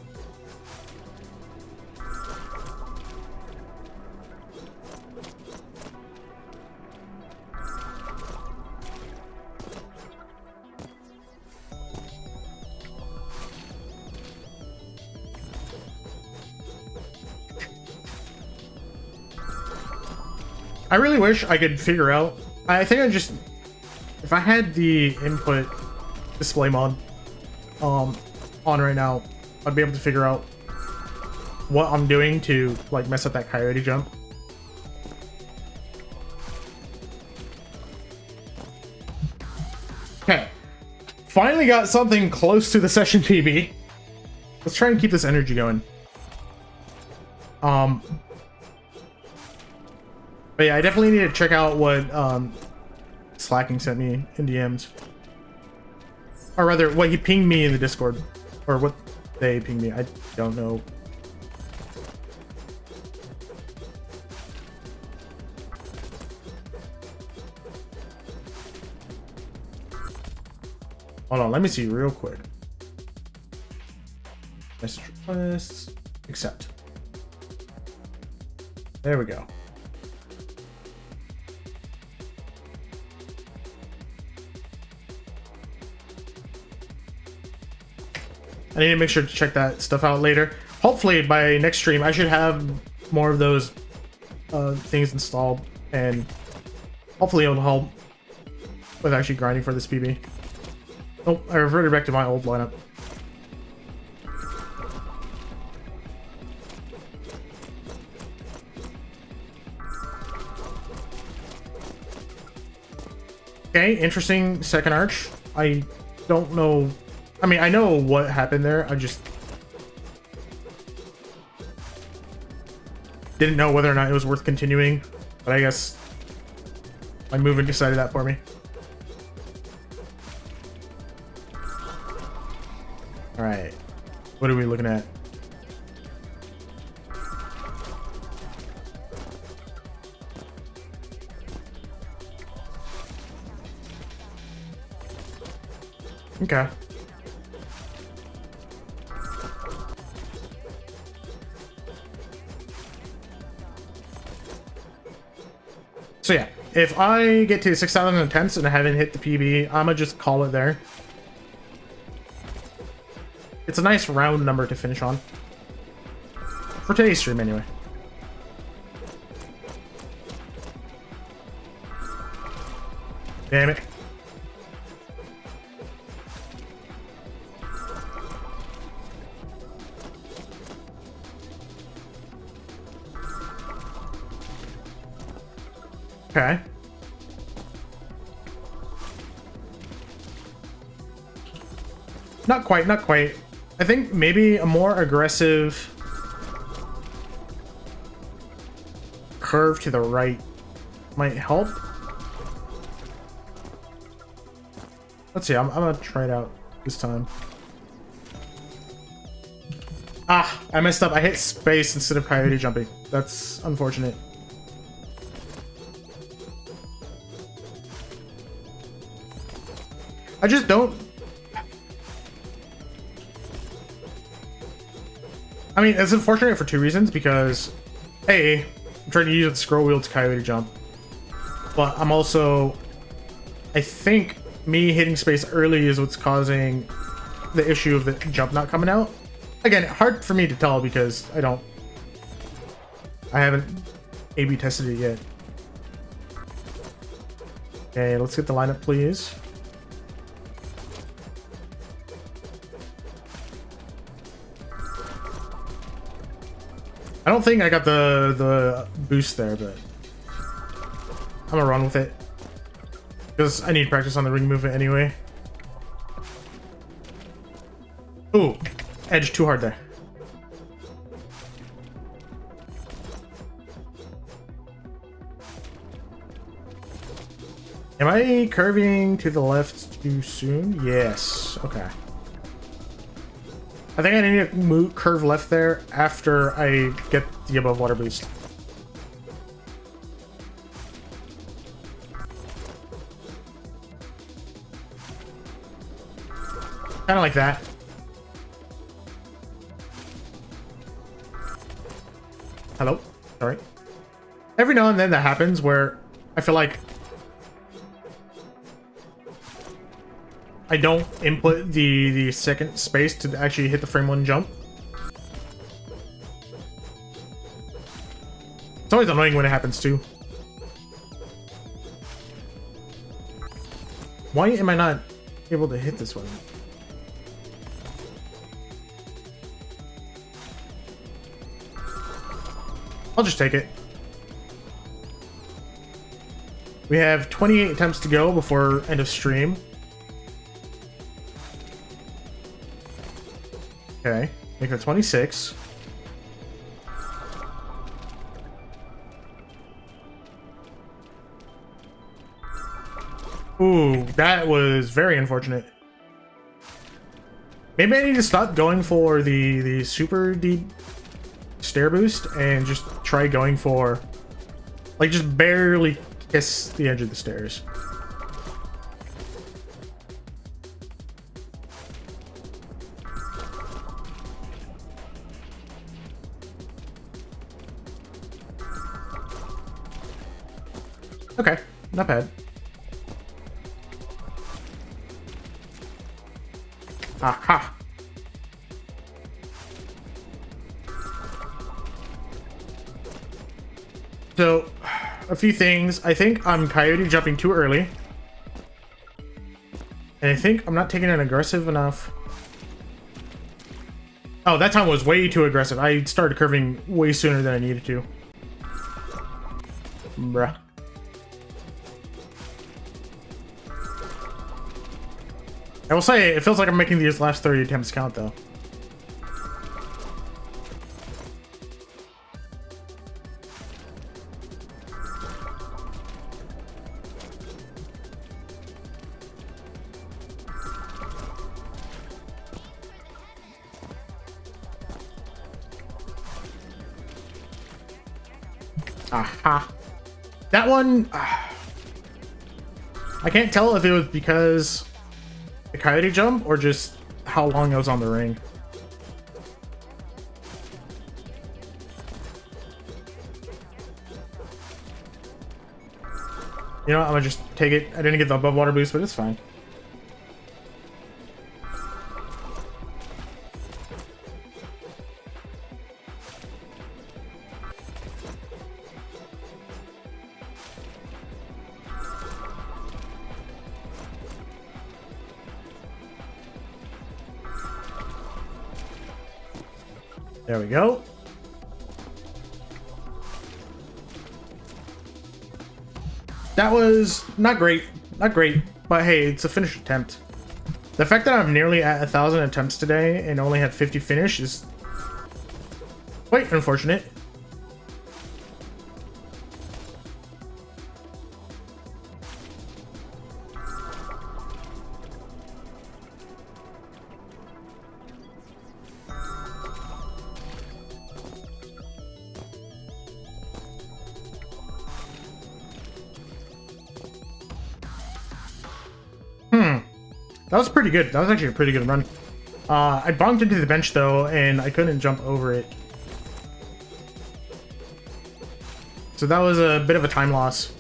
I really wish I could figure out. I think I just, if I had the input display mod on right now, I'd be able to figure out what I'm doing to like mess up that coyote jump. Okay, finally got something close to the session PB. Let's try and keep this energy going. But yeah, I definitely need to check out what Slacking sent me in DMs. Or rather, what he pinged me in the Discord. Or what they pinged me. I don't know. Hold on, let me see real quick. Message requests. Accept. There we go. I need to make sure to check that stuff out later. Hopefully by next stream, I should have more of those things installed, and hopefully it'll help with actually grinding for this PB. Oh, I reverted back to my old lineup. Okay, interesting second arch. I don't know. I mean, I know what happened there. I just didn't know whether or not it was worth continuing. But I guess my movement decided that for me. All right. What are we looking at? Okay. So yeah, if I get to 6,000 attempts and I haven't hit the PB, I'm gonna just call it there. It's a nice round number to finish on. For today's stream, anyway. Damn it. Okay. Not quite, not quite. I think maybe a more aggressive curve to the right might help. Let's see, I'm gonna try it out this time. Ah, I messed up. I hit space instead of coyote jumping. That's unfortunate. I just don't... I mean, it's unfortunate for two reasons, because A, I'm trying to use the scroll wheel to coyote jump, but I'm also... I think me hitting space early is what's causing the issue of the jump not coming out. Again, hard for me to tell because I haven't A/B tested it yet. Okay, let's get the lineup, please. I don't think I got the boost there, but I'm gonna run with it because I need practice on the ring movement anyway. Ooh, edge too hard there. Am I curving to the left too soon? Yes. Okay. I think I need to move curve left there after I get the above water boost. Kind of like that. Hello? Sorry. Every now and then that happens where I feel like I don't input the second space to actually hit the frame one jump. It's always annoying when it happens too. Why am I not able to hit this one? I'll just take it. We have 28 attempts to go before end of stream. Okay, make it 26. Ooh, that was very unfortunate. Maybe I need to stop going for the super deep stair boost and just try going for, like, just barely kiss the edge of the stairs. Okay, not bad. Aha. So, a few things. I think I'm coyote jumping too early. And I think I'm not taking it aggressive enough. Oh, that time was way too aggressive. I started curving way sooner than I needed to. Bruh. I will say, it feels like I'm making these last 30 attempts count, though. Aha. That one... I can't tell if it was because the coyote jump or just how long I was on the ring. You know what? I'm gonna just take it. I didn't get the above water boost, but it's fine. There we go. That was not great. Not great, but hey, it's a finished attempt. The fact that I'm nearly at 1,000 attempts today and only had 50 finish is quite unfortunate. That was pretty good. That was actually a pretty good run. I bonked into the bench though, and I couldn't jump over it. So that was a bit of a time loss.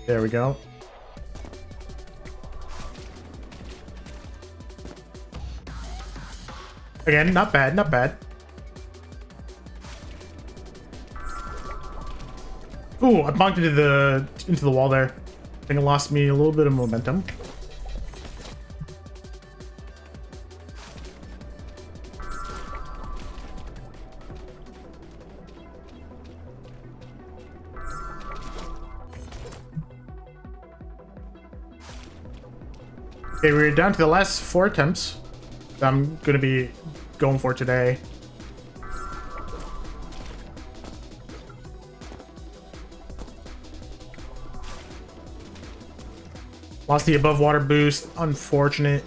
There we go. Again, not bad, not bad. Ooh, I bonked into the wall there. I think it lost me a little bit of momentum. Okay, we're down to the last 4 attempts that I'm gonna be going for today. Lost the above water boost, unfortunate.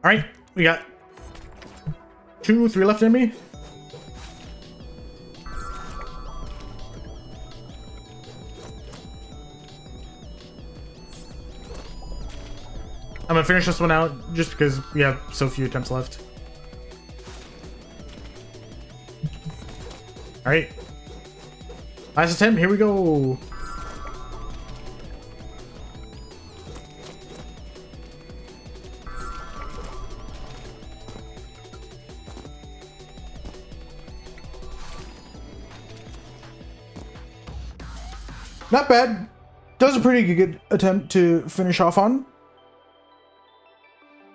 All right, we got 2, 3 left in me. I'm gonna finish this one out just because we have so few attempts left. All right, last attempt. Here we go. Not bad. That was a pretty good attempt to finish off on.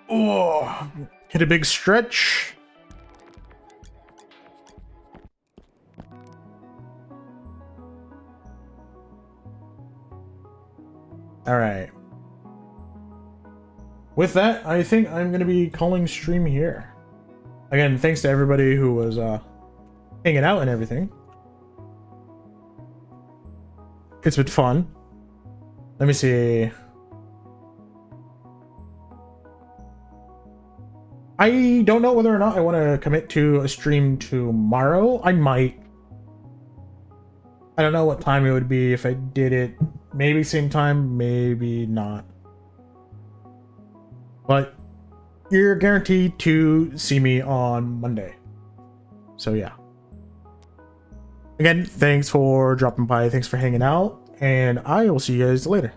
Oh, hit a big stretch. All right. With that, I think I'm going to be calling stream here. Again, thanks to everybody who was hanging out and everything. It's been fun. Let me see. I don't know whether or not I want to commit to a stream tomorrow. I might. I don't know what time it would be if I did it. Maybe same time, maybe not. But you're guaranteed to see me on Monday. So yeah. Again, thanks for dropping by. Thanks for hanging out. And I will see you guys later.